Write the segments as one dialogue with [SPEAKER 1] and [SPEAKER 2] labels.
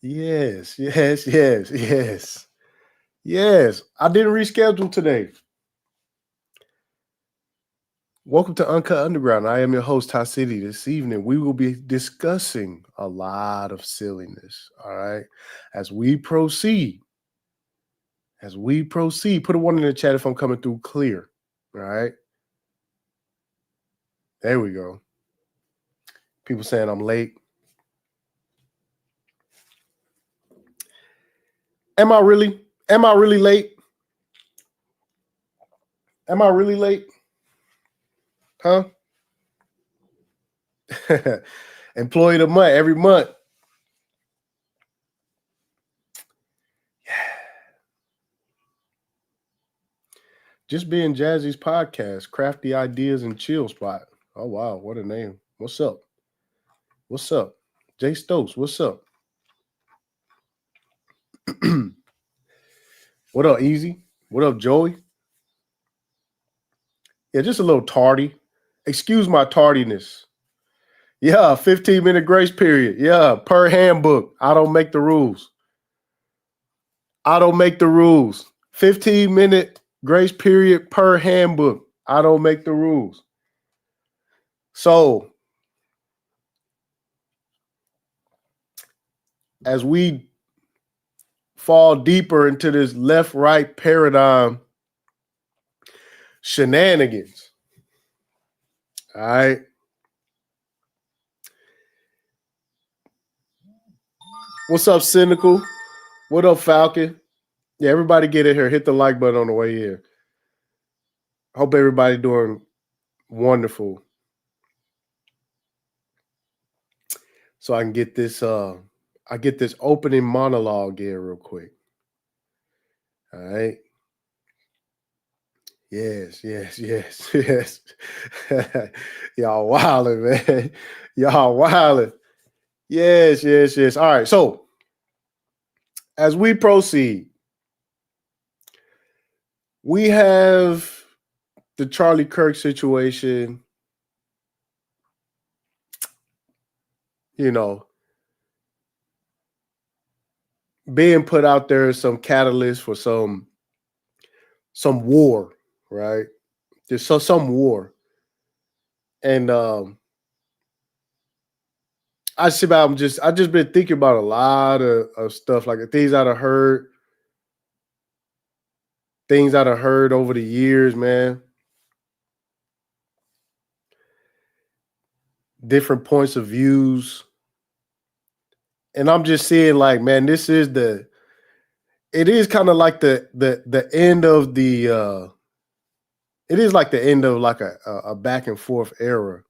[SPEAKER 1] Yes, yes, yes, yes, yes. I didn't reschedule today. Welcome to Uncut Underground. I am your host, Ty City. This evening, we will be discussing a lot of silliness. All right. As we proceed, put a one in the chat if I'm coming through clear. All right. There we go. People saying I'm late. Am I really? Am I really late? Am I really late? Huh? Employee of the month every month. Just being Jazzy's podcast, crafty ideas and chill spot. Oh wow, what a name! What's up? What's up, Jay Stokes? What's up? What up, Easy? What up, Joey? Yeah, just a little tardy. Excuse my tardiness. Yeah, 15-minute grace period. Yeah, per handbook. I don't make the rules. 15-minute grace period per handbook. I don't make the rules. So, as we fall deeper into this left-right paradigm shenanigans, all right? What's up, Cynical? What up, Falcon? Yeah, everybody get in here. Hit the like button on the way in. Hope everybody doing wonderful. So I can get this opening monologue in real quick. All right. Yes. Y'all wildin', man. Y'all wildin'. Yes. All right. So as we proceed, we have the Charlie Kirk situation, being put out there as some catalyst for some war, right? There's some war. And I just been thinking about a lot of stuff, like the things I've heard over the years, man. Different points of views. And I'm just seeing like, man, it is kind of like the end of it is like the end of like a back and forth era,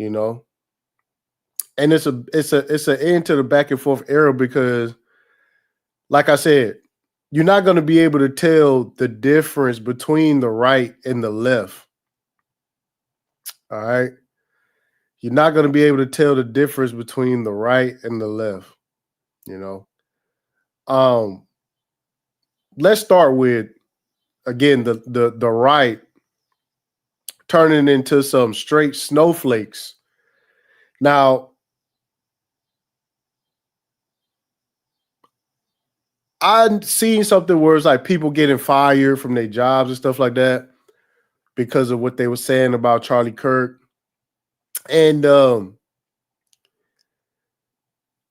[SPEAKER 1] and it's an end to the back and forth era because, like I said, you're not going to be able to tell the difference between the right and the left. All right. You're not going to be able to tell the difference between the right and the left, Let's start with, again, the right turning into some straight snowflakes. Now, I've seen something where it's like people getting fired from their jobs and stuff like that because of what they were saying about Charlie Kirk. And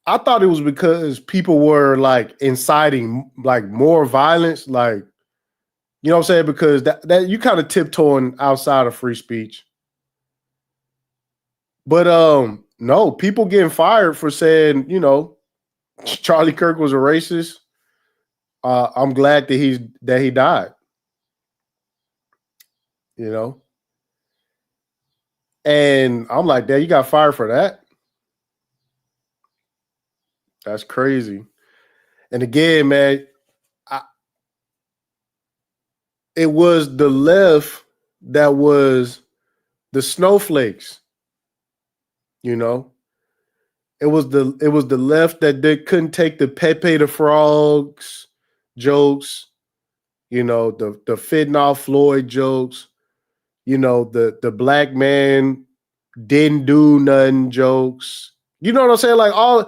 [SPEAKER 1] I thought it was because people were like inciting like more violence, like, you know what I'm saying? Because that you kind of tiptoeing outside of free speech. But no, people getting fired for saying, Charlie Kirk was a racist. I'm glad that he died. And I'm like, Dad, you got fired for that? That's crazy. And again, man, it was the left that was the snowflakes. It was the left that couldn't take the Pepe the Frogs jokes, the fentanyl Floyd jokes, the black man didn't do nothing jokes, You know what I'm saying? Like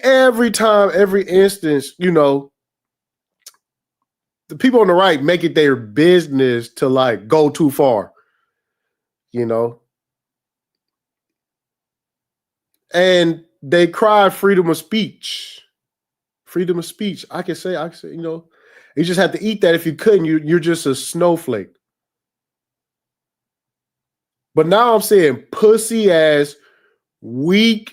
[SPEAKER 1] every time, every instance, you know, the people on the right make it their business to like go too far, you know, and they cry freedom of speech. Freedom of speech. I can say, you know, you just have to eat that. If you couldn't, you're just a snowflake. But now I'm saying pussy ass, weak,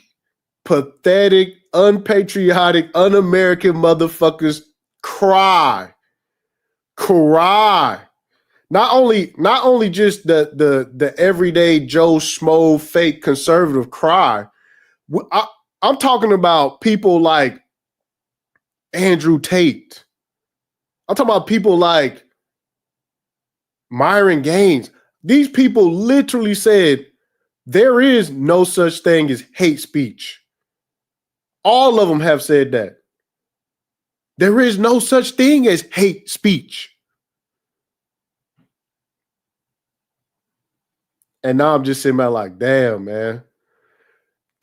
[SPEAKER 1] pathetic, unpatriotic, un-American motherfuckers cry. Not only just the everyday Joe Schmo fake conservative cry. I'm talking about people like Andrew Tate. I'm talking about people like Myron Gaines. These people literally said there is no such thing as hate speech. All of them have said that. There is no such thing as hate speech. And now I'm just sitting there like, damn, man.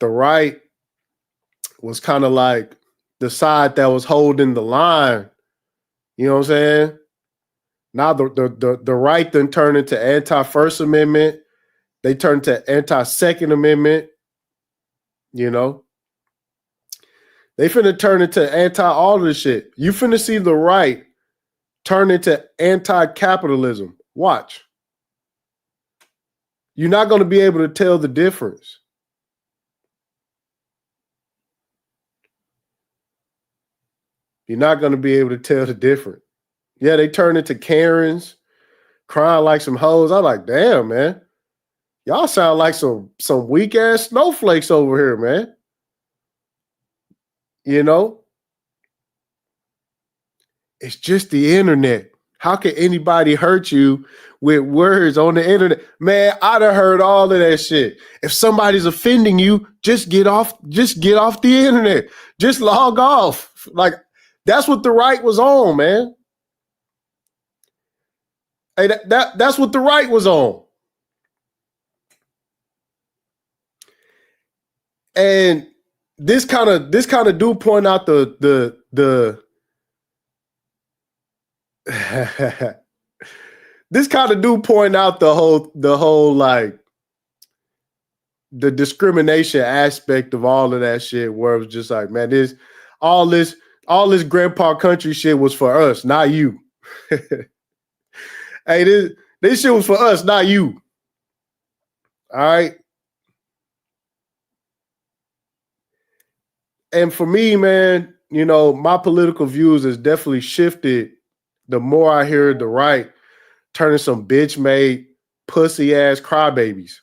[SPEAKER 1] The right was kind of like the side that was holding the line. You know what I'm saying? Now the right then turned into anti-First Amendment. They turned to anti-Second Amendment. You know? They finna turn into anti all of this shit. You finna see the right turn into anti-capitalism. Watch. You're not going to be able to tell the difference. You're not going to be able to tell the difference. Yeah, they turn into Karens, crying like some hoes. I'm like, damn, man. Y'all sound like some weak ass snowflakes over here, man. You know? It's just the internet. How can anybody hurt you with words on the internet? Man, I done heard all of that shit. If somebody's offending you, just get off the internet. Just log off. Like, that's what the right was on, man. Hey, that's what the right was on. And this kind of do point out the this kind of do point out the whole like the discrimination aspect of all of that shit, where it was just like, man, all this grandpa country shit was for us, not you. Hey, this shit was for us, not you. All right. And for me, man, you know, my political views has definitely shifted the more I hear the right turning some bitch made pussy ass crybabies.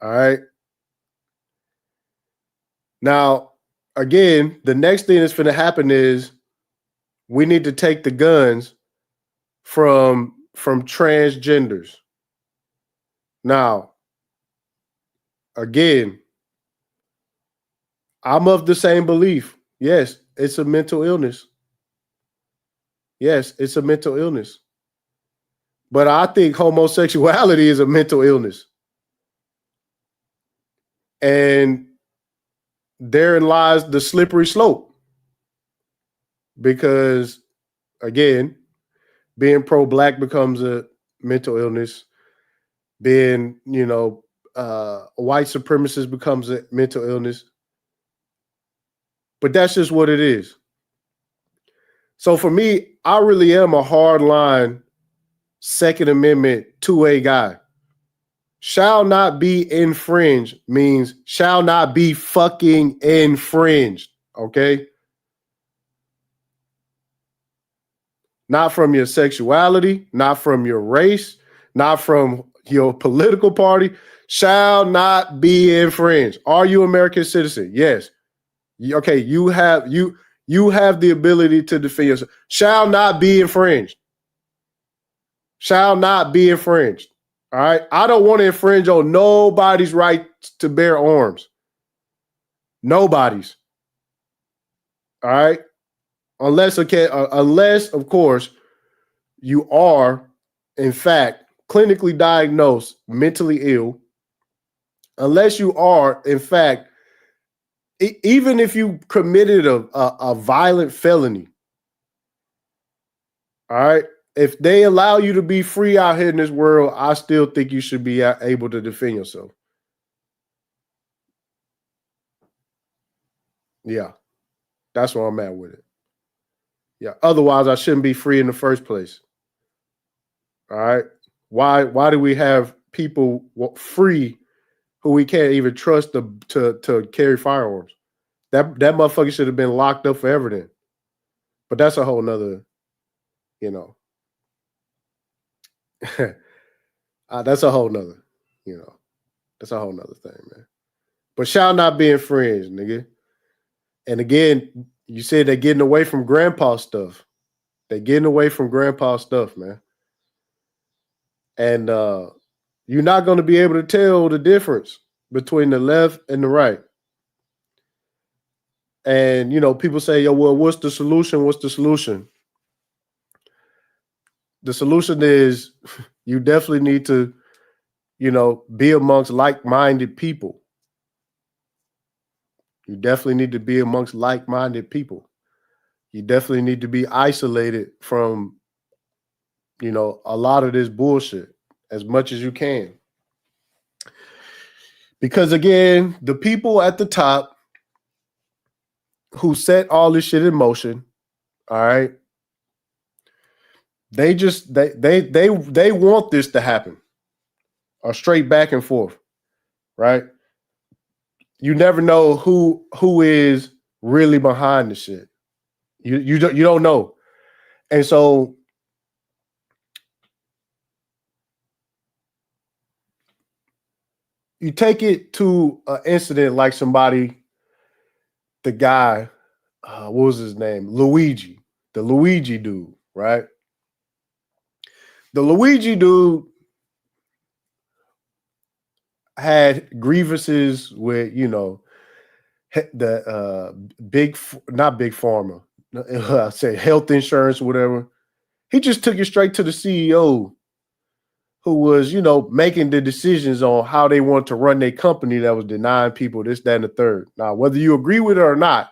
[SPEAKER 1] All right. Now, again, the next thing that's going to happen is we need to take the guns from transgenders. Now, again, I'm of the same belief. Yes, it's a mental illness. Yes, it's a mental illness. But I think homosexuality is a mental illness. And therein lies the slippery slope. Because, again, being pro-black becomes a mental illness. Being, you know, a white supremacist becomes a mental illness. But that's just what it is. So for me, I really am a hardline Second Amendment 2A guy. Shall not be infringed means shall not be fucking infringed. Okay? Not from your sexuality, not from your race, not from your political party. Shall not be infringed. Are you an American citizen? Yes. Okay, you have the ability to defend yourself. Shall not be infringed. Shall not be infringed. All right. I don't want to infringe on nobody's right to bear arms. Nobody's. All right. Unless, of course, you are, in fact, clinically diagnosed mentally ill. Unless you are, in fact, Even if you committed a violent felony, all right, if they allow you to be free out here in this world, I still think you should be able to defend yourself. Yeah, that's where I'm at with it. Yeah, otherwise I shouldn't be free in the first place. All right, why do we have people free who we can't even trust to carry firearms? That motherfucker should have been locked up forever then. But that's a whole nother, you know, that's a whole nother, you know, that's a whole nother thing, man. But shall not be infringed, nigga. And again, you said they're getting away from grandpa stuff. They're getting away from grandpa stuff, man. And you're not going to be able to tell the difference between the left and the right. And, you know, people say, yo, well, what's the solution? What's the solution? The solution is you definitely need to, you know, be amongst like-minded people. You definitely need to be amongst like-minded people. You definitely need to be isolated from, you know, a lot of this bullshit as much as you can. Because again, the people at the top who set all this shit in motion, all right, they want this to happen. A straight back and forth, right? You never know who is really behind the shit. You don't know. And so you take it to an incident like somebody, the guy, what was his name? Luigi, the Luigi dude, right? The Luigi dude had grievances with, you know, the not big pharma, I say health insurance, whatever. He just took it straight to the CEO who was, you know, making the decisions on how they want to run their company that was denying people this, that, and the third. Now, whether you agree with it or not,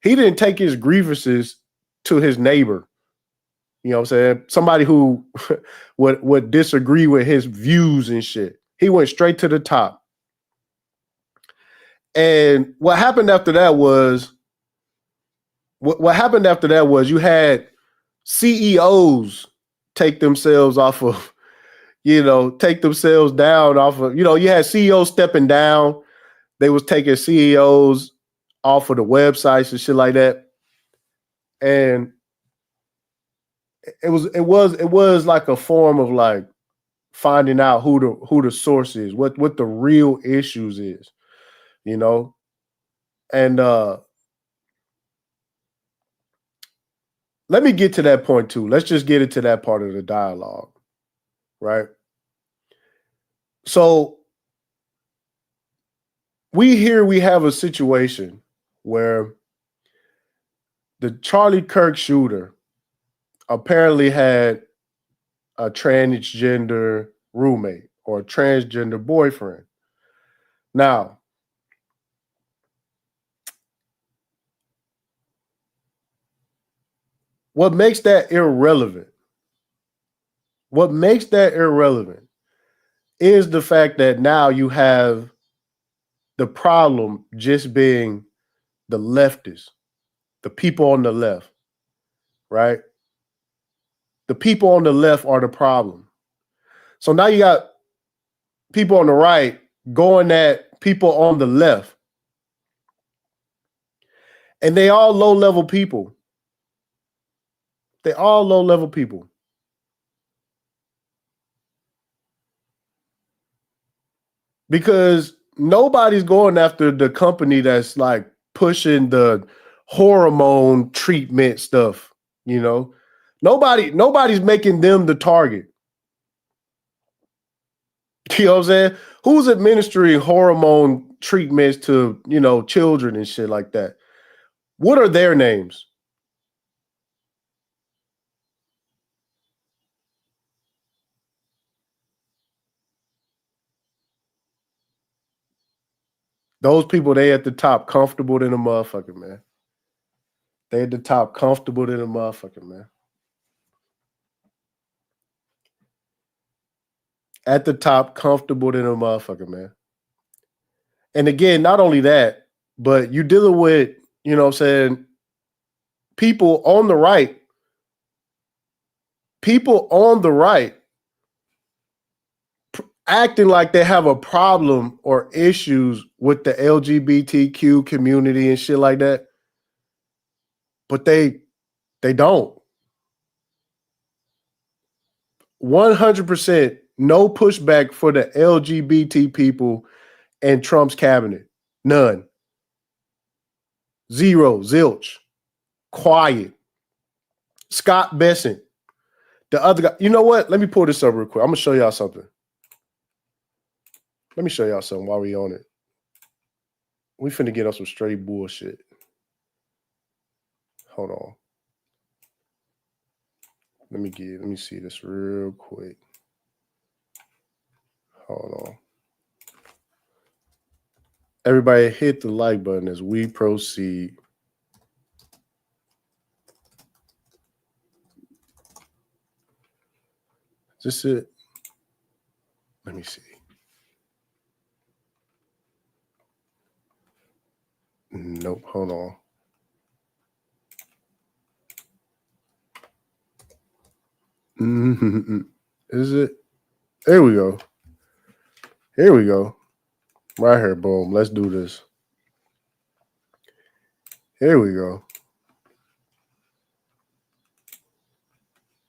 [SPEAKER 1] he didn't take his grievances to his neighbor. You know what I'm saying? Somebody who would disagree with his views and shit. He went straight to the top. And what happened after that was you had CEOs take themselves off of, you know, take themselves down off of, you know, you had CEOs stepping down. They was taking CEOs off of the websites and shit like that. And it was like a form of like finding out who the source is, what the real issues is, you know? And let me get to that point too. Let's just get into that part of the dialogue, right? So we have a situation where the Charlie Kirk shooter apparently had a transgender roommate or a transgender boyfriend. Now, what makes that irrelevant? What makes that irrelevant is the fact that now you have the problem just being the leftists, the people on the left, right? The people on the left are the problem. So now you got people on the right going at people on the left. And they all low-level people. They all low-level people. Because nobody's going after the company that's like pushing the hormone treatment stuff, you know. Nobody's making them the target. You know what I'm saying? Who's administering hormone treatments to, you know, children and shit like that? What are their names? Those people, they at the top, comfortable than a motherfucker, man. They at the top, comfortable than a motherfucker, man. At the top, comfortable than a motherfucker, man. And again, not only that, but you dealing with, you know what I'm saying, people on the right acting like they have a problem or issues with the LGBTQ community and shit like that. But they don't. 100% no pushback for the LGBT people and Trump's cabinet. None. Zero. Zilch. Quiet. Scott Bessent. The other guy. You know what? Let me pull this up real quick. I'm going to show y'all something. Let me show y'all something while we on it. We finna get on some straight bullshit. Hold on. Let me see this real quick. Hold on. Everybody hit the like button as we proceed. Is this it? Let me see. Nope, hold on. Is it? There we go. Here we go. Right here, boom. Let's do this. Here we go.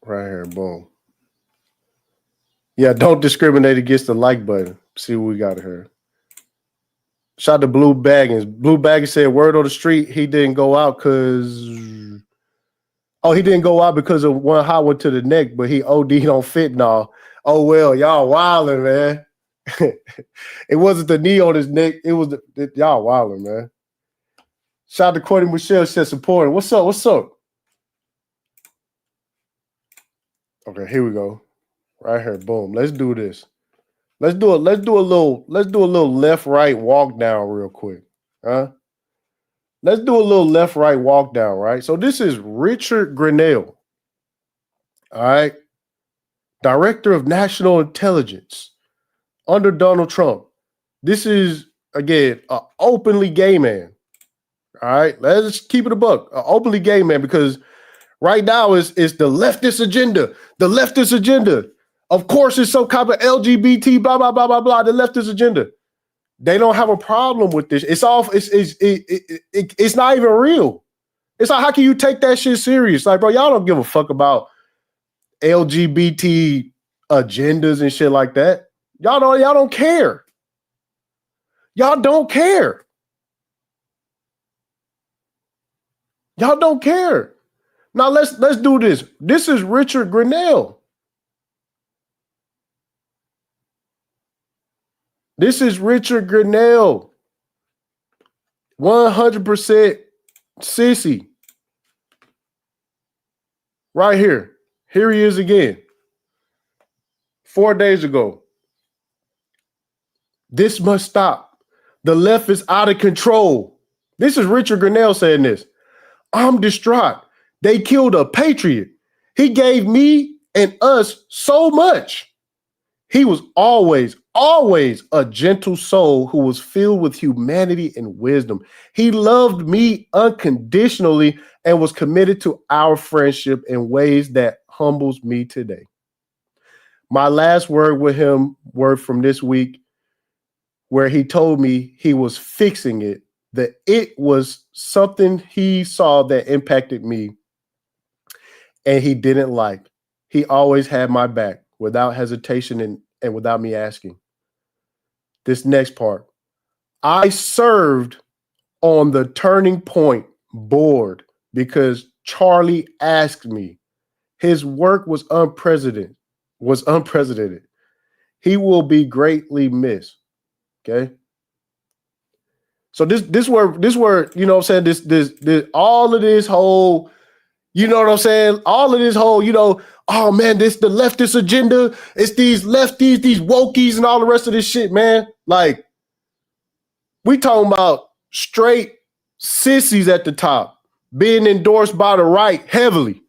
[SPEAKER 1] Right here, boom. Yeah, don't discriminate against the like button. See what we got here. Shout out to Blue Baggins. Blue Baggins said, word on the street, he didn't go out because... Oh, he didn't go out because of one hot one to the neck, but he OD'd on fentanyl. Oh, well, y'all wilding, man. It wasn't the knee on his neck. It was y'all wilding, man. Shout out to Courtney Michelle, said supporting. What's up? What's up? Okay, here we go. Right here, boom. Let's do this. Let's do a little left-right walk down real quick. Huh? Let's do a little left-right walk down, right? So this is Richard Grenell. All right. Director of National Intelligence under Donald Trump. This is, again, an openly gay man. All right. Let's keep it a buck. An openly gay man, because right now is the leftist agenda. The leftist agenda. Of course, it's some kind of LGBT, blah, blah, blah, blah, blah. The leftist agenda. They don't have a problem with this. It's not even real. It's like, how can you take that shit serious? Like, bro, y'all don't give a fuck about LGBT agendas and shit like that. Y'all don't care. Y'all don't care. Y'all don't care. Now let's do this. This is Richard Grenell. This is Richard Grenell. 100% sissy. Right here. Here he is again. 4 days ago. This must stop. The left is out of control. This is Richard Grenell saying this. I'm distraught. They killed a patriot. He gave me and us so much. He was always a gentle soul who was filled with humanity and wisdom. He loved me unconditionally and was committed to our friendship in ways that humbles me today. My last word with him were from this week, where he told me he was fixing it, that it was something he saw that impacted me and he didn't like. He always had my back without hesitation and without me asking. This next part. I served on the Turning Point board because Charlie asked me. His work was unprecedented. He will be greatly missed. Okay. So this where, you know what I'm saying, this all of this whole, you know what I'm saying? All of this whole, oh man, this the leftist agenda. It's these lefties, these wokies, and all the rest of this shit, man. Like, We talking about straight sissies at the top, being endorsed by the right heavily.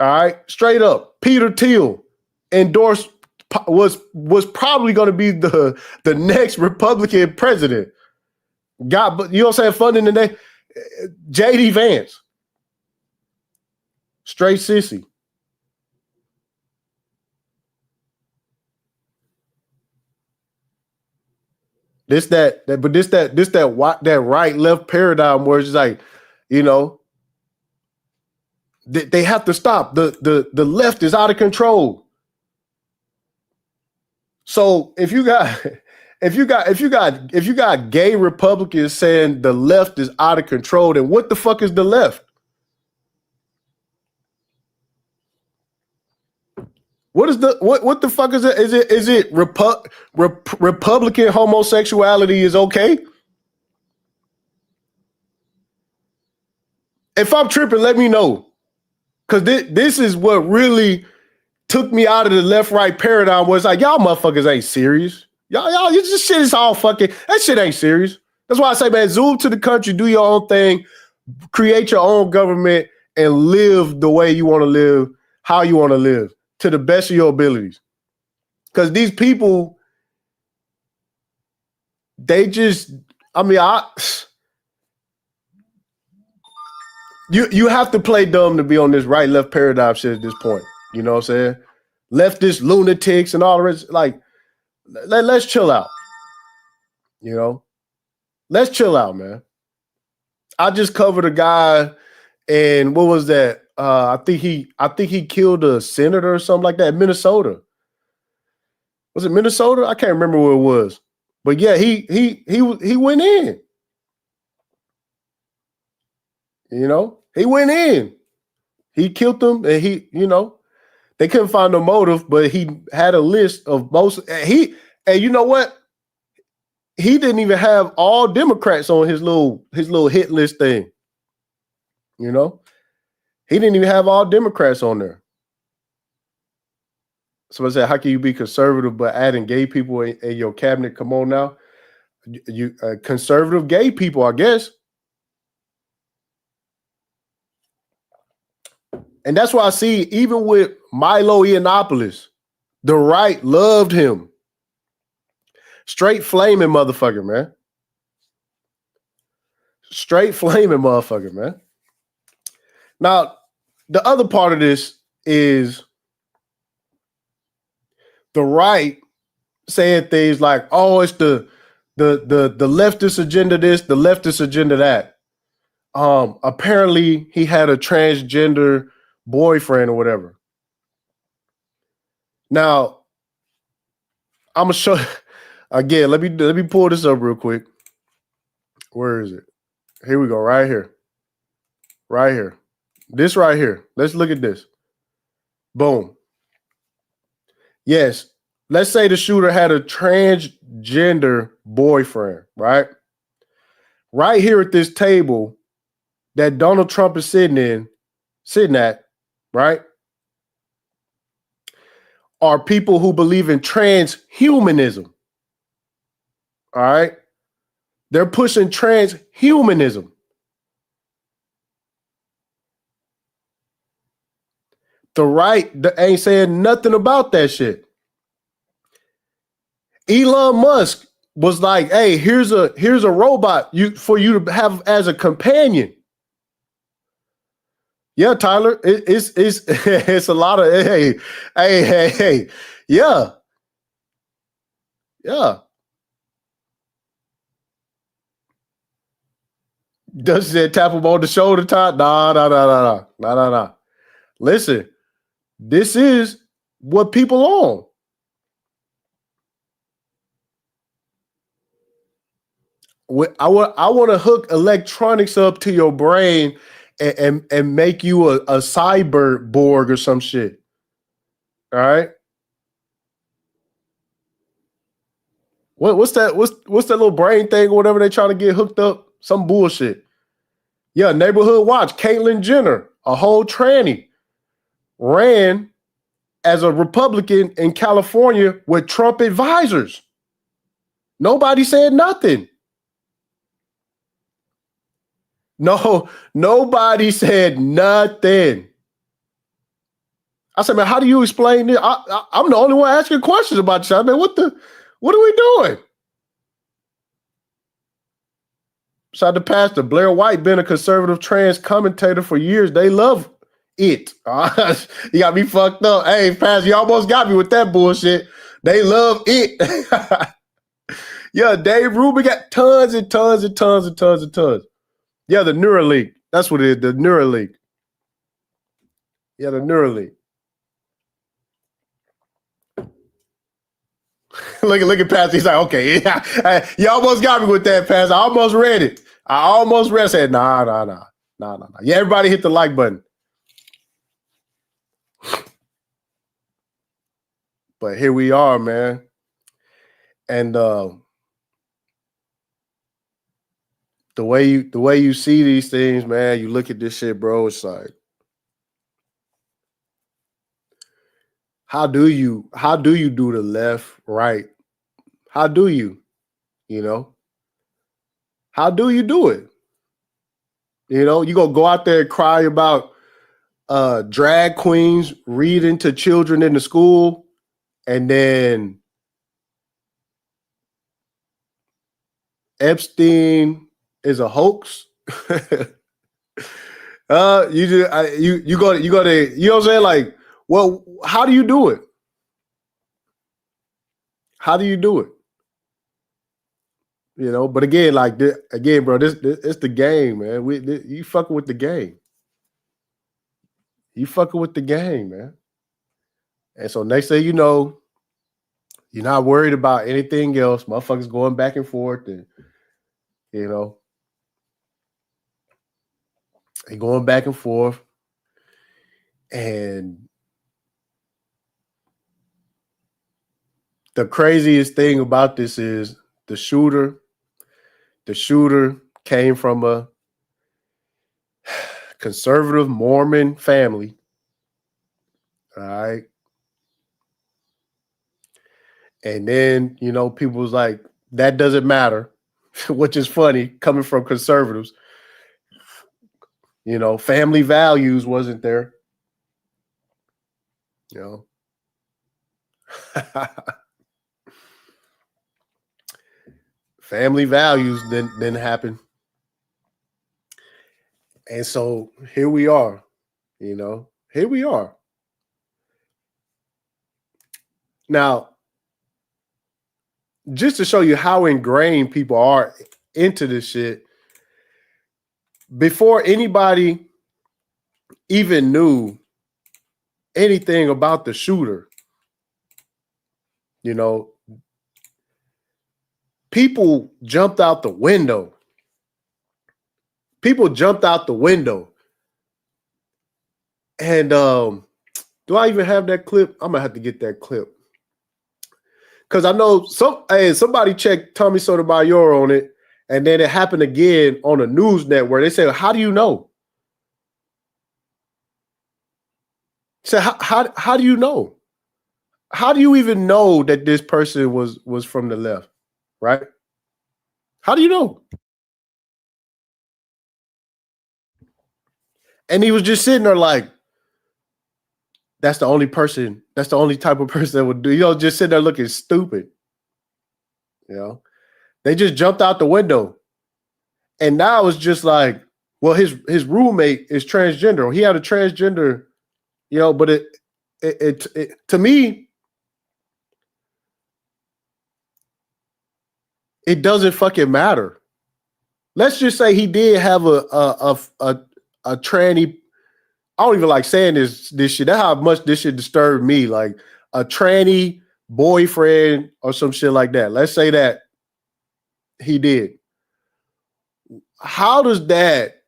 [SPEAKER 1] All right, straight up. Peter Thiel endorsed was probably going to be the next Republican president. But you know what I'm saying? Funding the name. JD Vance. Straight sissy. That right left paradigm where it's like, you know, they have to stop. The left is out of control. So if you got gay Republicans saying the left is out of control, then what the fuck is the left? What is what the fuck is it? Is it Republican homosexuality is okay? If I'm tripping, let me know. Because this is what really took me out of the left-right paradigm where it's like, y'all motherfuckers ain't serious. Y'all, this shit is all fucking, that shit ain't serious. That's why I say, man, zoom to the country, do your own thing, create your own government, and live the way you want to live, how you want to live, to the best of your abilities. Because these people, they just, I mean, you have to play dumb to be on this right-left paradigm shit at this point. You know what I'm saying? Leftist lunatics and all the rest. Like, let's chill out. You know? Let's chill out, man. I just covered a guy, and what was that? I think he killed a senator or something like that in Minnesota. Was it Minnesota? I can't remember where it was. But yeah, he went in. You know? He went in. He killed them, and they couldn't find no motive, but he had a list of most. And you know what? He didn't even have all Democrats on his little hit list thing. You know, he didn't even have all Democrats on there. So I said, how can you be conservative but adding gay people in your cabinet? Come on now, you conservative gay people, I guess. And that's why I see, even with Milo Yiannopoulos, the right loved him. Straight flaming motherfucker, man. Straight flaming motherfucker, man. Now, the other part of this is the right saying things like, oh, it's the leftist agenda this, the leftist agenda that. Apparently he had a transgender boyfriend or whatever. Now, I'm gonna show again. Let me pull this up real quick. Where is it? Here we go. Right here. Right here. This right here. Let's look at this. Boom. Yes. Let's say the shooter had a transgender boyfriend, right? Right here at this table that Donald Trump is sitting at, right, are people who believe in transhumanism. All right? They're pushing transhumanism. The right ain't saying nothing about that shit. Elon Musk was like, hey, here's a robot for you to have as a companion. Yeah, Tyler, it's it's a lot of hey, yeah. Does it tap him on the shoulder, Todd? Nah. Listen, this is what people on. I want to hook electronics up to your brain and make you a cyborg or some shit. All right. What's that? What's that little brain thing or whatever they trying to get hooked up? Some bullshit. Yeah, neighborhood watch. Caitlyn Jenner, a whole tranny, ran as a Republican in California with Trump advisors. Nobody said nothing. No, nobody said nothing. I said, man, how do you explain this? I'm the only one asking questions about this. I mean, what are we doing? Shout out to Pastor Blair White, been a conservative trans commentator for years. They love it. You got me fucked up. Hey, Pastor, you almost got me with that bullshit. They love it. Yeah, Dave Rubin got tons and tons and tons and tons and tons. Yeah, the Neuralink. That's what it is, the Neuralink. Yeah, the Neuralink. look at Pastor. He's like, okay, yeah, you almost got me with that, Pastor. I almost read it. I said, nah. Yeah, everybody hit the like button. But here we are, man. And the way you see these things, man, you look at this shit, bro, it's like, how do you do the left, right? How do you? You know? How do you do it? You know, you gonna go out there and cry about drag queens reading to children in the school, and then Epstein is a hoax. You go to, you know what I'm saying? Like, well, how do you do it? How do you do it? You know, but again, like bro, this it's the game, man. You fucking with the game. You fucking with the game, man. And so next thing you know, you're not worried about anything else. Motherfuckers going back and forth, and you know, they going back and forth, and the craziest thing about this is the shooter came from a conservative Mormon family. All right. And then, you know, people was like, that doesn't matter, which is funny coming from conservatives. You know, family values wasn't there. You know, family values didn't happen. And so here we are, you know, here we are. Now, just to show you how ingrained people are into this shit, before anybody even knew anything about the shooter, you know, people jumped out the window. People jumped out the window. And do I even have that clip? I'm gonna have to get that clip. Because I know somebody checked Tommy Sotomayor on it, and then it happened again on a news network. They said, how do you know? So how do you know? How do you even know that this person was from the left, right? How do you know? And he was just sitting there like, that's the only type of person that would do, you know, just sitting there looking stupid. You know, they just jumped out the window. And now it's just like, well, his roommate is transgender. He had a transgender, you know, but it to me, it doesn't fucking matter. Let's just say he did have a tranny. I don't even like saying this shit. That's how much this shit disturbed me. Like a tranny boyfriend or some shit like that. Let's say that he did. How does that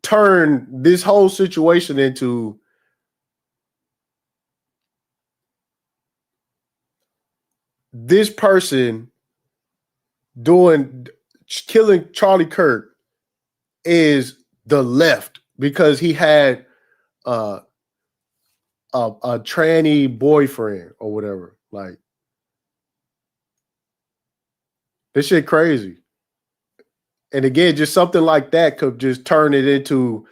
[SPEAKER 1] turn this whole situation into this person killing Charlie Kirk is the left because he had a tranny boyfriend or whatever? Like, This shit crazy. And again, just something like that could just turn it into,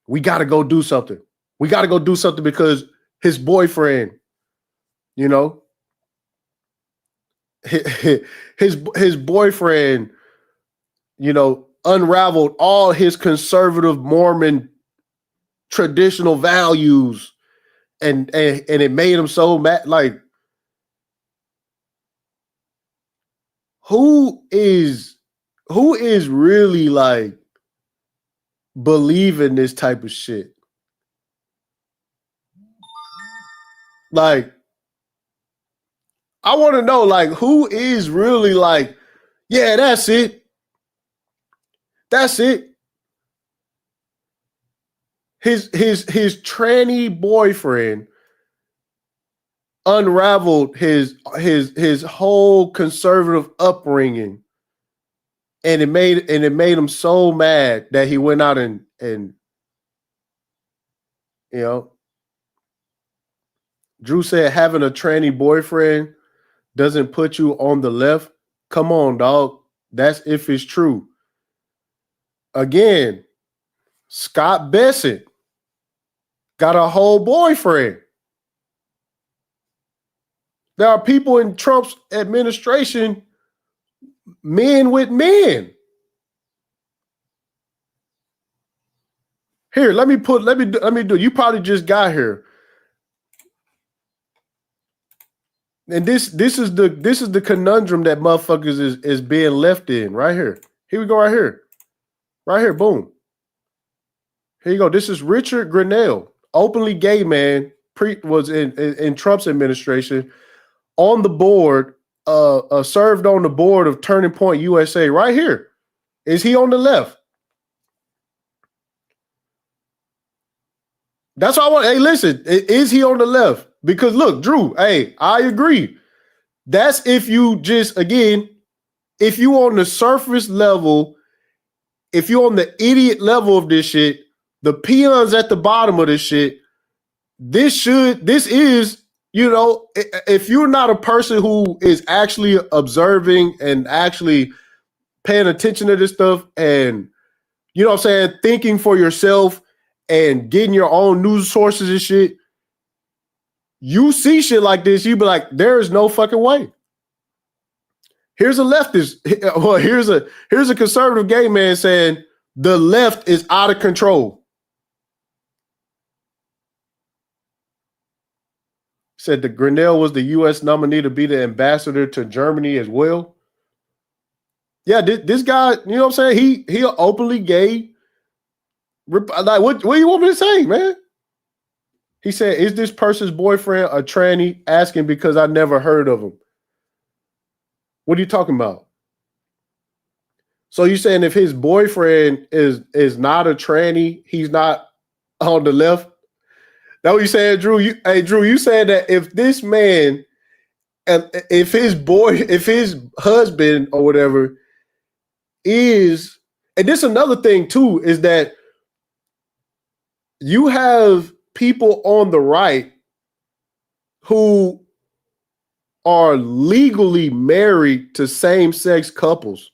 [SPEAKER 1] we got to go do something. We got to go do something because his boyfriend, you know, his boyfriend, you know, unraveled all his conservative Mormon traditional values, and it made him so mad. Like, who is really like believing this type of shit? Like, I want to know, like, who is really like, yeah, that's it. That's it. His tranny boyfriend unraveled his whole conservative upbringing, and it made him so mad that he went out and you know, Drew said having a tranny boyfriend doesn't put you on the left. Come on, dog. That's if it's true. Again, Scott Bessent got a whole boyfriend. There are people in Trump's administration, men with men. Here, let me do. You probably just got here. And this is the conundrum that motherfuckers is being left in right here. Here we go, right here. Right here, boom. Here you go. This is Richard Grinnell, openly gay man, was in Trump's administration, on the board, served on the board of Turning Point USA. Right here. Is he on the left? That's what I want. Hey, listen, is he on the left? Because look, Drew, hey, I agree. That's if you just, again, if you on the surface level, if you're on the idiot level of this shit, the peons at the bottom of this shit, this is, you know, if you're not a person who is actually observing and actually paying attention to this stuff and, you know what I'm saying, thinking for yourself and getting your own news sources and shit, you see shit like this, you be like, there is no fucking way. Here's a leftist, well, here's a conservative gay man saying the left is out of control. Said that Grinnell was the U.S. nominee to be the ambassador to Germany as well. Yeah, this guy, you know what I'm saying? He openly gay. Like, what do you want me to say, man? He said, is this person's boyfriend a tranny? Asking because I never heard of him. What are you talking about? So you saying if his boyfriend is not a tranny, he's not on the left? That what you saying, Drew? Drew, you saying that if this man, if his husband or whatever is, and this another thing too, is that you have people on the right who are legally married to same-sex couples.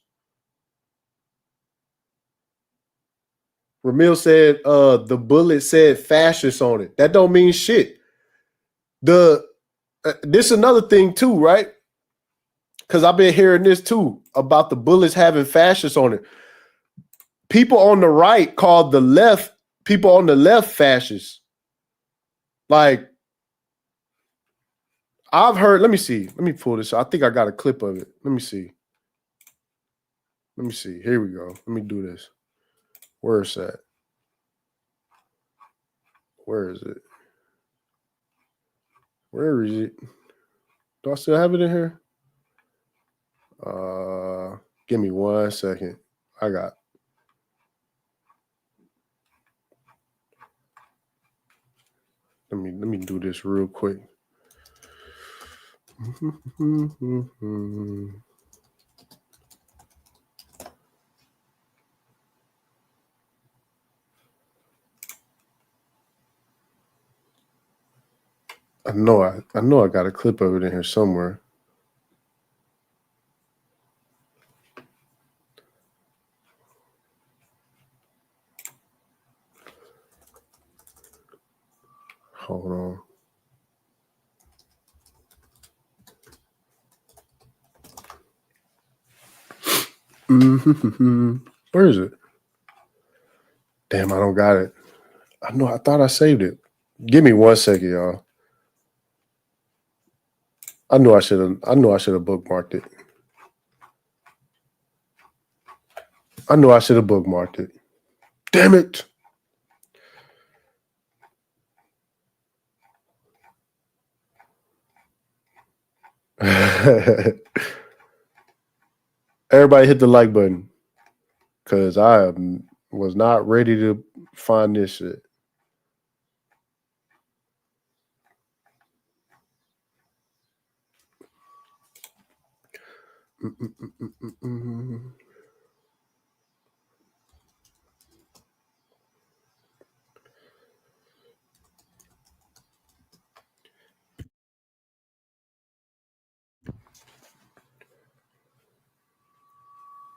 [SPEAKER 1] Ramil said the bullet said fascist on it. That don't mean shit. This another thing too, right? Because I've been hearing this too about the bullets having fascists on it. People on the right called the left, people on the left fascists. Like, I've heard, let me see. Let me pull this. I think I got a clip of it. Let me see. Here we go. Let me do this. Where is that? Where is it? Where is it? Do I still have it in here? Give me 1 second. Let me do this real quick. I know I got a clip of it in here somewhere. Hold on. Where is it? Damn, I don't got it. I thought I saved it. Give me 1 second, y'all. I knew I should have bookmarked it. Damn it. Everybody hit the like button, because I was not ready to find this shit.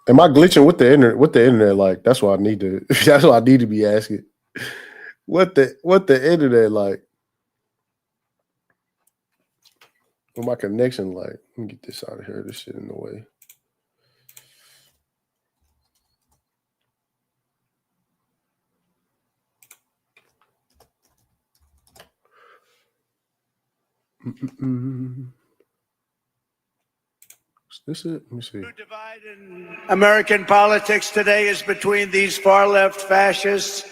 [SPEAKER 1] Am I glitching with the internet? What the internet like? That's what I need to. That's what I need to be asking. What the internet like? What my connection like? Let me get this out of here. This shit in the way. Is this it? Let me see.
[SPEAKER 2] The divide in American politics today is between these far-left fascists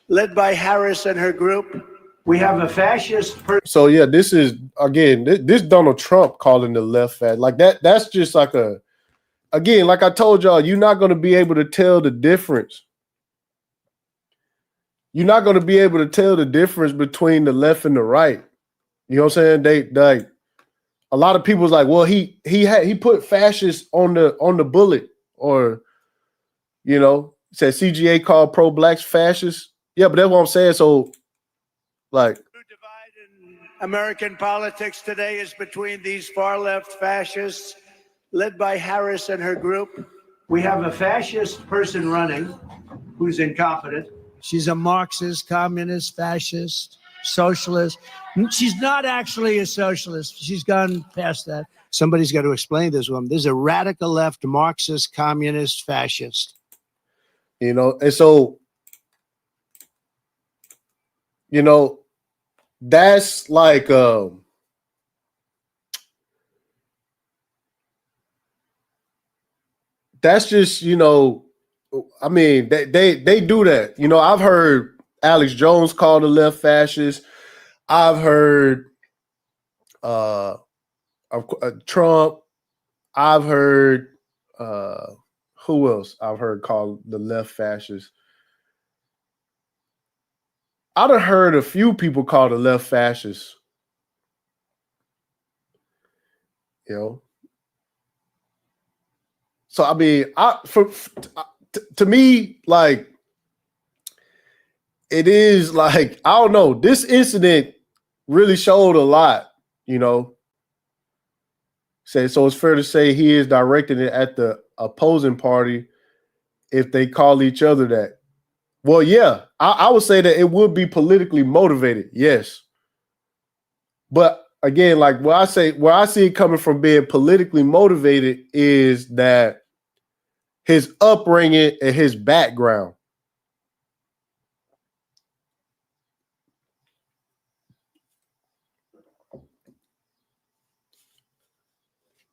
[SPEAKER 2] led by Harris and her group. We have a fascist
[SPEAKER 1] So yeah, this is again this Donald Trump calling the left fat like that. That's just like again, like I told y'all, you're not going to be able to tell the difference. You're not going to be able to tell the difference between the left and the right. You know what I'm saying? They like a lot of people's like, well, he put fascists on the bullet, or you know, said CGA called pro-blacks fascists. Yeah, but that's what I'm saying. So like,
[SPEAKER 2] the divide in American politics today is between these far-left fascists led by Harris and her group. We have a fascist person running who's incompetent. She's a Marxist, communist, fascist, socialist. She's not actually a socialist. She's gone past that. Somebody's got to explain this woman. There's a radical left Marxist, communist, fascist.
[SPEAKER 1] you know, and so, you know, that's like that's just, you know, I mean, they do that. You know, I've heard Alex Jones call the left fascist. I've heard Trump. I've heard who else I've heard call the left fascist. I'd have heard a few people call the left fascist. You know. So I mean, to me, like, it is like, I don't know. This incident really showed a lot, you know. So it's fair to say he is directing it at the opposing party if they call each other that. Well, yeah, I would say that it would be politically motivated, yes. But again, like where I see it coming from being politically motivated is that his upbringing and his background.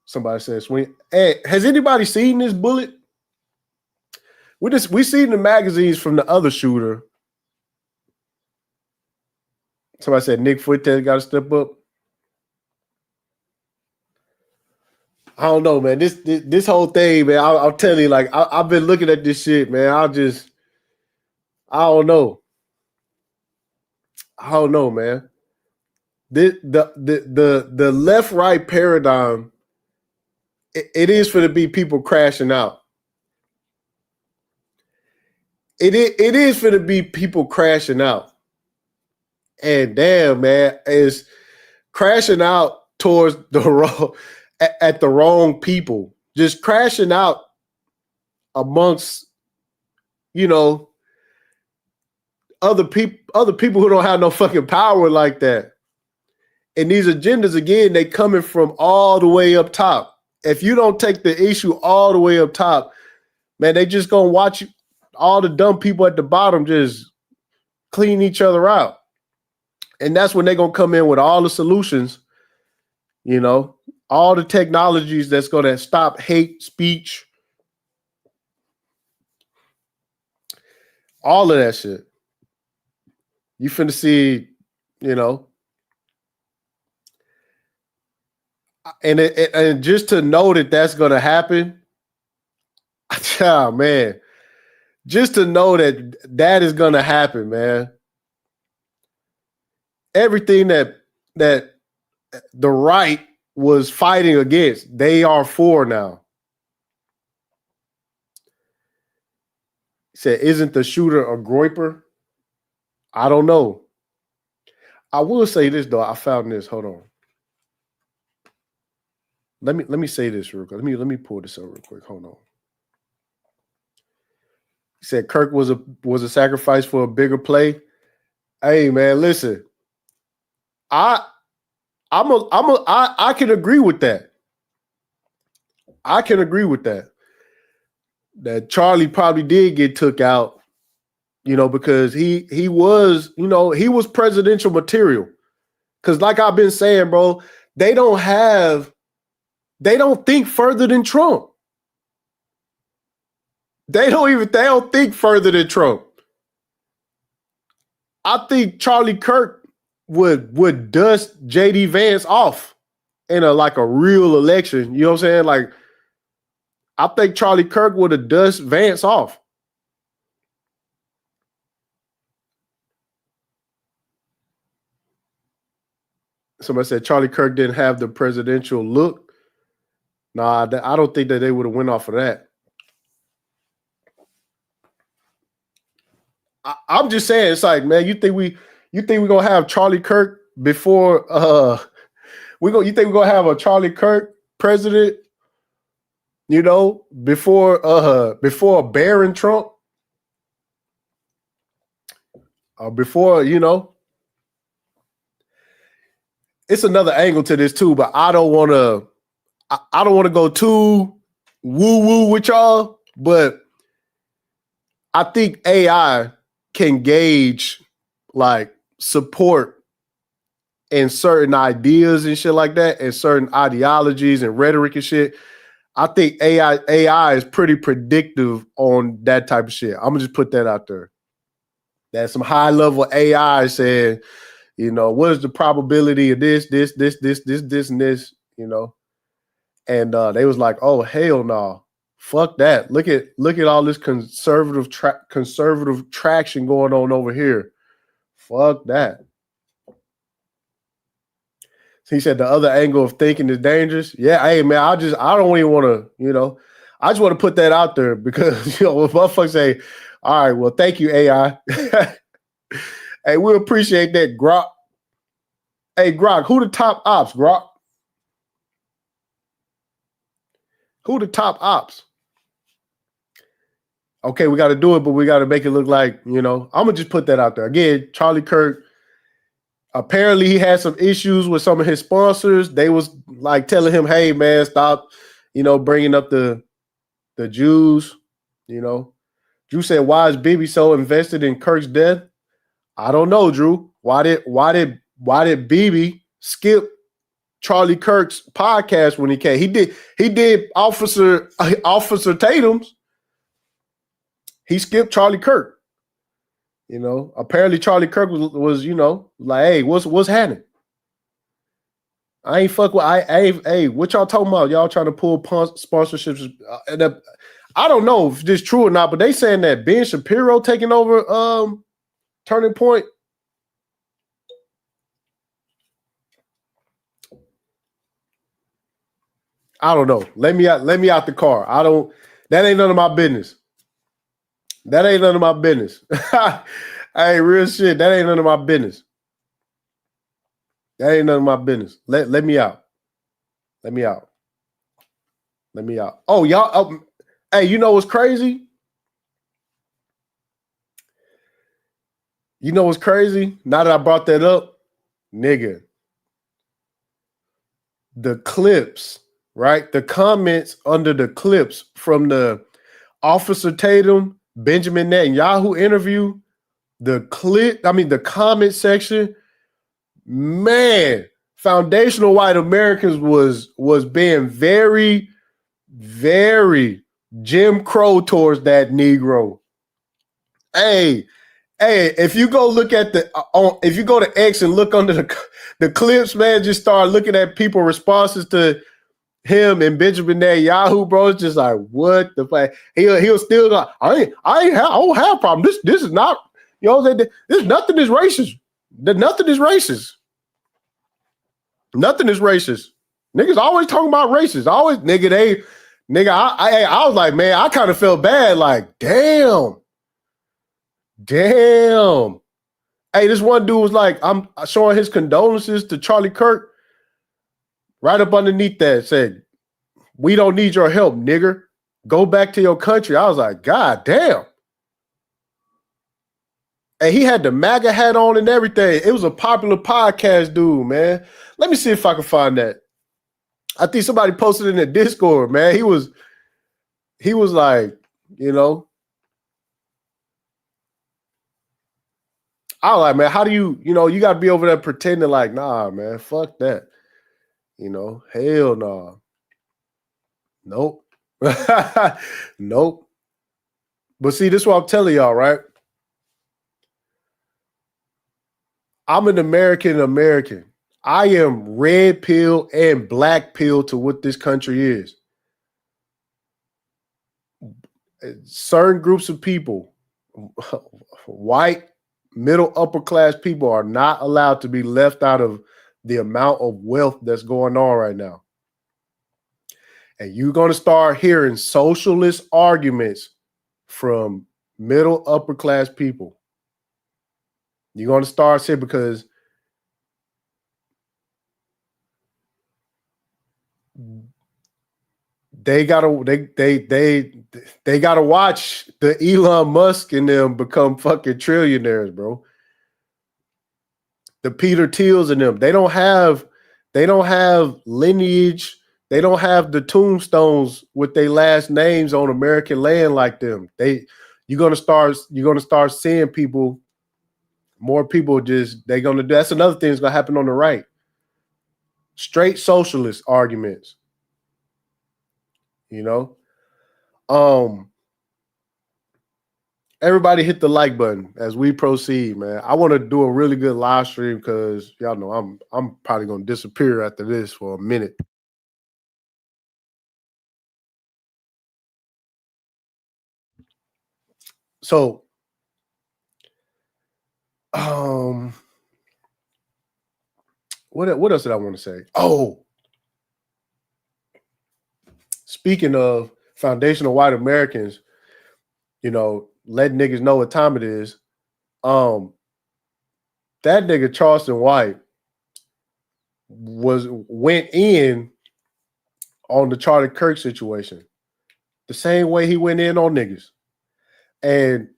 [SPEAKER 1] Somebody says, "Swing." Hey, has anybody seen this bullet? We seen the magazines from the other shooter. Somebody said Nick Fuentes got to step up. I don't know, man. This whole thing, man. I'll tell you, like I've been looking at this shit, man. I don't know. I don't know, man. The left right paradigm. It is for to be people crashing out. It is for to be people crashing out. And damn, man, is crashing out towards the wrong at the wrong people. Just crashing out amongst, you know, other people who don't have no fucking power like that. And these agendas, again, they coming from all the way up top. If you don't take the issue all the way up top, man, they just gonna watch you, all the dumb people at the bottom just clean each other out. And that's when they're gonna come in with all the solutions, you know, all the technologies that's gonna stop hate speech, all of that shit. You finna see, you know, and just to know that that's gonna happen, oh, man, just to know that that is gonna happen, man. Everything that the right was fighting against, they are for now. He said, isn't the shooter a groiper? I don't know. I will say this though. I found this. Hold on. Let me say this real quick. Let me pull this up real quick. Hold on. He said Kirk was a sacrifice for a bigger play. Hey man, listen. I can agree with that. I can agree with that. That Charlie probably did get took out, you know, because he was, you know, he was presidential material. Because like I've been saying, bro, they don't think further than Trump. They don't think further than Trump. I think Charlie Kirk would dust JD Vance off in a real election. You know what I'm saying? Like, I think Charlie Kirk would have dust Vance off. Somebody said Charlie Kirk didn't have the presidential look. Nah, I don't think that they would have went off of that. I'm just saying, it's like, man, you think we're gonna have Charlie Kirk before you think we're gonna have a Charlie Kirk president, you know, before Barron Trump? Or before, you know. It's another angle to this too, but I don't wanna go too woo-woo with y'all, but I think AI can gauge like support in certain ideas and shit like that, and certain ideologies and rhetoric and shit. I think AI is pretty predictive on that type of shit. I'm gonna just put that out there. That's some high level AI saying, you know, what is the probability of this, and this, you know? And they was like, oh hell no, fuck that. Look at all this conservative traction going on over here. Fuck that. He said the other angle of thinking is dangerous. Yeah, hey man, I don't even want to, you know, I just want to put that out there because, you know, when motherfuckers say, all right, well, thank you, AI. Hey, we appreciate that, Grok. Hey, Grok, who the top ops, Grok? Who the top ops? Okay, we got to do it, but we got to make it look like, you know, I'm going to just put that out there. Again, Charlie Kirk, apparently he had some issues with some of his sponsors. They was like telling him, hey, man, stop, you know, bringing up the Jews, you know. Drew said, why is Bibi so invested in Kirk's death? I don't know, Drew. Why did Bibi skip Charlie Kirk's podcast when he came? He did Officer Tatum's. He skipped Charlie Kirk. You know, apparently Charlie Kirk was you know, like, hey, what's happening? I ain't fuck with hey, what y'all talking about? Y'all trying to pull sponsorships? I don't know if this is true or not, but they saying that Ben Shapiro taking over Turning Point. I don't know. Let me out the car. That ain't none of my business. That ain't none of my business. Hey, real shit. That ain't none of my business. That ain't none of my business. Let me out. Let me out. Let me out. Oh, y'all. Hey, you know what's crazy? You know what's crazy? Now that I brought that up, nigga, the clips, right? The comments under the clips from the Officer Tatum, Benjamin Netanyahu interview, the comment section, man, foundational white Americans was being very, very Jim Crow towards that Negro. Hey, if you go look at if you go to X and look under the clips, man, just start looking at people responses to him and Benjamin Netanyahu, bro. It's just like, what the fuck? He'll still go, I don't have a problem. This is not, you know, this nothing is racist. Nothing is racist. Nothing is racist. Niggas always talking about racist. Always, I was like, man, I kind of felt bad. Like, damn. Hey, this one dude was like, I'm showing his condolences to Charlie Kirk. Right up underneath that said, we don't need your help, nigger. Go back to your country. I was like, God damn. And he had the MAGA hat on and everything. It was a popular podcast dude, man. Let me see if I can find that. I think somebody posted in the Discord, man. He was like, you know, I was like, man, how do you you got to be over there pretending like, nah, man, fuck that. You know, hell no. Nope. Nope. But see, this is what I'm telling y'all, right? I'm an American. I am red pill and black pill to what this country is. Certain groups of people, white, middle, upper class people, are not allowed to be left out of the amount of wealth that's going on right now. And you're going to start hearing socialist arguments from middle, upper class people. You're going to start saying, because they gotta watch the Elon Musk and them become fucking trillionaires, bro. The Peter Thiels and them, they don't have lineage. They don't have the tombstones with their last names on American land like them. You're gonna start seeing people, more people they're gonna do. That's another thing that's gonna happen on the right. Straight socialist arguments. You know? Everybody hit the like button as we proceed, man. I want to do a really good live stream because y'all know I'm probably gonna disappear after this for a minute. So, what else did I want to say? Oh, speaking of foundational white Americans, you know, letting niggas know what time it is. That nigga Charleston White went in on the Charlie Kirk situation the same way he went in on niggas. And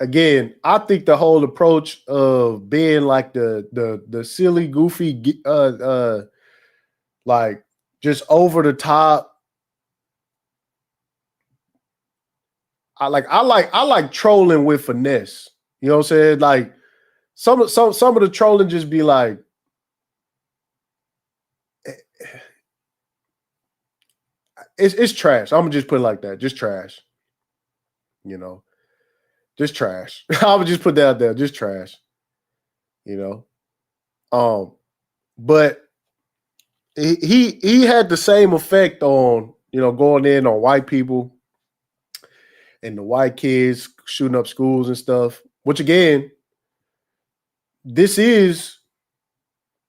[SPEAKER 1] again, I think the whole approach of being like the silly, goofy, like just over the top. I like trolling with finesse. You know what I'm saying? Like some of the trolling just be like, it's trash. I'm gonna just put it like that. Just trash. You know, just trash. I would just put that out there. Just trash. You know, but he had the same effect on, you know, going in on white people and the white kids shooting up schools and stuff. Which again, this is,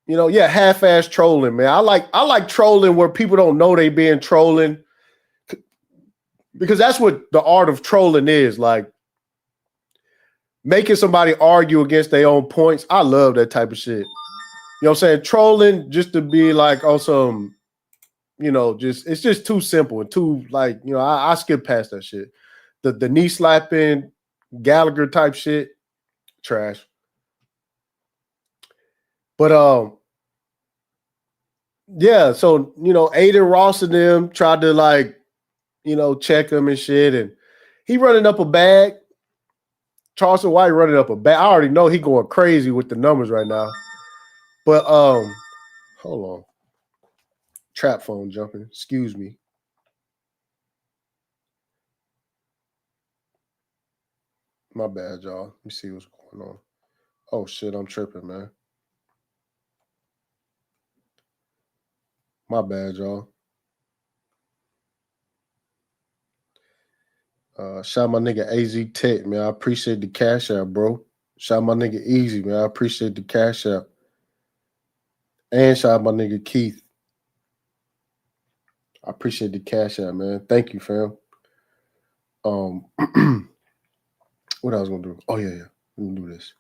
[SPEAKER 1] you know, yeah, half-ass trolling, man. I like trolling where people don't know they being trolling, because that's what the art of trolling is, like making somebody argue against their own points. I love that type of shit. You know what I'm saying? Trolling just to be like on some, you know, it's just too simple and too, like, you know, I skip past that shit. The knee slapping Gallagher type shit, trash. But yeah, so Aiden Ross and them tried to like, check him and shit, and he running up a bag. Charleston White running up a bag. I already know he going crazy with the numbers right now. But hold on. Trap phone jumping. Excuse me. My bad, y'all. Let me see what's going on. Oh shit, I'm tripping, man. My bad, y'all. Shout my nigga AZ Tech, man. I appreciate the cash out, bro. Shout my nigga Easy, man. I appreciate the cash out. And shout my nigga Keith. I appreciate the cash out, man. Thank you, fam. What I was gonna do? Oh yeah. Let me do this.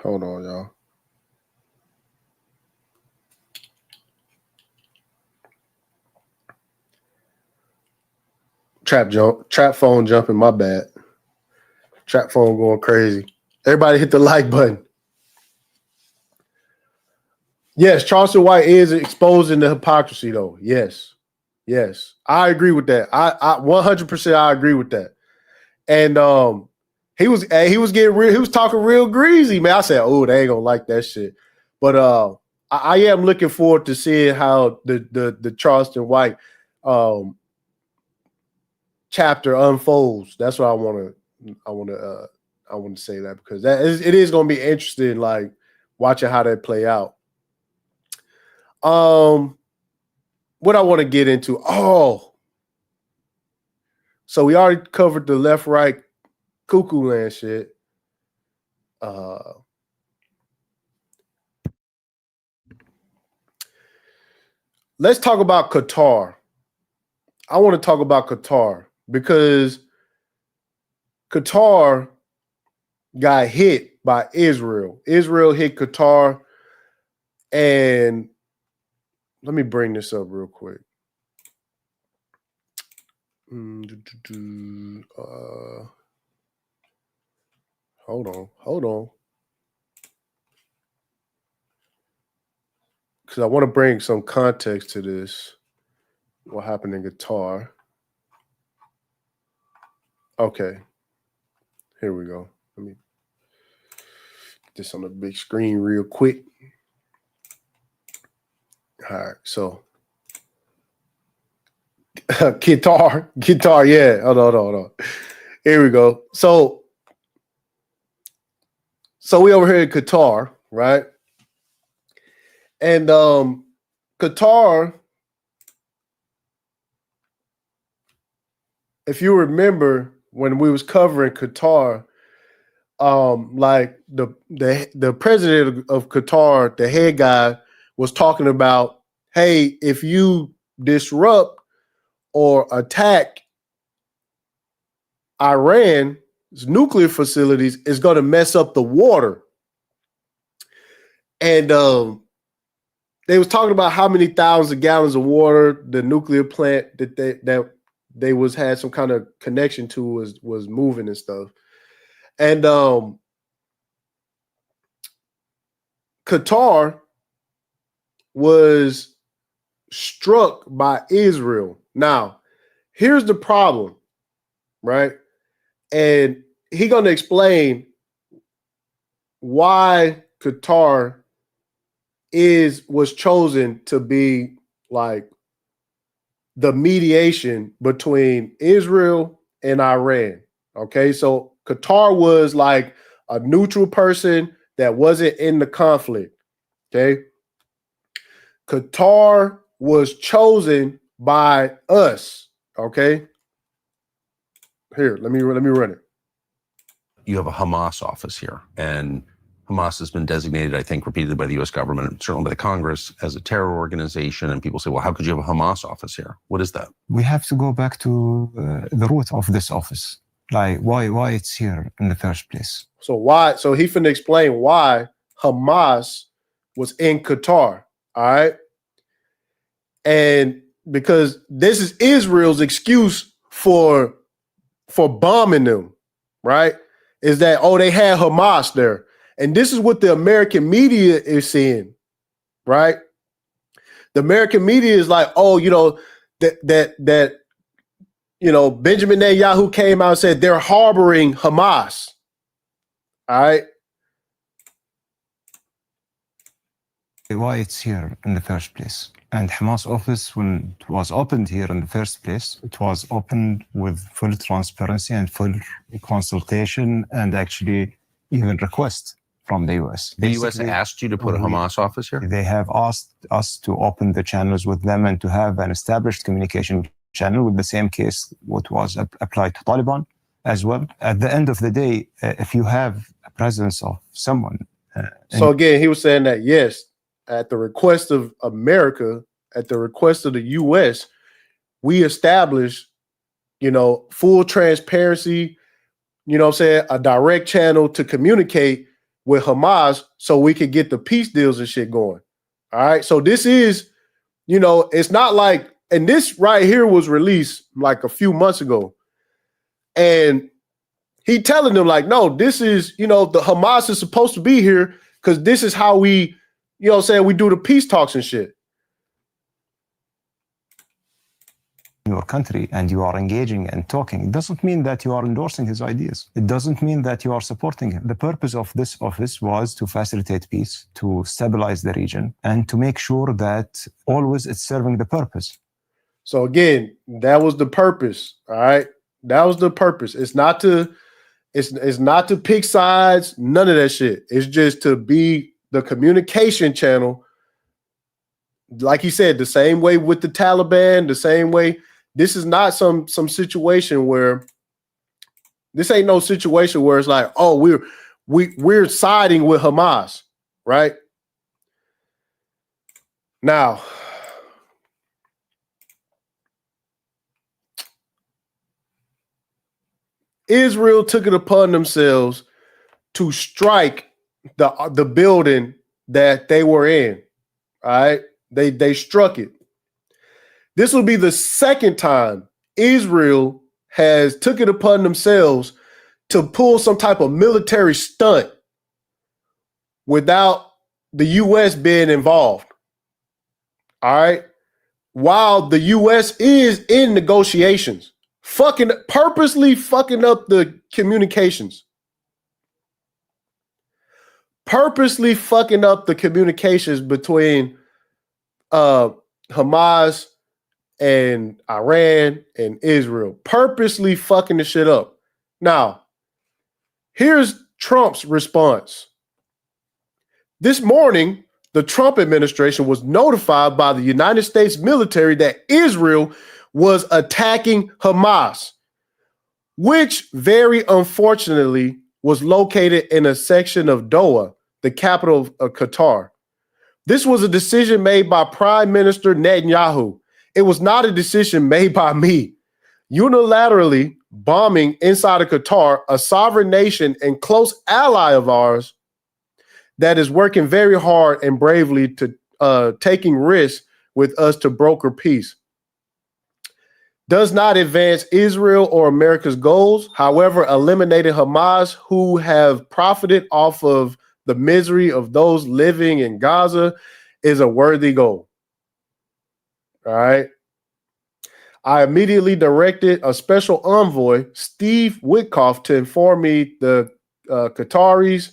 [SPEAKER 1] Hold on, y'all. Trap phone jumping, my bad. Trap phone going crazy. Everybody hit the like button. Yes, Charleston White is exposing the hypocrisy, though. Yes. I agree with that. I 100% I agree with that. And he was getting real, he was talking real greasy, man. I said, oh, they ain't gonna like that shit. But I am looking forward to seeing how the Charleston White chapter unfolds. That's what I want to say that, because it is going to be interesting, like watching how that play out. What I want to get into. So we already covered the left, right, CooCoo land shit. Let's talk about Qatar. I want to talk about Qatar because Qatar got hit by Israel. Israel hit Qatar, and let me bring this up real quick. Hold on. Because I want to bring some context to this. What happened in Qatar? Okay. Here we go. Let me get this on the big screen real quick. All right, so Qatar, yeah. Hold on. Here we go. So we over here in Qatar, right? And Qatar, if you remember when we was covering Qatar, like the president of Qatar, the head guy, was talking about, hey, if you disrupt or attack Iran's nuclear facilities, it's going to mess up the water. And they was talking about how many thousands of gallons of water the nuclear plant that they had some kind of connection to was moving and stuff. And Qatar was struck by Israel. Now, here's the problem, right? And he's going to explain why Qatar was chosen to be like the mediation between Israel and Iran. Okay, so Qatar was like a neutral person that wasn't in the conflict. Okay, Qatar was chosen by us. Okay, here, let me run it.
[SPEAKER 3] You have a Hamas office here, and Hamas has been designated, I think, repeatedly by the U.S. government and certainly by the Congress as a terror organization. And people say, well, how could you have a Hamas office here? What is that?
[SPEAKER 4] We have to go back to the root of this office. Like, why it's here in the first place.
[SPEAKER 1] So he finna explain why Hamas was in Qatar, all right? And because this is Israel's excuse for bombing them, right? Is that, oh, they had Hamas there. And this is what the American media is saying, right? The American media is like, oh, that Benjamin Netanyahu came out and said they're harboring Hamas. All right.
[SPEAKER 4] Why it's here in the first place. And Hamas office, when it was opened here in the first place, it was opened with full transparency and full consultation and actually even request from the US.
[SPEAKER 3] The US asked you to put a Hamas office here?
[SPEAKER 4] They have asked us to open the channels with them and to have an established communication channel with the same case what was applied to Taliban as well. At the end of the day, if you have a presence of someone.
[SPEAKER 1] So again, he was saying that, yes, at the request of America, at the request of the US, we established, full transparency, a direct channel to communicate with Hamas so we could get the peace deals and shit going. All right. So this is, it's not like, and this right here was released like a few months ago. And he telling them like, no, this is, the Hamas is supposed to be here because this is how we, we do the peace talks and shit.
[SPEAKER 4] Your country and you are engaging and talking, it doesn't mean that you are endorsing his ideas. It doesn't mean that you are supporting him. The purpose of this office was to facilitate peace, to stabilize the region, and to make sure that always it's serving the purpose.
[SPEAKER 1] So again, that was the purpose. All right. That was the purpose. It's not to pick sides, none of that shit. It's just to be the communication channel. Like he said, the same way with the Taliban, the same way. This is not some situation where this ain't no situation where it's like, oh, we're siding with Hamas, right? Now, Israel took it upon themselves to strike the building that they were in. All right. They struck it. This will be the second time Israel has took it upon themselves to pull some type of military stunt without the US being involved. All right. While the US is in negotiations, purposely fucking up the communications. Purposely fucking up the communications between Hamas and Iran and Israel. Purposely fucking the shit up. Now, here's Trump's response. This morning, the Trump administration was notified by the United States military that Israel was attacking Hamas, which very unfortunately was located in a section of Doha, the capital of Qatar. This was a decision made by Prime Minister Netanyahu. It was not a decision made by me. Unilaterally bombing inside of Qatar, a sovereign nation and close ally of ours that is working very hard and bravely to taking risks with us to broker peace, does not advance Israel or America's goals. However, eliminating Hamas, who have profited off of the misery of those living in Gaza, is a worthy goal. All right. I immediately directed a special envoy, Steve Witkoff, to inform me the Qataris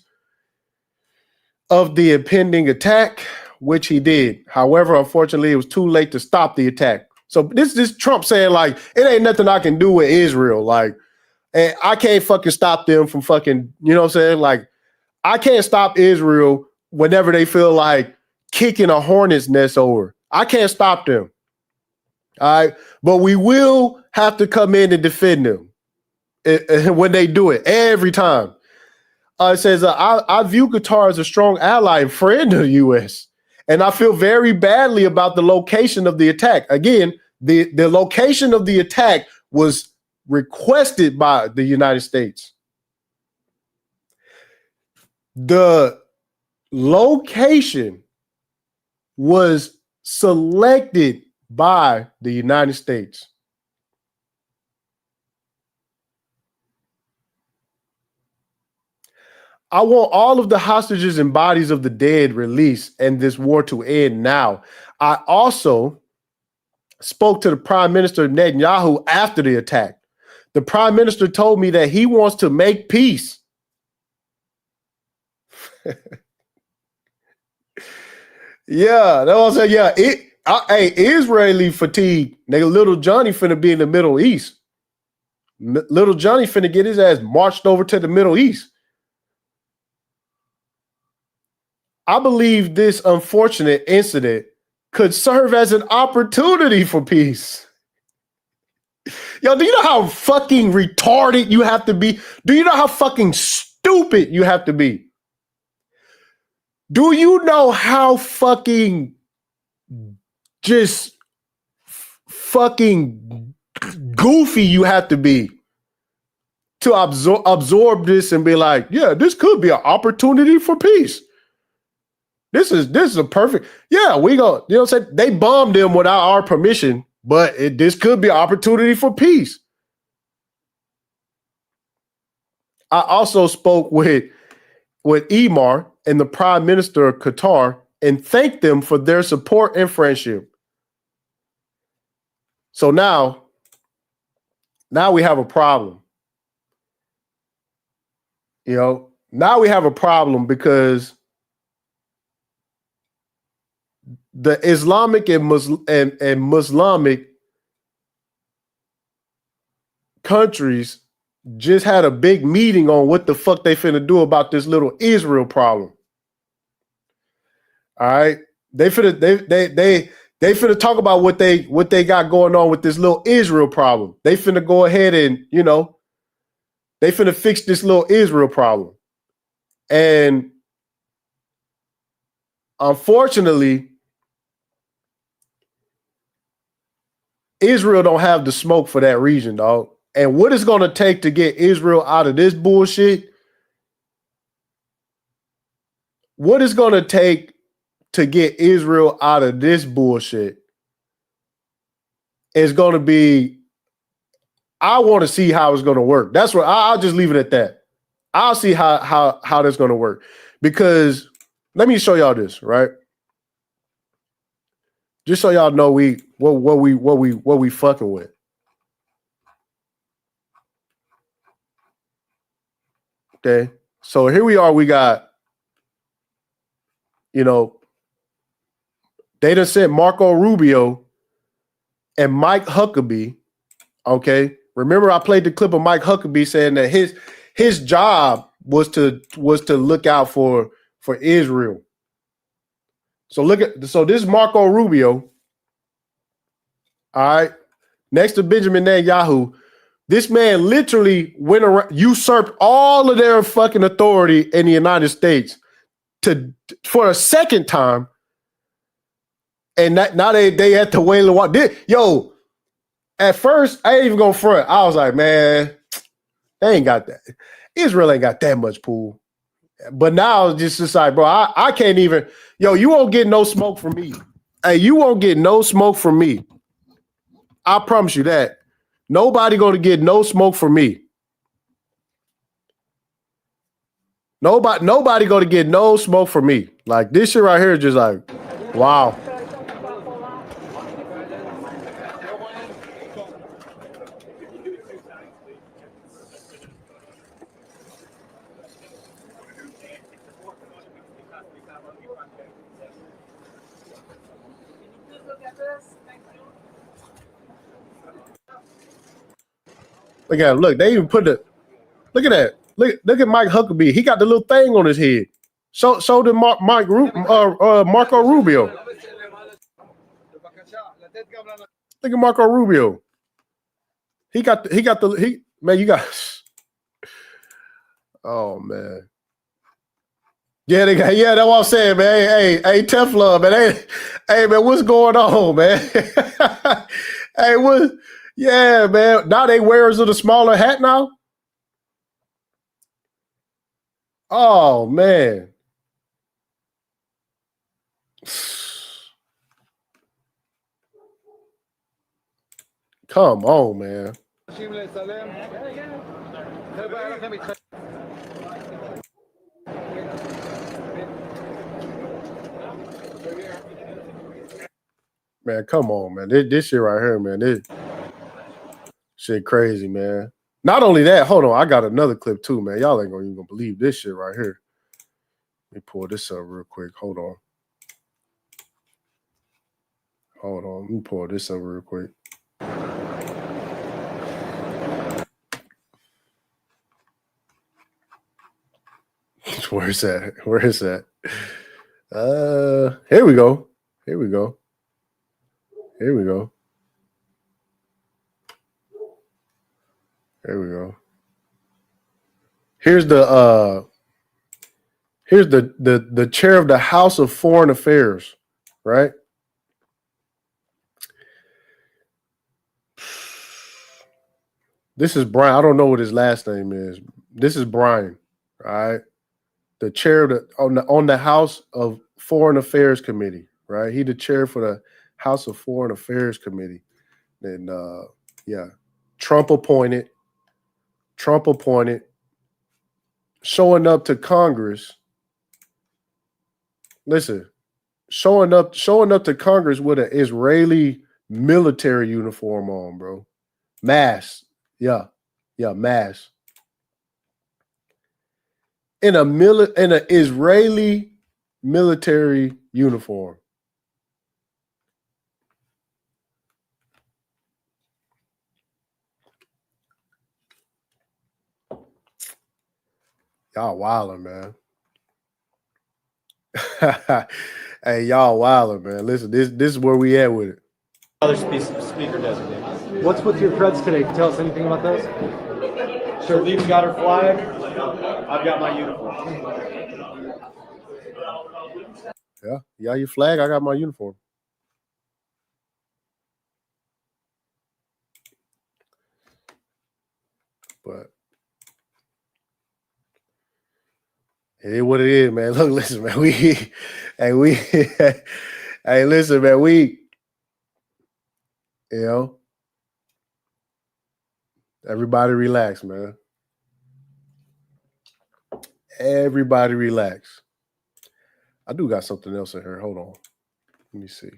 [SPEAKER 1] of the impending attack, which he did. However, unfortunately, it was too late to stop the attack. So this is Trump saying, like, it ain't nothing I can do with Israel. Like, and I can't fucking stop them from fucking, you know what I'm saying? Like, I can't stop Israel whenever they feel like kicking a hornet's nest over. I can't stop them. All right. But we will have to come in and defend them when they do it every time. It says, I view Qatar as a strong ally and friend of the U.S. And I feel very badly about the location of the attack. Again, the location of the attack was requested by the United States. The location was selected by the United States. I want all of the hostages and bodies of the dead released and this war to end now. I also spoke to the Prime Minister Netanyahu after the attack. The Prime Minister told me that he wants to make peace. Yeah, that was yeah. Hey, Israeli fatigue. Nigga, little Johnny finna be in the Middle East. Little Johnny finna get his ass marched over to the Middle East. I believe this unfortunate incident could serve as an opportunity for peace. Yo, do you know how fucking retarded you have to be? Do you know how fucking stupid you have to be? Do you know how fucking just fucking goofy you have to be to absorb this and be like, yeah, this could be an opportunity for peace. This is a perfect, yeah, we go, you know what I'm saying? They bombed them without our permission, but this could be an opportunity for peace. I also spoke with Emar and the Prime Minister of Qatar and thanked them for their support and friendship. So now we have a problem. You know, now we have a problem because the Islamic and Muslimic countries just had a big meeting on what the fuck they finna do about this little Israel problem. All right, they finna talk about what they got going on with this little Israel problem. They finna go ahead and, you know, they finna fix this little Israel problem. And unfortunately, Israel don't have the smoke for that region, dog. And what it's going to take to get Israel out of this bullshit, what it's going to take to get Israel out of this bullshit is going to be, I want to see how it's going to work. That's what I'll just leave it at that. I'll see how that's going to work, because let me show y'all this, right? Just so y'all know what we fucking with. Okay, so here we are. We got, you know, they done sent Marco Rubio and Mike Huckabee. Okay, remember I played the clip of Mike Huckabee saying that his job was to look out for Israel. So this is Marco Rubio. All right, next to Benjamin Netanyahu. This man literally went around, usurped all of their fucking authority in the United States for a second time. And now they had to wait a while. Yo, at first, I ain't even going front. I was like, man, they ain't got that. Israel ain't got that much pool. But now it's just like, bro, I can't even. Yo, you won't get no smoke from me. Hey, you won't get no smoke from me. I promise you that. Nobody going to get no smoke from me. Nobody going to get no smoke from me. Like, this shit right here is just like, wow. Look at it. Look, they even put look at that. Look at Mike Huckabee. He got the little thing on his head. So did Marco Rubio. Look at Marco Rubio. He got the man, you got. Oh man. Yeah, that's what I'm saying, man. Hey, Teflon, man. Hey, man, what's going on, man? Hey, what? Yeah, man. Now they wearers of the smaller hat now? Oh, man. Come on, man. Man, come on, man. This shit right here, man. This shit crazy, man. Not only that, hold on. I got another clip too, man. Y'all ain't even gonna believe this shit right here. Let me pull this up real quick. Hold on. Let me pull this up real quick. Where is that? Here we go. Here's the chair of the House of Foreign Affairs, right? This is Brian. I don't know what his last name is. This is Brian, all right? The chair of on the House of Foreign Affairs Committee, right? He the chair for the House of Foreign Affairs Committee. And Trump appointed, showing up to Congress. Listen, showing up to Congress with an Israeli military uniform on, bro. Mask. Yeah, mask. In an Israeli military uniform. Y'all wildin', man. Hey, y'all wildin', man. Listen, this is where we at with it.
[SPEAKER 5] Other speaker designate.
[SPEAKER 6] What's with your creds today? Can you tell us anything about those?
[SPEAKER 5] Charlene's got her flag. I've got my uniform.
[SPEAKER 1] Yeah, your flag. I got my uniform. But it is what it is, man. Look, listen, man. Hey, listen, man. Everybody relax, man. Everybody relax. I do got something else in here. Hold on. Let me see.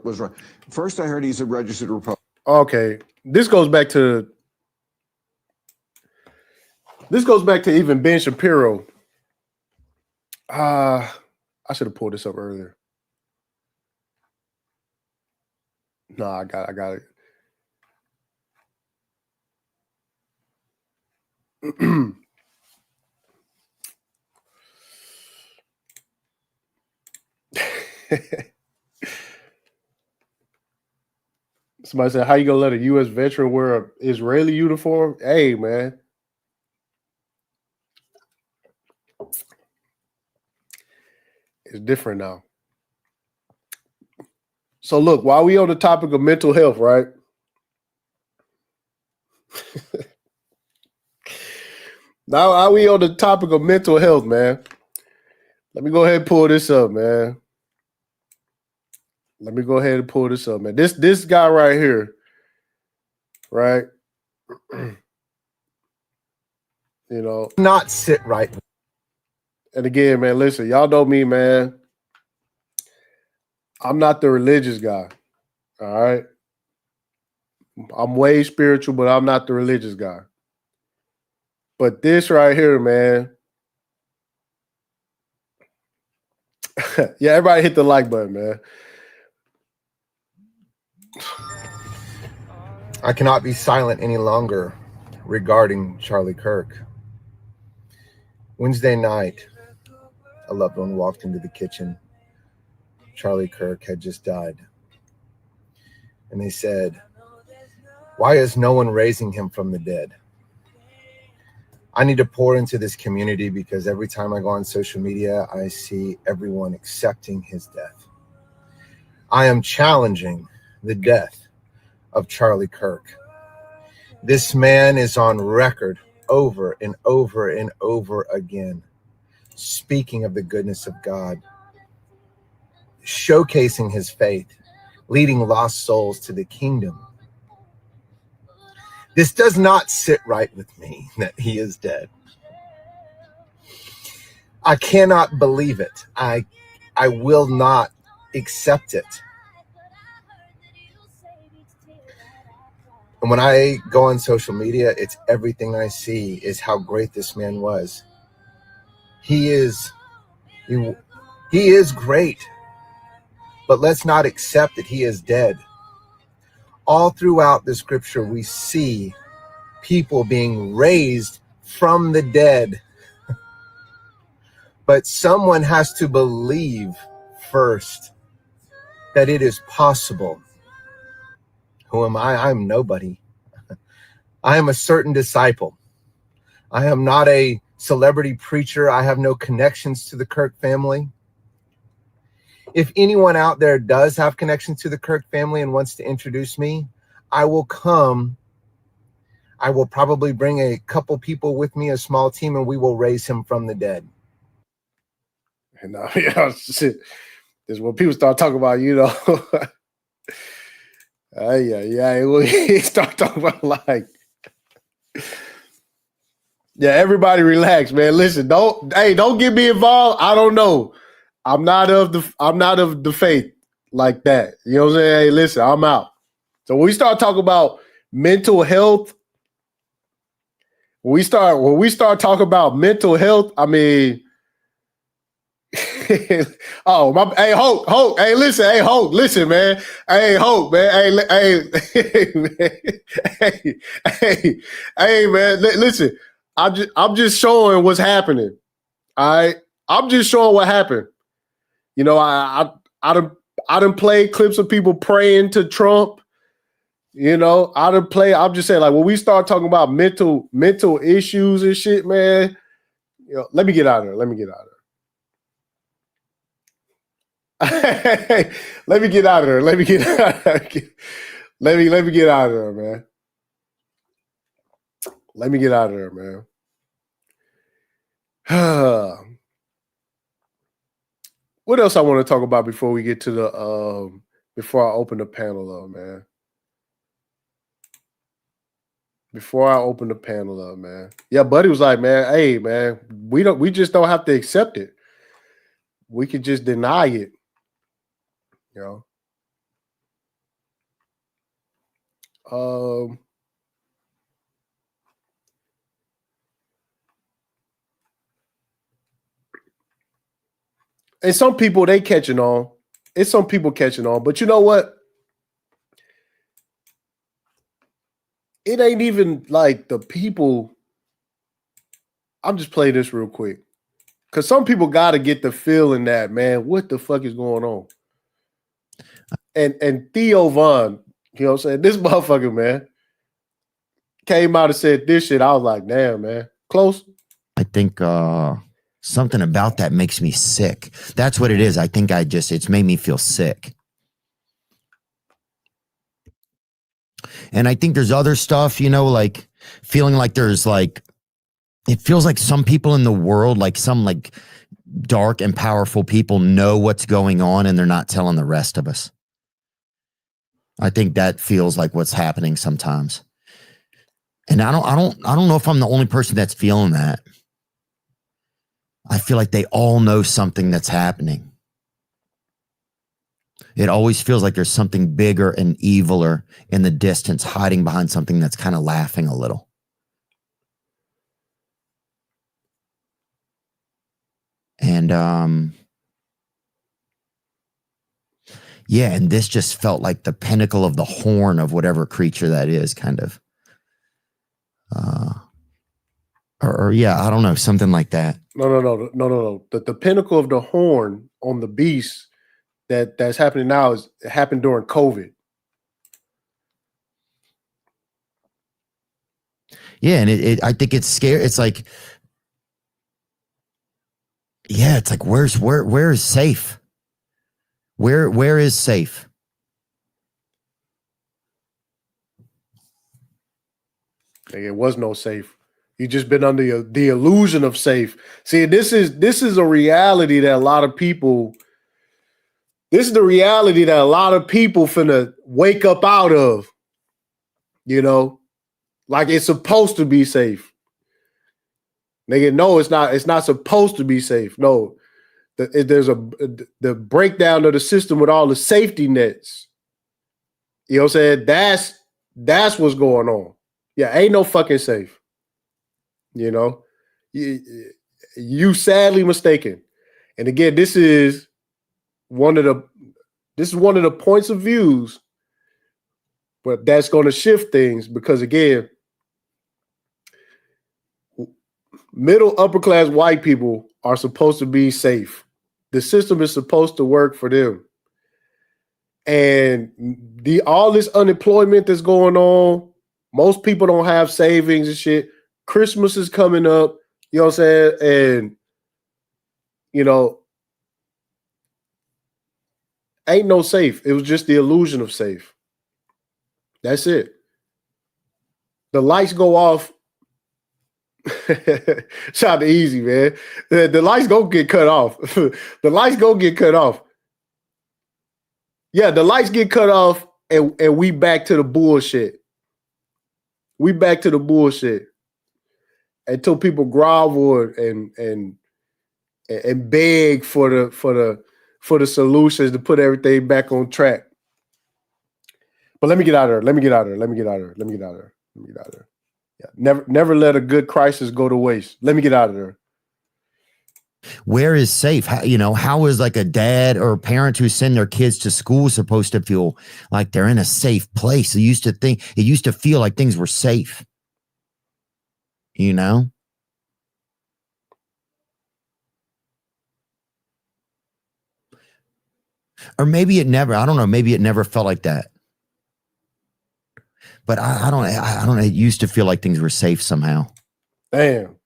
[SPEAKER 7] Was right. First, I heard he's a registered Republican.
[SPEAKER 1] Okay, this goes back to even Ben Shapiro. I should have pulled this up earlier. No, I got it. Somebody said, how you gonna let a U.S. veteran wear an Israeli uniform? Hey, man. It's different now. So look, while we on the topic of mental health, right? Now while we on the topic of mental health, man. Let me go ahead and pull this up, man. This guy right here, right?
[SPEAKER 8] Not sit right.
[SPEAKER 1] And again, man, listen, y'all know me, man. I'm not the religious guy. All right. I'm way spiritual, but I'm not the religious guy. But this right here, man. Yeah, everybody hit the like button, man.
[SPEAKER 8] I cannot be silent any longer regarding Charlie Kirk. Wednesday night, a loved one walked into the kitchen. Charlie Kirk had just died. And they said, why is no one raising him from the dead? I need to pour into this community because every time I go on social media, I see everyone accepting his death. I am challenging the death of Charlie Kirk. This man is on record over and over and over again speaking of the goodness of God, showcasing his faith, leading lost souls to the kingdom. This does not sit right with me that he is dead. I cannot believe it. I will not accept it. And when I go on social media, it's everything I see is how great this man was. He is great, but let's not accept that he is dead. All throughout the scripture, we see people being raised from the dead. But someone has to believe first that it is possible. Who am I? I'm nobody. I am a certain disciple. I am not a celebrity preacher. I have no connections to the Kirk family. If anyone out there does have connections to the Kirk family and wants to introduce me, I will come. I will probably bring a couple people with me, a small team, and we will raise him from the dead.
[SPEAKER 1] And shit. This is when people start talking about, we start talking about like, yeah, everybody relax, man. Listen, don't get me involved. I don't know. I'm not of the faith like that. You know what I'm saying? Hey, listen, I'm out. So when we start talking about mental health, when we start talking about mental health, I mean, oh my! Hey, Hope! Hey, listen! Hey, Hope! Listen, man! Hey, Hope, man! Hey, man! Hey, man! Listen, I'm just showing what's happening. All right, I'm just showing what happened. I done played clips of people praying to Trump. I'm just saying, like, when we start talking about mental issues and shit, man. Let me get out of there. Let me get out of there. Let me get out of there. Let me get out of there. Let me get out of there, man. Let me get out of there, man. What else I want to talk about before we get to the before I open the panel up, man? Before I open the panel up, man. Yeah, Buddy was like, man, hey, man, we just don't have to accept it. We could just deny it. And some people, they catching on. It's some people catching on. But you know what? It ain't even like the people. I'm just playing this real quick. Because some people got to get the feeling that, man, what the fuck is going on? And Theo Von, you know what I'm saying? This motherfucker, man, came out and said this shit. I was like, damn, man. Close.
[SPEAKER 9] I think something about that makes me sick. That's what it is. I think it's made me feel sick. And I think there's other stuff, like feeling like there's like, it feels like some people in the world, like some like dark and powerful people know what's going on and they're not telling the rest of us. I think that feels like what's happening sometimes. And I don't know if I'm the only person that's feeling that. I feel like they all know something that's happening. It always feels like there's something bigger and eviler in the distance hiding behind something that's kind of laughing a little. And yeah, and this just felt like the pinnacle of the horn of whatever creature that is, kind of. Or yeah, I don't know, something like that.
[SPEAKER 1] No. The pinnacle of the horn on the beast that's happening now it happened during COVID.
[SPEAKER 9] Yeah, and I think it's scary. It's like, yeah, it's like where is safe? Where is safe?
[SPEAKER 1] Like, it was no safe. You've just been under the illusion of safe. See, this is a reality that a lot of people. This is the reality that a lot of people finna wake up out of. You know, like it's supposed to be safe. Nigga, no, it's not. It's not supposed to be safe. No, there's the breakdown of the system with all the safety nets. You know what I'm saying? That's what's going on. Yeah, ain't no fucking safe. You know, you sadly mistaken. And again, this is one of the points of views, but that's going to shift things because again, middle upper class white people are supposed to be safe. The system is supposed to work for them. And all this unemployment that's going on, most people don't have savings and shit. Christmas is coming up, you know what I'm saying? And, you know, ain't no safe. It was just the illusion of safe. That's it. The lights go off. Shout to Easy, man. The lights go get cut off. The lights go get cut off. Yeah, the lights get cut off and we back to the bullshit. We back to the bullshit. Until people grovel and beg for the solutions to put everything back on track. But let me get out of there. Yeah, never let a good crisis go to waste. Let me get out of there.
[SPEAKER 9] Where is safe? How is like a dad or a parent who send their kids to school supposed to feel like they're in a safe place? It used to feel like things were safe. You know? Or maybe it never, I don't know, maybe it never felt like that. But I don't know. It used to feel like things were safe somehow.
[SPEAKER 1] Damn,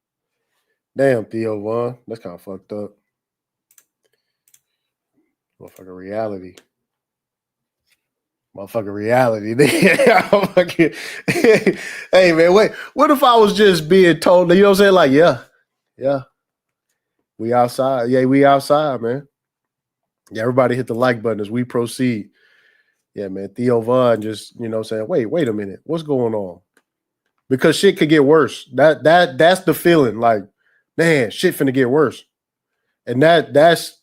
[SPEAKER 1] Theo Von. That's kind of fucked up. Motherfucking reality. Hey, man, wait. What if I was just being told, you know what I'm saying? Like, yeah. We outside. Yeah, we outside, man. Yeah, everybody hit the like button as we proceed. Yeah, man. Theo Von just, you know what I'm saying? Wait a minute. What's going on? Because shit could get worse. That's the feeling. Like, man, shit finna get worse. And that's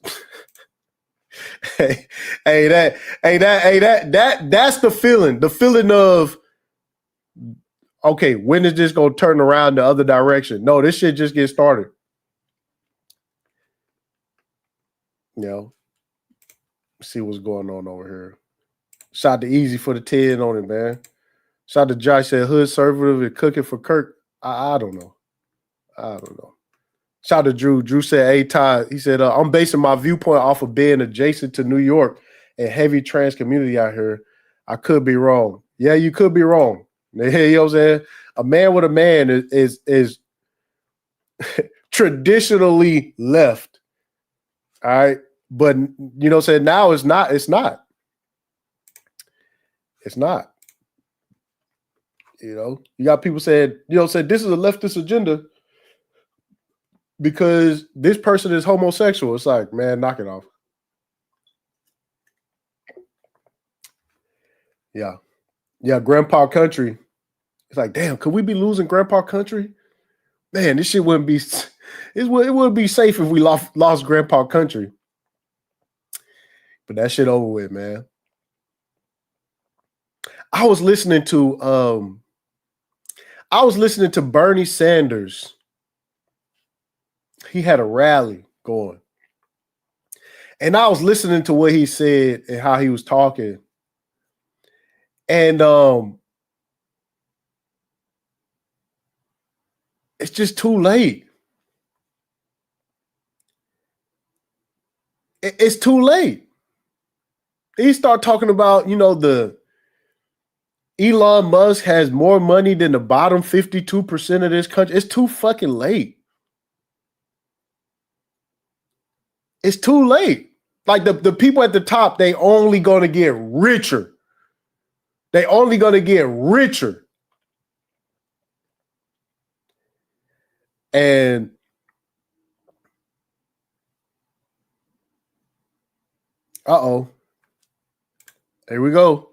[SPEAKER 1] that's the feeling. The feeling of, okay, when is this gonna turn around the other direction? No, this shit just get started. You know, see what's going on over here. Shout to Easy for the 10 on it, man. Shout to Josh, said hood conservative and cooking for Kirk. I don't know. Shout to Drew. Drew said, hey, Todd, he said, I'm basing my viewpoint off of being adjacent to New York and heavy trans community out here. I could be wrong. Yeah, you could be wrong. You know what I'm saying? A man with a man is traditionally left. All right. But, you know what I'm saying? Now it's not. You know, you got people saying, you know, this is a leftist agenda because this person is homosexual. It's like, man, knock it off. Yeah. Grandpa Country. It's like, damn, could we be losing Grandpa Country? Man, this shit wouldn't be. It wouldn't be safe if we lost Grandpa Country. But that shit over with, man. I was listening to Bernie Sanders. He had a rally going. And I was listening to what he said and how he was talking. And it's just too late. It's too late. He start talking about, you know, the Elon Musk has more money than the bottom 52% of this country. It's too fucking late. It's too late. Like the people at the top, they only going to get richer. They only going to get richer. And here we go.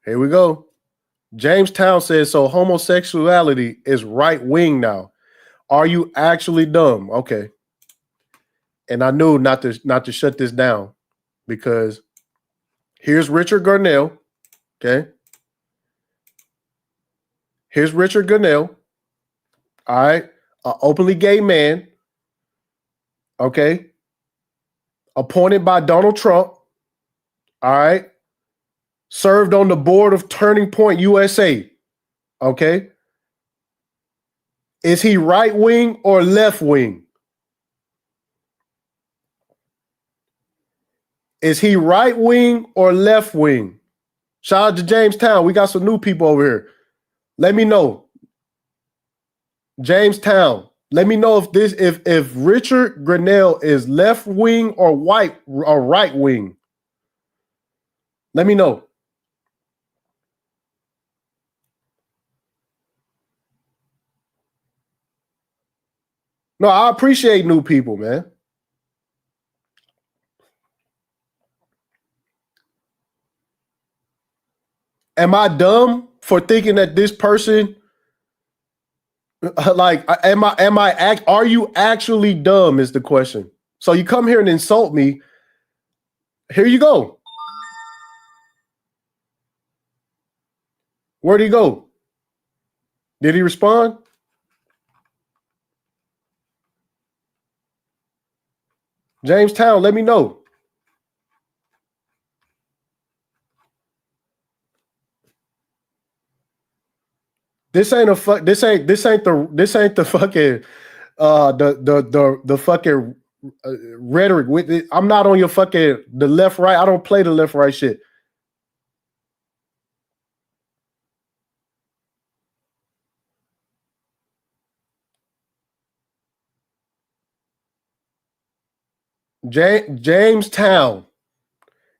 [SPEAKER 1] Here we go. Jamestown says, so homosexuality is right wing now. Are you actually dumb? Okay. And I knew not to shut this down because here's Richard Garnell. Okay. Here's Richard Garnell. All right. An openly gay man. Okay. Appointed by Donald Trump. All right. Served on the board of Turning Point USA. Okay. Is he right wing or left wing? Is he right wing or left wing? Shout out to Jamestown. We got some new people over here. Let me know. Jamestown. Let me know if Richard Grinnell is left wing or right wing. Let me know. No, I appreciate new people, man. Am I dumb for thinking that this person, like, are you actually dumb is the question. So you come here and insult me. Here you go. Where'd he go? Did he respond? Jamestown, let me know. This ain't the fucking the fucking rhetoric with it. I'm not on your fucking the left right. I don't play the left right shit. Jamestown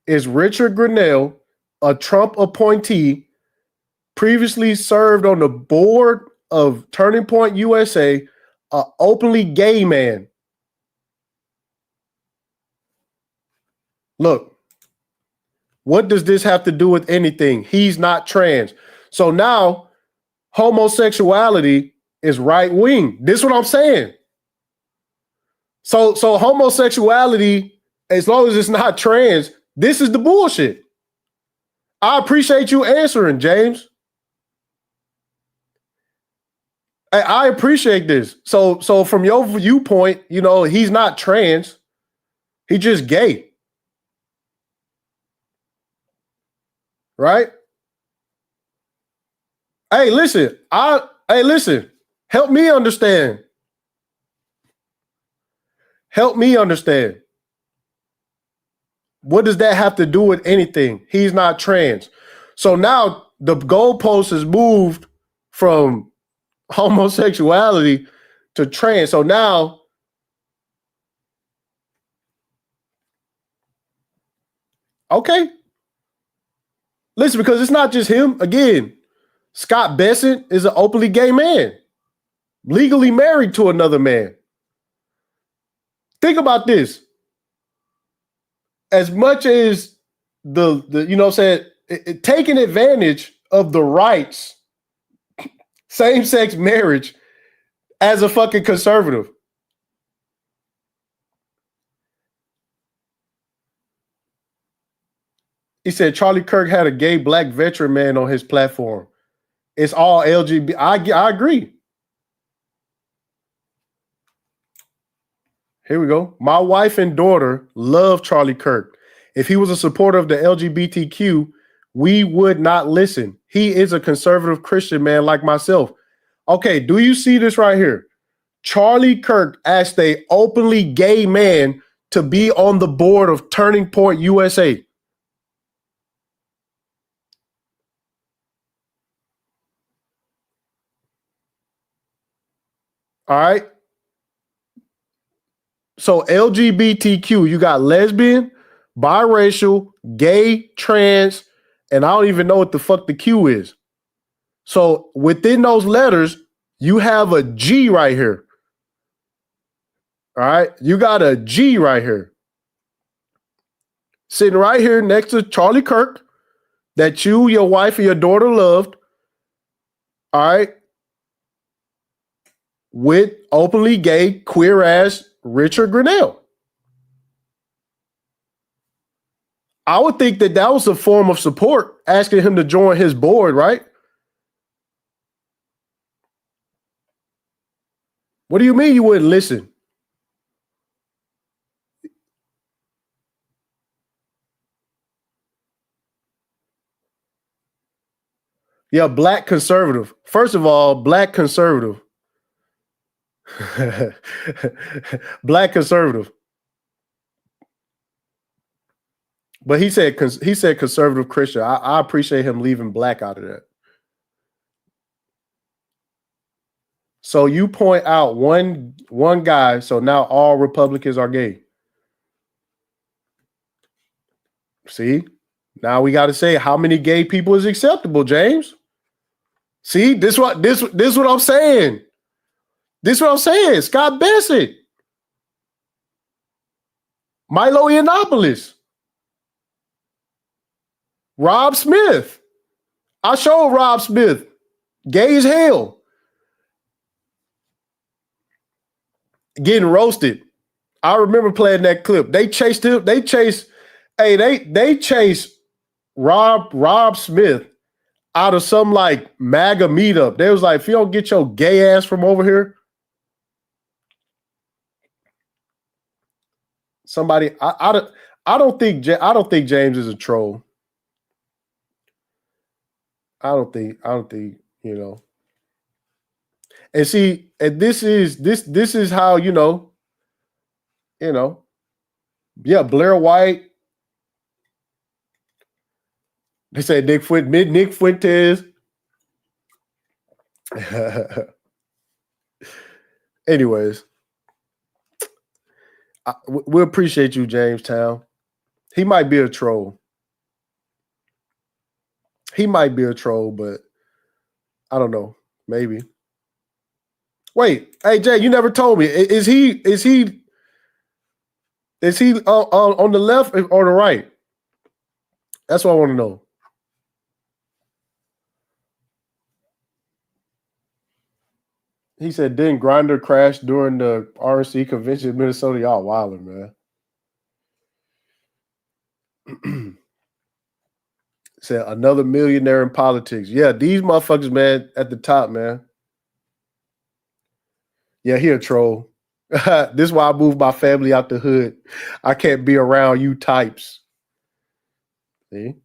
[SPEAKER 1] is Richard Grinnell, a Trump appointee, previously served on the board of Turning Point USA, an openly gay man. Look, what does this have to do with anything? He's not trans. So now homosexuality is right wing. This is what I'm saying. So homosexuality, as long as it's not trans, this is the bullshit. I appreciate you answering, James. I appreciate this. So from your viewpoint, you know, he's not trans. He's just gay. Right? Hey, listen. Listen. Help me understand. Help me understand. What does that have to do with anything? He's not trans. So now the goalpost has moved from homosexuality to trans. So now okay. Listen, because it's not just him. Again, Scott Bessent is an openly gay man, legally married to another man. Think about this. As much as the you know what I'm saying, taking advantage of the rights, same-sex marriage as a fucking conservative. He said Charlie Kirk had a gay black veteran man on his platform. It's all LGBT. I agree. Here we go. My wife and daughter love Charlie Kirk. If he was a supporter of the LGBTQ, we would not listen. He is a conservative Christian man like myself. Okay, do you see this right here? Charlie Kirk asked a openly gay man to be on the board of Turning Point USA. All right. So LGBTQ, you got lesbian, biracial, gay, trans, and I don't even know what the fuck the Q is. So within those letters, you have a G right here. All right. You got a G right here. Sitting right here next to Charlie Kirk that you, your wife, and your daughter loved. All right. With openly gay, queer ass Richard Grinnell. I would think that that was a form of support, asking him to join his board, right? What do you mean you wouldn't listen? Yeah, black conservative. First of all, black conservative. Black conservative. But he said conservative Christian. I appreciate him leaving black out of that. So you point out one guy, so now all Republicans are gay. See? Now we got to say how many gay people is acceptable, James? See, this what I'm saying. This what I'm saying. Scott Bassett. Milo Yiannopoulos. Rob Smith. I showed Rob Smith. Gay as hell. Getting roasted. I remember playing that clip. They chased him. They chased Rob Smith out of some like MAGA meetup. They was like, if you don't get your gay ass from over here. Somebody, I don't think James is a troll. I don't think, you know. And see, and this is how, you know, yeah, Blair White. They said Nick Fuentes. Anyways, we appreciate you, Jamestown. He might be a troll. But I don't know. Maybe. Wait, hey Jay, you never told me. Is he on the left or the right? That's what I want to know. He said, didn't Grindr crash during the RNC convention in Minnesota? Y'all wilding, man. Said another millionaire in politics. Yeah, these motherfuckers, man, at the top, man. Yeah, he a troll. This is why I moved my family out the hood. I can't be around you types. See?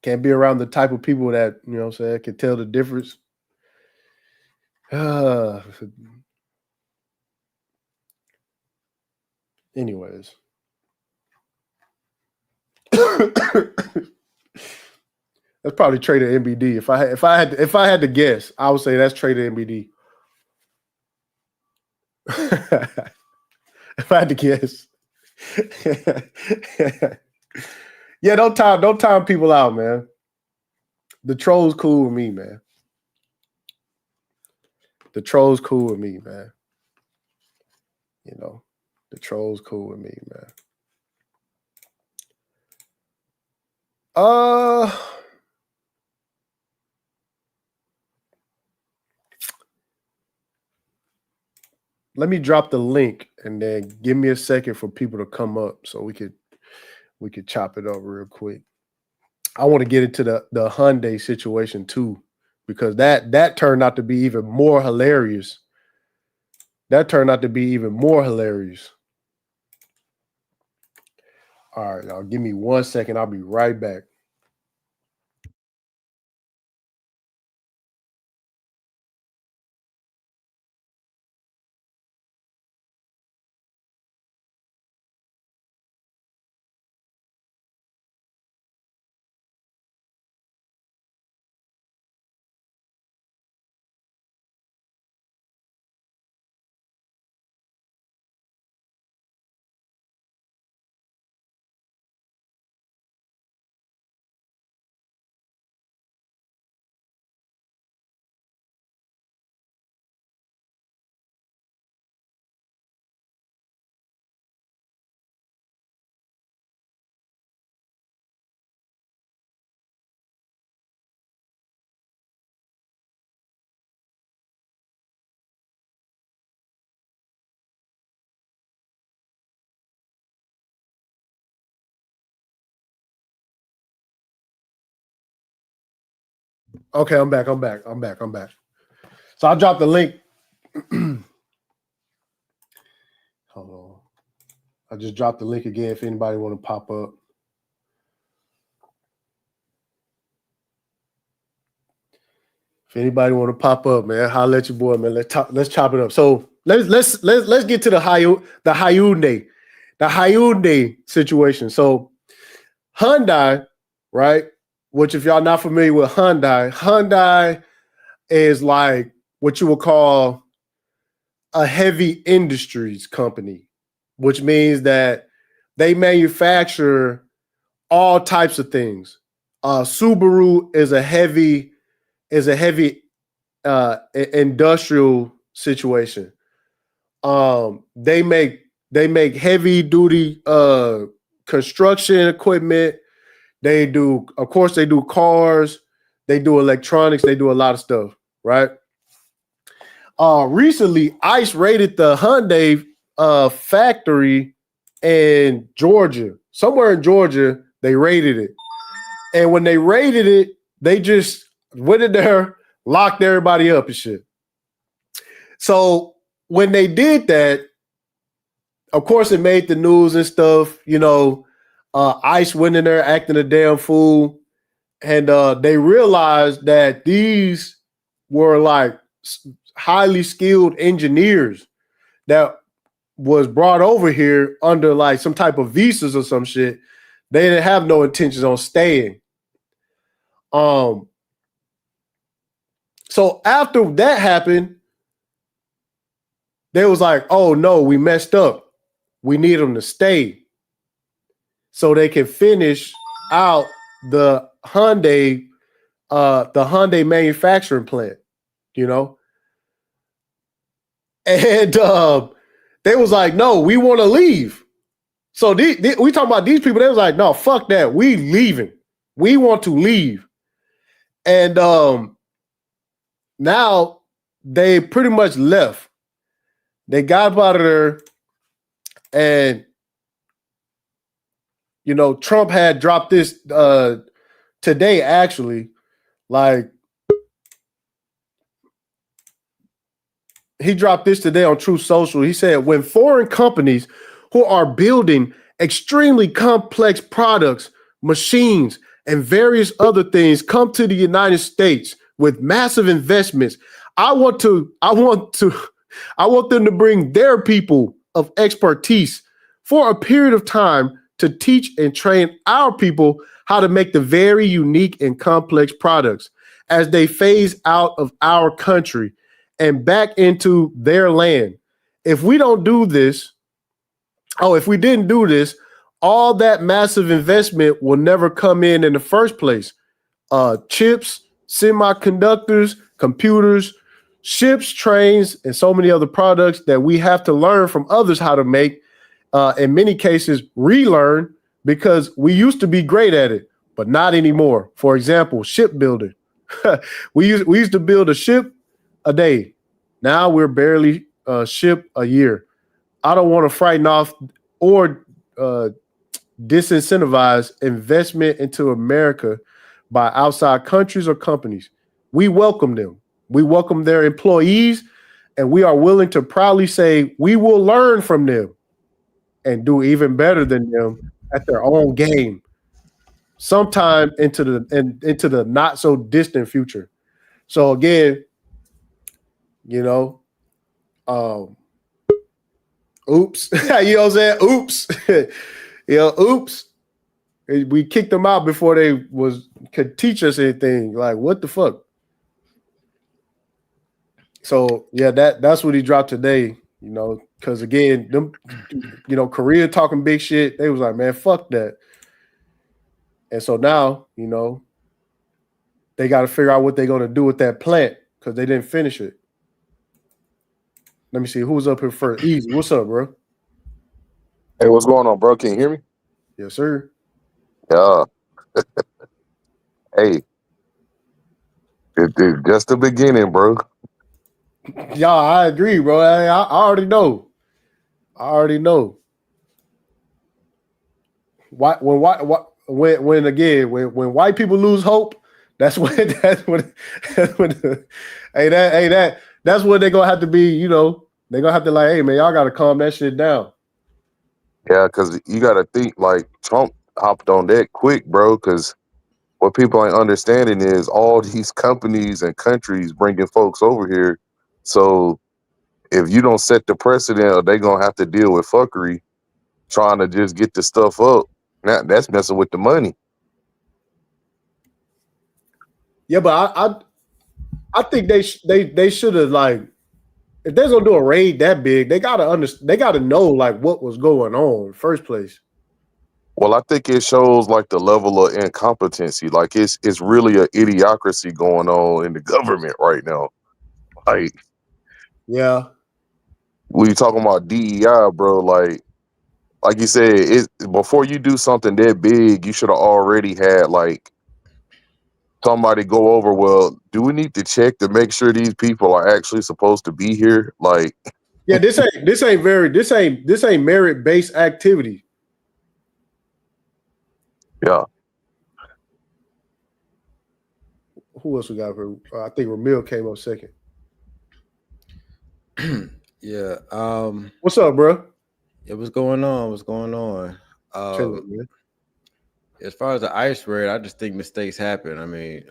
[SPEAKER 1] Can't be around the type of people that, you know what I'm saying, can tell the difference. Anyways. That's probably traded NBD. If I had to guess, I would say that's traded NBD. If I had to guess. Yeah, don't time people out, man. The troll's cool with me, man. The troll's cool with me, man. You know, the troll's cool with me, man. Let me drop the link and then give me a second for people to come up so we could chop it up real quick. I want to get into the Hyundai situation too, because that turned out to be even more hilarious. All right, y'all, give me 1 second. I'll be right back. Okay, I'm back. So I dropped the link. Hold on. I just dropped the link again if anybody want to pop up. If anybody want to pop up, man, holla at your boy, man. Let's chop it up. So let's get to the Hyundai situation. So Hyundai, right? Which if y'all not familiar with Hyundai is like what you would call a heavy industries company, which means that they manufacture all types of things. Subaru is a heavy industrial situation. They make heavy duty construction equipment. They do cars, they do electronics, they do a lot of stuff, right? Recently, ICE raided the Hyundai factory in Georgia. Somewhere in Georgia, they raided it. And when they raided it, they just went in there, locked everybody up and shit. So when they did that, of course, it made the news and stuff. You know, ICE went in there acting a damn fool. And they realized that these were like highly skilled engineers that was brought over here under like some type of visas or some shit. They didn't have no intentions on staying. So after that happened, they was like, oh no, we messed up. We need them to stay so they can finish out the Hyundai manufacturing plant, you know? And they was like, no, we want to leave. So we talking about these people. They was like, no, fuck that. We leaving. We want to leave. And now they pretty much left. They got out of there, and you know, Trump had dropped this today, actually. Like, he dropped this today on Truth Social. He said, when foreign companies who are building extremely complex products, machines, and various other things come to the United States with massive investments, I want them to bring their people of expertise for a period of time to teach and train our people how to make the very unique and complex products as they phase out of our country and back into their land. If we didn't do this, all that massive investment will never come in the first place. Chips, semiconductors, computers, ships, trains, and so many other products that we have to learn from others how to make. In many cases, relearn, because we used to be great at it, but not anymore. For example, shipbuilding. we used to build a ship a day. Now we're barely a ship a year. I don't want to frighten off or disincentivize investment into America by outside countries or companies. We welcome them. We welcome their employees, and we are willing to proudly say we will learn from them and do even better than them at their own game sometime into the not so distant future. So again, you know, oops. You know what I'm saying? Oops. Oops. We kicked them out before they could teach us anything. Like, what the fuck? So yeah, that's what he dropped today, you know, because again, them, you know, Korea talking big shit. They was like, man, fuck that. And so now, you know, they got to figure out what they're going to do with that plant because they didn't finish it. Let me see who's up here first. Easy, what's up, bro?
[SPEAKER 10] Hey, what's going on, bro? Can you hear me?
[SPEAKER 1] Yes, sir.
[SPEAKER 10] Yeah. Hey, it's just the beginning, bro.
[SPEAKER 1] Yeah, I agree, bro. I already know. When white people lose hope, That's what that's what that's what that's what they're gonna have to be, you know. They're gonna have to like, hey man, y'all gotta calm that shit down.
[SPEAKER 10] Yeah, because you got to think like Trump hopped on that quick, bro. Because what people ain't understanding is all these companies and countries bringing folks over here. So if you don't set the precedent, they're gonna have to deal with fuckery, trying to just get the stuff up. Now that's messing with the money.
[SPEAKER 1] Yeah, but I think they should have like, if they're gonna do a raid that big, they gotta know like what was going on in the first place.
[SPEAKER 10] Well, I think it shows like the level of incompetency. Like it's really a idiocracy going on in the government right now. Like
[SPEAKER 1] Yeah.
[SPEAKER 10] when you talking about DEI, bro, like you said, it before you do something that big, you should have already had like somebody go over. Well, do we need to check to make sure these people are actually supposed to be here? Like,
[SPEAKER 1] yeah, this ain't merit based activity.
[SPEAKER 10] Yeah.
[SPEAKER 1] Who else we got for? I think Ramil came up second.
[SPEAKER 11] Yeah.
[SPEAKER 1] What's up, bro?
[SPEAKER 11] Yeah, what's going on? What's going on? As far as the ICE raid, I just think mistakes happen. I mean,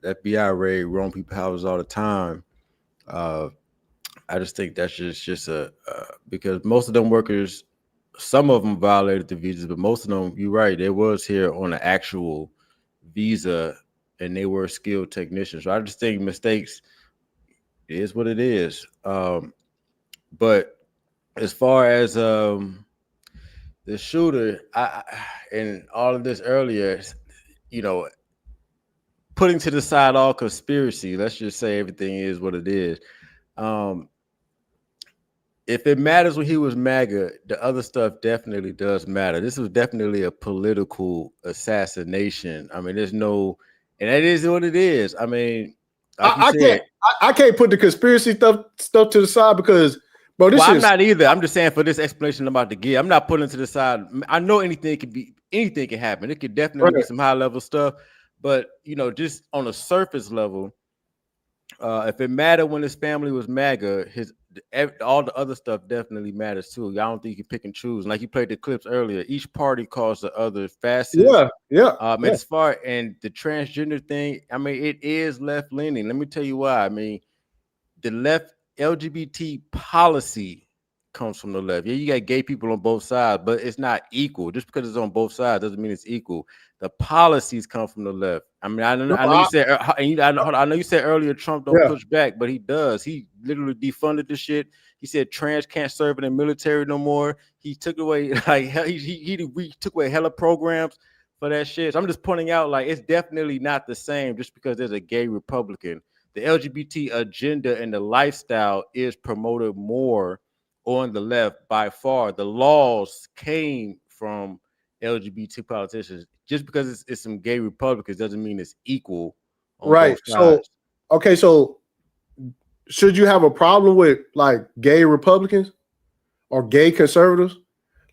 [SPEAKER 11] FBI raid, wrong people houses all the time. I just think that's just because most of them workers, some of them violated the visas, but most of them, you're right, they was here on an actual visa and they were skilled technicians. So I just think mistakes is what it is. But as far as the shooter, and all of this earlier, you know, putting to the side all conspiracy, let's just say everything is what it is. If it matters when he was MAGA, the other stuff definitely does matter. This was definitely a political assassination. I mean, there's no, and that is what it is. I mean, like
[SPEAKER 1] I can't put the conspiracy stuff to the side because, bro, this
[SPEAKER 11] I'm not either. I'm just saying for this explanation I'm about to give, I'm not putting it to the side. I know anything can happen. It could definitely be some high level stuff, but you know, just on a surface level, if it mattered when his family was MAGA, all the other stuff definitely matters too. I don't think you can pick and choose. Like you played the clips earlier, each party calls the other fascist.
[SPEAKER 1] Yeah.
[SPEAKER 11] As far and the transgender thing, I mean, it is left leaning. Let me tell you why. I mean, the left LGBT policy comes from the left. Yeah, you got gay people on both sides, but it's not equal. Just because it's on both sides doesn't mean it's equal. The policies come from the left. I mean, I know you said earlier Trump don't push back, but he does. He literally defunded the shit. He said trans can't serve in the military no more. He took away he took away hella programs for that shit. So I'm just pointing out like it's definitely not the same just because there's a gay Republican. The LGBT agenda and the lifestyle is promoted more on the left by far. The laws came from LGBT politicians. Just because it's some gay Republicans doesn't mean it's equal on both sides.
[SPEAKER 1] So should you have a problem with like gay Republicans or gay conservatives?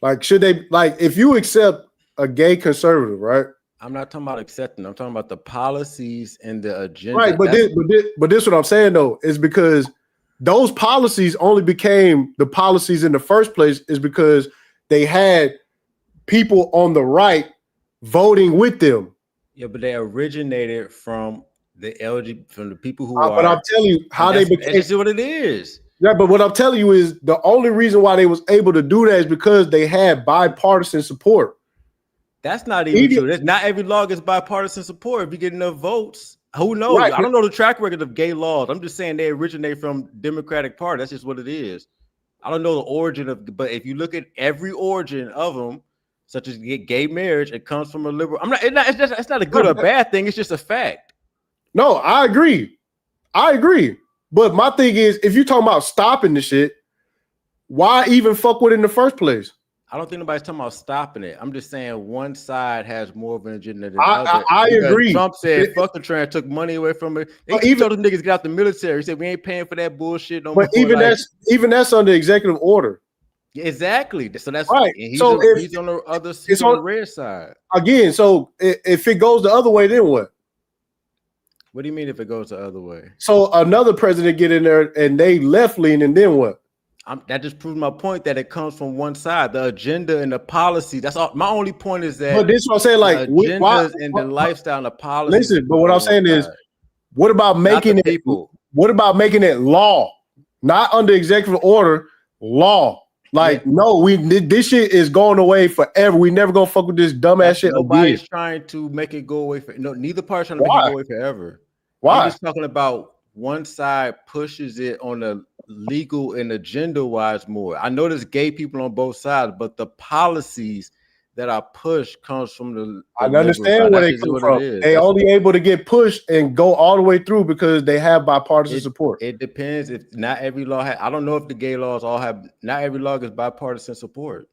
[SPEAKER 1] Like, should they, like, if you accept a gay conservative, right?
[SPEAKER 11] I'm not talking about accepting. I'm talking about the policies and the agenda.
[SPEAKER 1] Right, but this what I'm saying though is because those policies only became the policies in the first place is because they had people on the right voting with them.
[SPEAKER 11] Yeah, but they originated from the from the people who
[SPEAKER 1] are. But I'm telling you how they became.
[SPEAKER 11] This is what it is.
[SPEAKER 1] Yeah, but what I'm telling you is the only reason why they was able to do that is because they had bipartisan support.
[SPEAKER 11] That's not even true. That's not every law gets bipartisan support. If you get enough votes, who knows? Right. I don't know the track record of gay laws. I'm just saying they originate from Democratic Party. That's just what it is. I don't know the origin of, but if you look at every origin of them, such as gay marriage, it comes from a liberal. It's not a good or bad thing. It's just a fact.
[SPEAKER 1] No, I agree. But my thing is, if you're talking about stopping the shit, why even fuck with it in the first place?
[SPEAKER 11] I don't think nobody's talking about stopping it. I'm just saying one side has more of an agenda than
[SPEAKER 1] other. I agree.
[SPEAKER 11] Trump said, fuck the trans, took money away from it. They told them niggas get out the military. He said, we ain't paying for that bullshit no more.
[SPEAKER 1] But even that's under executive order.
[SPEAKER 11] Exactly. So that's
[SPEAKER 1] right.
[SPEAKER 11] He's on the other, he's on the red side.
[SPEAKER 1] Again, so if it goes the other way, then what?
[SPEAKER 11] What do you mean if it goes the other way?
[SPEAKER 1] So another president get in there and they left leaning, then what?
[SPEAKER 11] That just proves my point that it comes from one side. The agenda and the policy. That's all. My only point is that.
[SPEAKER 1] But this is what I'm saying. Like,
[SPEAKER 11] the agendas and the lifestyle and the policy.
[SPEAKER 1] Listen, but what I'm saying is, what about making it people? What about making it law, not under executive order, law? Like, no, this shit is going away forever. We never gonna fuck with this dumbass shit.
[SPEAKER 11] Nobody's trying to make it go away. Neither party's trying to make it go away forever.
[SPEAKER 1] Why?
[SPEAKER 11] I'm just talking about one side pushes it on the legal and agenda wise more. I know there's gay people on both sides, but the policies that are pushed comes from the
[SPEAKER 1] I understand where they come from. They only able to get pushed and go all the way through because they have bipartisan support.
[SPEAKER 11] It depends. If not every law I don't know if the gay laws all have. Not every law is bipartisan support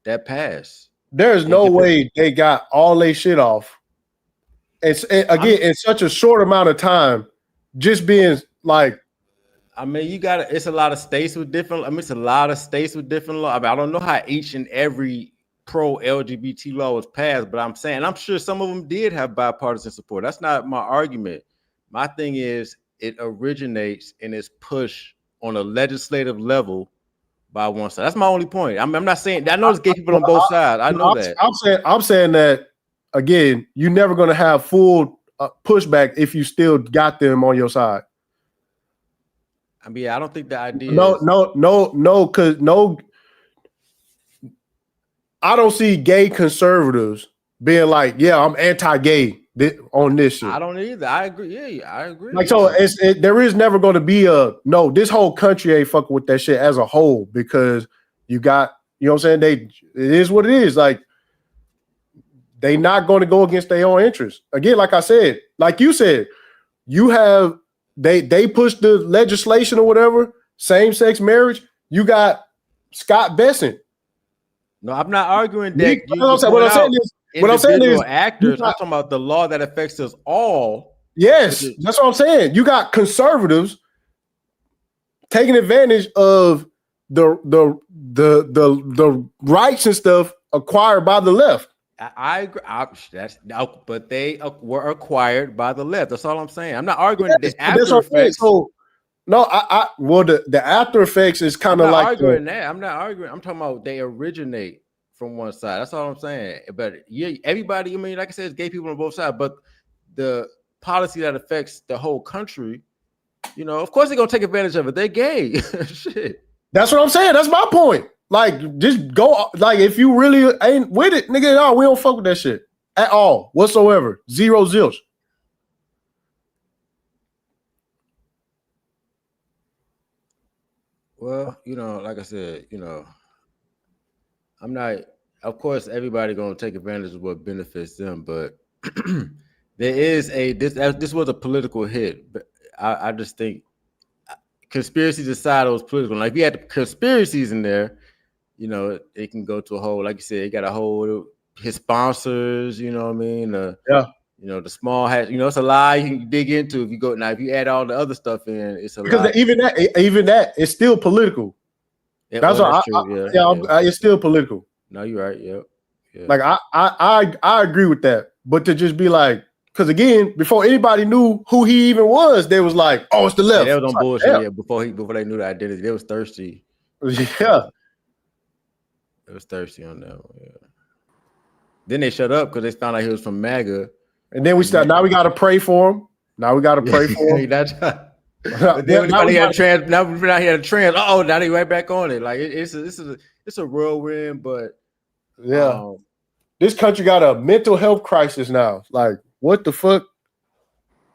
[SPEAKER 11] that passed.
[SPEAKER 1] There's no way they got all their shit off. In such a short amount of time, just being like.
[SPEAKER 11] I mean, it's a lot of states with different. It's a lot of states with different laws. I don't know how each and every pro-LGBT law was passed, but I'm saying I'm sure some of them did have bipartisan support. That's not my argument. My thing is it originates and is pushed on a legislative level by one side. That's my only point. I'm not saying I know there's gay people on both sides. I know that.
[SPEAKER 1] I'm saying that again. You're never going to have full pushback if you still got them on your side.
[SPEAKER 11] I mean, I don't think the idea.
[SPEAKER 1] No. I don't see gay conservatives being like, yeah, I'm anti-gay on this shit.
[SPEAKER 11] I don't either. I agree. Yeah, I agree.
[SPEAKER 1] Like, so there is never going to be this whole country ain't fucking with that shit as a whole because you got, you know what I'm saying? It is what it is. Like, they not going to go against their own interests. Again, like I said, like you said, you have, they push the legislation or whatever, same-sex marriage. You got Scott Bessent.
[SPEAKER 11] No, I'm not arguing that.
[SPEAKER 1] What I'm saying is
[SPEAKER 11] actors. I'm talking about the law that affects us all.
[SPEAKER 1] Yes, that's what I'm saying. You got conservatives taking advantage of the rights and stuff acquired by the left.
[SPEAKER 11] I agree. But they were acquired by the left. That's all I'm saying. I'm not arguing the after effects.
[SPEAKER 1] No, the after effects is kind of like
[SPEAKER 11] arguing that. I'm not arguing. I'm talking about they originate from one side. That's all I'm saying. But yeah, everybody. I mean, like I said, it's gay people on both sides. But the policy that affects the whole country, of course they're gonna take advantage of it. They're gay. Shit.
[SPEAKER 1] That's what I'm saying. That's my point. Like, just go. Like, if you really ain't with it, nigga, no, we don't fuck with that shit at all whatsoever. Zero zilch.
[SPEAKER 11] Well, like I said, I'm not. Of course, everybody gonna take advantage of what benefits them, but there is this was a political hit. But I just think conspiracies aside, it was political. Like, if you had conspiracies in there, it can go to a whole. Like you said, it got a whole his sponsors. You know what I mean? The small hat. It's a lie you can dig into if you go now. If you add all the other stuff in, it's a
[SPEAKER 1] because
[SPEAKER 11] lie.
[SPEAKER 1] even that it's still political. That's it's still political.
[SPEAKER 11] No, you're right. Yep.
[SPEAKER 1] Yeah. Like I agree with that, but to just be like, because again, before anybody knew who he even was, they was like, "Oh, it's the left."
[SPEAKER 11] Yeah, they was on bullshit. Like, before they knew the identity, they was thirsty.
[SPEAKER 1] Yeah,
[SPEAKER 11] it was thirsty on that one. Yeah. Then they shut up because they found out he was from MAGA.
[SPEAKER 1] And then now we got to pray for him. Now we got to pray for him.
[SPEAKER 11] But then now he had a trans. Now he had a trans. Oh, now they right back on it. Like it's a whirlwind. But
[SPEAKER 1] yeah, this country got a mental health crisis now. Like, what the fuck?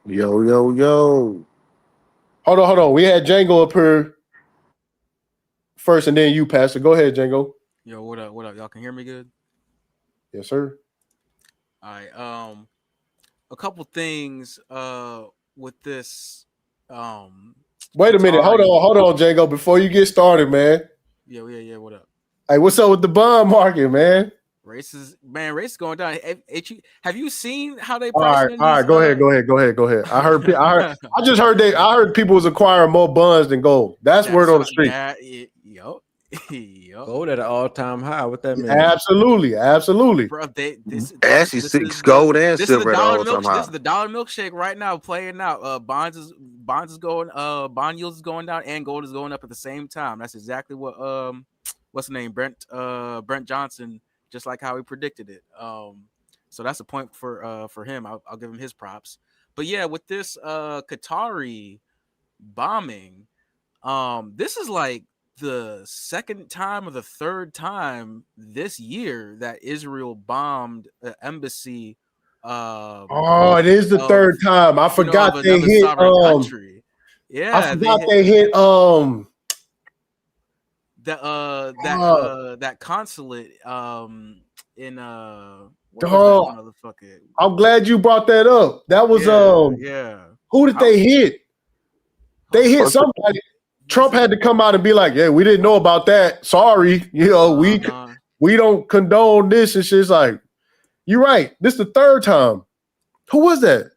[SPEAKER 1] Yo. Hold on. We had Django up here first, and then you, Pastor. Go ahead, Django.
[SPEAKER 12] Yo, what up? Y'all can hear me good?
[SPEAKER 1] Yes, sir.
[SPEAKER 12] All right. A couple things with this.
[SPEAKER 1] Wait a minute. Hold on, Django. Before you get started, man.
[SPEAKER 12] Yeah. What up?
[SPEAKER 1] Hey, what's up with the bond market, man?
[SPEAKER 12] Race is going down. Have you seen how they?
[SPEAKER 1] All right. Go ahead. I heard people was acquiring more bonds than gold. That's word on the street.
[SPEAKER 12] Yo,
[SPEAKER 11] Yup. Gold at an all-time high. What that mean?
[SPEAKER 1] Absolutely, absolutely.
[SPEAKER 12] Bro, this
[SPEAKER 13] Actually,
[SPEAKER 12] is
[SPEAKER 13] six gold and
[SPEAKER 12] this is the
[SPEAKER 13] silver at
[SPEAKER 12] dollar
[SPEAKER 13] all time
[SPEAKER 12] milkshake. This
[SPEAKER 13] high.
[SPEAKER 12] is the dollar milkshake right now playing out. Bonds is going. Bond yields is going down, and gold is going up at the same time. That's exactly what what's the name, Brent Johnson, just like how he predicted it. So that's a point for him. I'll give him his props. But yeah, with this Qatari bombing, this is like the second time or the third time this year that Israel bombed an embassy.
[SPEAKER 1] Oh, it is the third time. I forgot
[SPEAKER 12] of
[SPEAKER 1] they
[SPEAKER 12] another
[SPEAKER 1] hit.
[SPEAKER 12] sovereign country. Yeah,
[SPEAKER 1] I forgot they hit.
[SPEAKER 12] That consulate in where was
[SPEAKER 1] Dog,
[SPEAKER 12] that motherfucker?
[SPEAKER 1] I'm glad you brought that up. That was
[SPEAKER 12] yeah.
[SPEAKER 1] Who did they hit? They hit somebody. Trump had to come out and be like, "Yeah, we didn't know about that. Sorry, we don't condone this and shit." It's like, you're right. This is the third time. Who was that?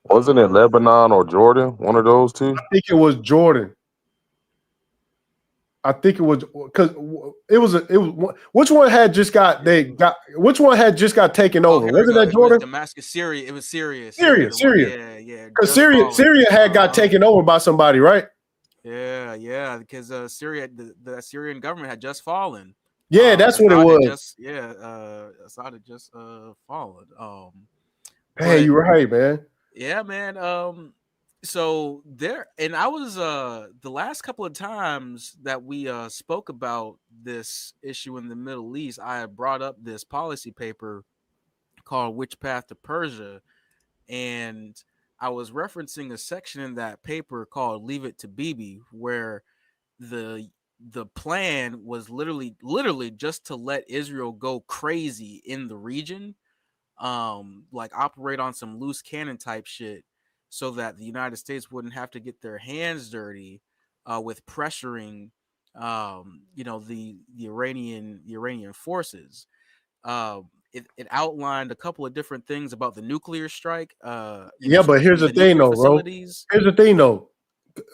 [SPEAKER 10] Wasn't it Lebanon or Jordan? One of those two?
[SPEAKER 1] I think it was Jordan. I think it was because it was which one had just got which one had just got taken over? Wasn't that Jordan?
[SPEAKER 12] Damascus, Syria. It was Syria.
[SPEAKER 1] Syria.
[SPEAKER 12] Yeah.
[SPEAKER 1] Because Syria had got taken over by somebody, right?
[SPEAKER 12] Yeah. Because Syria, the Syrian government had just fallen.
[SPEAKER 1] Yeah, that's what it was.
[SPEAKER 12] Assad had just fallen.
[SPEAKER 1] Hey, you're right, man.
[SPEAKER 12] Yeah, man. So there, and I was the last couple of times that we spoke about this issue in the Middle East, I had brought up this policy paper called "Which Path to Persia," and I was referencing a section in that paper called "Leave It to Bibi," where the plan was literally just to let Israel go crazy in the region, like operate on some loose cannon type shit, so that the United States wouldn't have to get their hands dirty with pressuring, the Iranian forces. It outlined a couple of different things about the nuclear strike.
[SPEAKER 1] But here's the thing, though, bro. Here's the thing, though.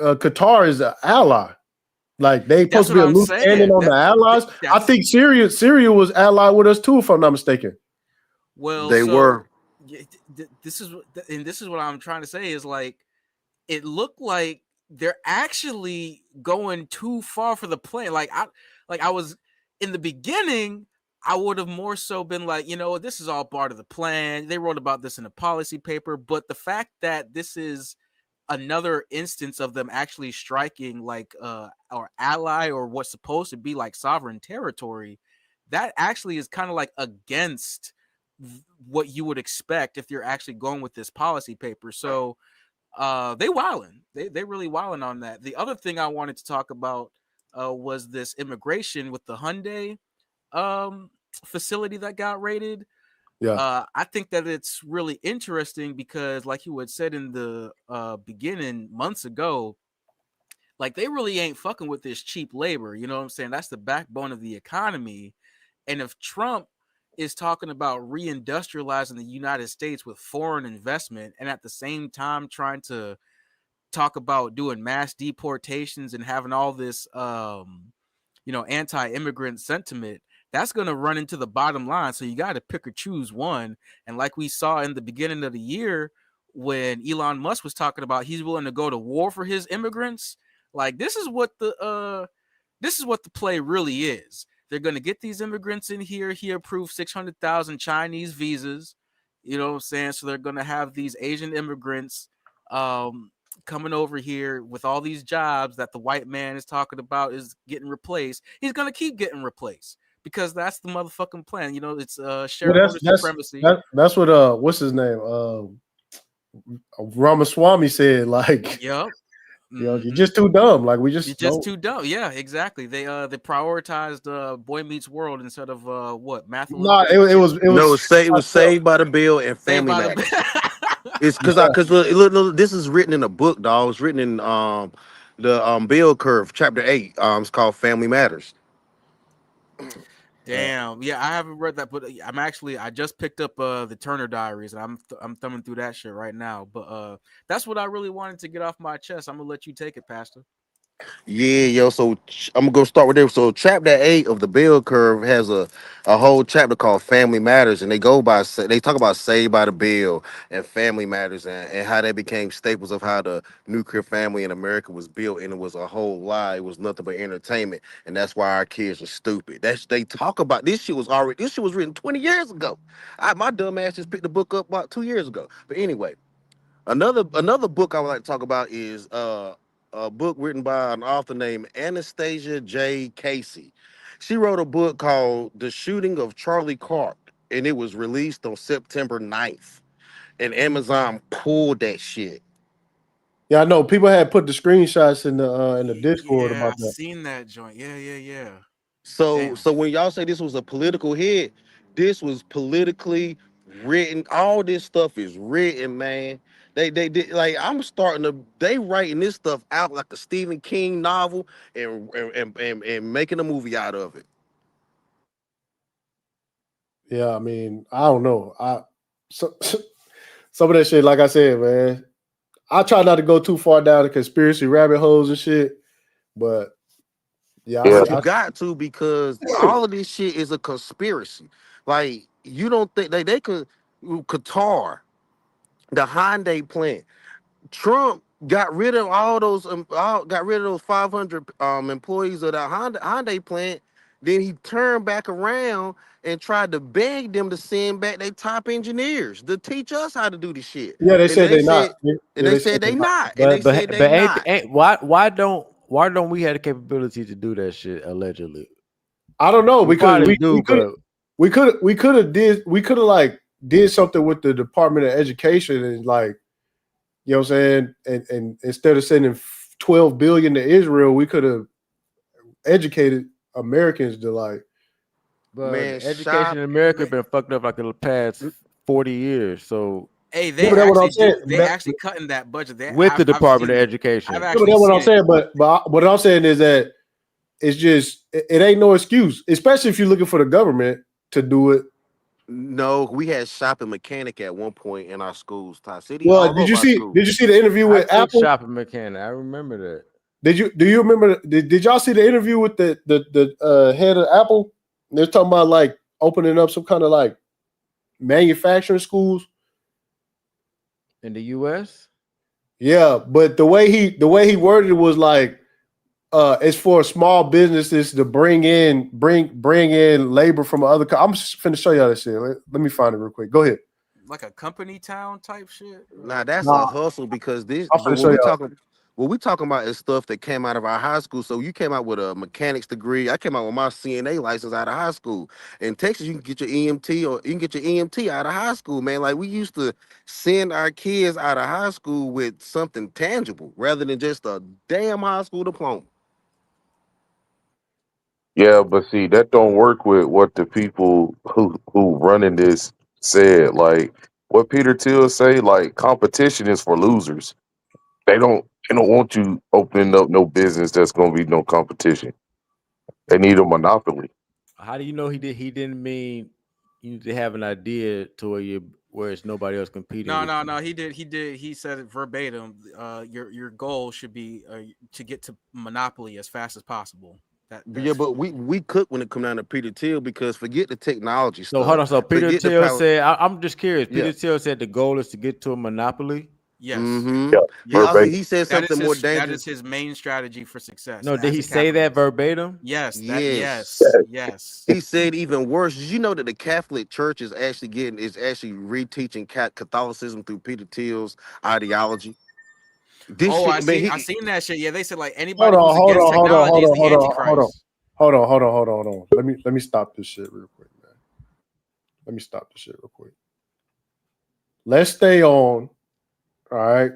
[SPEAKER 1] Qatar is an ally. Like they supposed to be a loose cannon on the allies. I think Syria was allied with us too, if I'm not mistaken.
[SPEAKER 12] Well,
[SPEAKER 13] they were.
[SPEAKER 12] This is what I'm trying to say is like it looked like they're actually going too far for the plan. Like I was in the beginning, I would have more so been like, this is all part of the plan. They wrote about this in a policy paper, but the fact that this is another instance of them actually striking like our ally or what's supposed to be like sovereign territory, that actually is kind of like against what you would expect if you're actually going with this policy paper. So they wildin'. They really wildin' on that. The other thing I wanted to talk about was this immigration with the Hyundai facility that got raided.
[SPEAKER 1] Yeah.
[SPEAKER 12] I think that it's really interesting because, like you had said in the beginning months ago, like they really ain't fucking with this cheap labor. You know what I'm saying? That's the backbone of the economy. And if Trump is talking about reindustrializing the United States with foreign investment and at the same time trying to talk about doing mass deportations and having all this, anti-immigrant sentiment, that's going to run into the bottom line. So you got to pick or choose one. And like we saw in the beginning of the year, when Elon Musk was talking about he's willing to go to war for his immigrants, like this is what the play really is. They're going to get these immigrants in here. He approved 600,000 Chinese visas. You know what I'm saying? So they're going to have these Asian immigrants coming over here with all these jobs that the white man is talking about is getting replaced. He's going to keep getting replaced because that's the motherfucking plan. It's shareholder supremacy.
[SPEAKER 1] That's what what's his name? Ramaswamy said, like,
[SPEAKER 12] yep.
[SPEAKER 1] You're just too dumb. Like you're
[SPEAKER 12] just too dumb. Yeah, exactly. They prioritized Boy Meets World instead of what Math.
[SPEAKER 1] No, it
[SPEAKER 13] was Saved by the Bell and Family Matters. It's because look, this is written in a book, dog. It's written in the Bell Curve, Chapter 8. It's called Family Matters.
[SPEAKER 12] Damn, yeah, I haven't read that, but I just picked up the Turner Diaries, and I'm thumbing through that shit right now. But that's what I really wanted to get off my chest. I'm gonna let you take it, Pastor.
[SPEAKER 13] Yeah, yo. So I'm gonna go start with there. So chapter 8 of the bell curve has a whole chapter called Family Matters, and they talk about Saved by the Bell and Family Matters and how they became staples of how the nuclear family in America was built, and it was a whole lie. It was nothing but entertainment, and that's why our kids are stupid. They talk about this shit was written 20 years ago. My dumb ass just picked the book up about 2 years ago. But anyway. Another book I would like to talk about is a book written by an author named Anastasia J. Casey. She wrote a book called The Shooting of Charlie Kirk, and it was released on September 9th. And Amazon pulled that shit.
[SPEAKER 1] Yeah, I know people had put the screenshots in the Discord
[SPEAKER 12] Yeah, I
[SPEAKER 1] about that.
[SPEAKER 12] seen that joint. Yeah.
[SPEAKER 13] So
[SPEAKER 12] Damn.
[SPEAKER 13] when y'all say this was a political hit, this was politically written. All this stuff is written, man. They did like they writing this stuff out like a Stephen King novel and making a movie out of it.
[SPEAKER 1] Yeah, I mean, I don't know. Some of that shit, like I said, man, I try not to go too far down the conspiracy rabbit holes and shit, but yeah,
[SPEAKER 13] But you got to, because all of this shit is a conspiracy. Like, you don't think they could Qatar, the Hyundai plant. Trump got rid of got rid of those 500 employees of the Hyundai plant. Then he turned back around and tried to beg them to send back their top engineers to teach us how to do the shit.
[SPEAKER 1] yeah, they
[SPEAKER 13] And
[SPEAKER 1] said they not.
[SPEAKER 13] they said they not. And they
[SPEAKER 11] But
[SPEAKER 13] said
[SPEAKER 11] but
[SPEAKER 13] they
[SPEAKER 11] ain't,
[SPEAKER 13] not.
[SPEAKER 11] ain't why don't we have the capability to do that shit allegedly?
[SPEAKER 1] I don't know
[SPEAKER 11] We
[SPEAKER 1] because
[SPEAKER 11] probably do, but
[SPEAKER 1] we could have like did something with the Department of Education and like, you know what I'm saying, and instead of sending 12 billion to Israel, we could have educated Americans to like.
[SPEAKER 11] but
[SPEAKER 13] Man,
[SPEAKER 11] education in America been fucked up like the past 40 years. So
[SPEAKER 12] Hey, they
[SPEAKER 1] Yeah, but that's what I'm
[SPEAKER 12] actually
[SPEAKER 1] saying.
[SPEAKER 12] they actually cutting that budget.
[SPEAKER 11] with the Department of
[SPEAKER 12] seen it.
[SPEAKER 11] Education.
[SPEAKER 12] I've
[SPEAKER 1] Yeah, but
[SPEAKER 12] actually
[SPEAKER 1] that's what I'm
[SPEAKER 12] seen it.
[SPEAKER 1] saying. But what I'm saying is that it's just it ain't no excuse, especially if you're looking for the government to do it.
[SPEAKER 13] No, we had shopping mechanic at one point in our schools, Top City.
[SPEAKER 1] Well,
[SPEAKER 13] All over our schools.
[SPEAKER 1] did you see the interview
[SPEAKER 11] I
[SPEAKER 1] with
[SPEAKER 11] took
[SPEAKER 1] Apple?
[SPEAKER 11] shopping mechanic. I remember that.
[SPEAKER 1] Do you remember? Did y'all see the interview with the head of Apple? They're talking about like opening up some kind of like manufacturing schools
[SPEAKER 11] In the US?
[SPEAKER 1] Yeah, but the way he worded it was like it's for small businesses to bring in labor from other. I'm just finna show y'all this shit. Let me find it real quick. Go ahead.
[SPEAKER 12] Like a company town type shit.
[SPEAKER 13] Nah, that's
[SPEAKER 1] Nah,
[SPEAKER 13] a hustle, because
[SPEAKER 1] I'm finna show y'all.
[SPEAKER 13] what we talking about is stuff that came out of our high school. So you came out with a mechanics degree. I came out with my CNA license out of high school. In Texas, you can get your EMT, or you can get your EMT out of high school, man. Like, we used to send our kids out of high school with something tangible rather than just a damn high school diploma.
[SPEAKER 10] Yeah, but see, that don't work with what the people who running this said. Like what Peter Thiel say, like competition is for losers. They don't want you opening up no business that's gonna be no competition. They need a monopoly.
[SPEAKER 11] How do you know he didn't mean you need to have an idea to where it's nobody else competing?
[SPEAKER 12] No. He did. He said it verbatim. Your goal should be to get to monopoly as fast as possible.
[SPEAKER 13] Yeah, but we cook when it come down to Peter Thiel, because forget the technology
[SPEAKER 11] So
[SPEAKER 13] stuff.
[SPEAKER 11] hold on. So Peter
[SPEAKER 13] Forget the
[SPEAKER 11] Thiel
[SPEAKER 13] power-
[SPEAKER 11] said, I'm just curious. Peter
[SPEAKER 13] Yeah.
[SPEAKER 11] Thiel said the goal is to get to a monopoly.
[SPEAKER 12] Yes.
[SPEAKER 13] Mhm.
[SPEAKER 10] Yeah,
[SPEAKER 13] He also
[SPEAKER 10] verbatim.
[SPEAKER 13] he said
[SPEAKER 12] That
[SPEAKER 13] something
[SPEAKER 12] is
[SPEAKER 13] more
[SPEAKER 12] his, that
[SPEAKER 13] dangerous.
[SPEAKER 12] is his main strategy for success.
[SPEAKER 11] No, did
[SPEAKER 12] as
[SPEAKER 11] he
[SPEAKER 12] a
[SPEAKER 11] say that
[SPEAKER 12] capitalist.
[SPEAKER 11] verbatim?
[SPEAKER 12] Yes.
[SPEAKER 13] Yes.
[SPEAKER 12] Yes.
[SPEAKER 13] He said even worse. Did you know that the Catholic Church is actually reteaching Catholicism through Peter Thiel's ideology? This
[SPEAKER 12] Oh,
[SPEAKER 13] shit, man.
[SPEAKER 12] I seen that shit. Yeah, they said like
[SPEAKER 1] Hold
[SPEAKER 12] anybody
[SPEAKER 1] on,
[SPEAKER 12] who's
[SPEAKER 1] hold
[SPEAKER 12] against
[SPEAKER 1] on, hold on,
[SPEAKER 12] technology
[SPEAKER 1] hold
[SPEAKER 12] is
[SPEAKER 1] on,
[SPEAKER 12] the
[SPEAKER 1] hold on,
[SPEAKER 12] Antichrist.
[SPEAKER 1] hold on. Let me stop this shit real quick, man. Let me stop this shit real quick. Let's stay on. All right.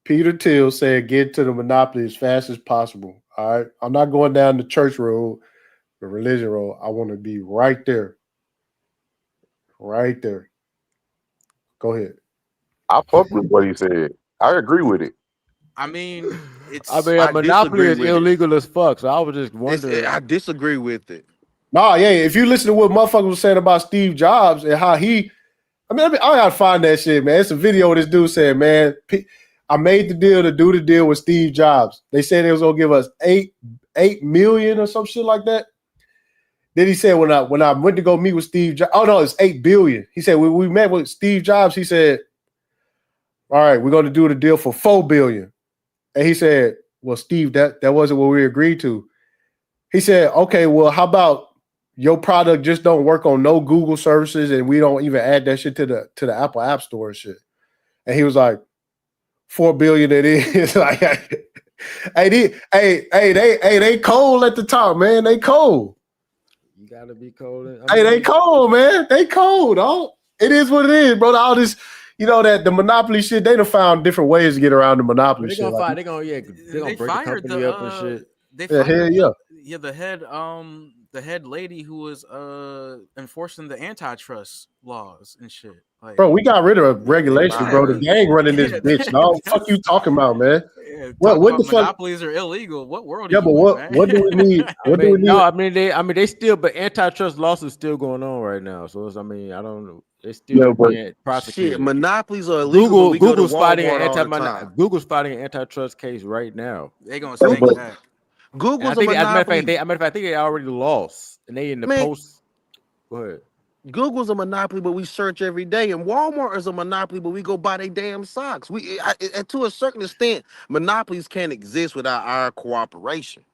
[SPEAKER 1] Peter Thiel said get to the monopoly as fast as possible. All right. I'm not going down the church road, the religion road. I want to be right there. Right there. Go ahead.
[SPEAKER 10] I fuck with what he said. I agree with it.
[SPEAKER 12] I mean, it's.
[SPEAKER 11] I mean,
[SPEAKER 13] I
[SPEAKER 11] monopoly
[SPEAKER 13] disagree
[SPEAKER 11] is
[SPEAKER 13] with it.
[SPEAKER 11] illegal as fuck. So I was just wondering.
[SPEAKER 13] I disagree with it.
[SPEAKER 1] Nah, yeah. If you listen to what motherfuckers was saying about Steve Jobs and how I gotta find that shit, man. It's a video of this dude saying, man, I made the deal to do the deal with Steve Jobs. They said they was gonna give us $8 million or some shit like that. Then he said when I went to go meet with Steve Jobs, oh no, it's $8 billion. He said when we met with Steve Jobs, he said, all right, we're gonna do the deal for $4 billion. And he said, well, Steve, that wasn't what we agreed to. He said, okay, well, how about your product just don't work on no Google services and we don't even add that shit to the Apple App Store and shit. And he was like, $4 billion it is. Like, they cold at the top, man. They cold.
[SPEAKER 11] You gotta be cold.
[SPEAKER 1] They cold, man. They cold, dog. It is what it is, bro. All this, that the monopoly shit, they done found different ways to get around the monopoly shit.
[SPEAKER 11] They're gonna break the company up and shit.
[SPEAKER 12] They fired
[SPEAKER 1] the
[SPEAKER 12] head lady who was enforcing the antitrust laws and shit. Like,
[SPEAKER 1] bro, we got rid of regulations, bro. The gang running this bitch, dog. Fuck you talking about, man? What the fuck?
[SPEAKER 12] Monopolies are illegal. What world?
[SPEAKER 1] Yeah, but what do we need?
[SPEAKER 11] They still, but antitrust lawsuits still going on right now. So I don't know. They still being prosecuted.
[SPEAKER 13] Shit, monopolies are illegal.
[SPEAKER 11] Google's fighting an antitrust case right now.
[SPEAKER 12] They gonna say that.
[SPEAKER 13] Google's a monopoly.
[SPEAKER 11] As a matter of fact, I think they already lost, and they in the post. Go ahead.
[SPEAKER 13] Google's a monopoly, but we search every day, and Walmart is a monopoly, but we go buy their damn socks. To a certain extent, monopolies can't exist without our cooperation.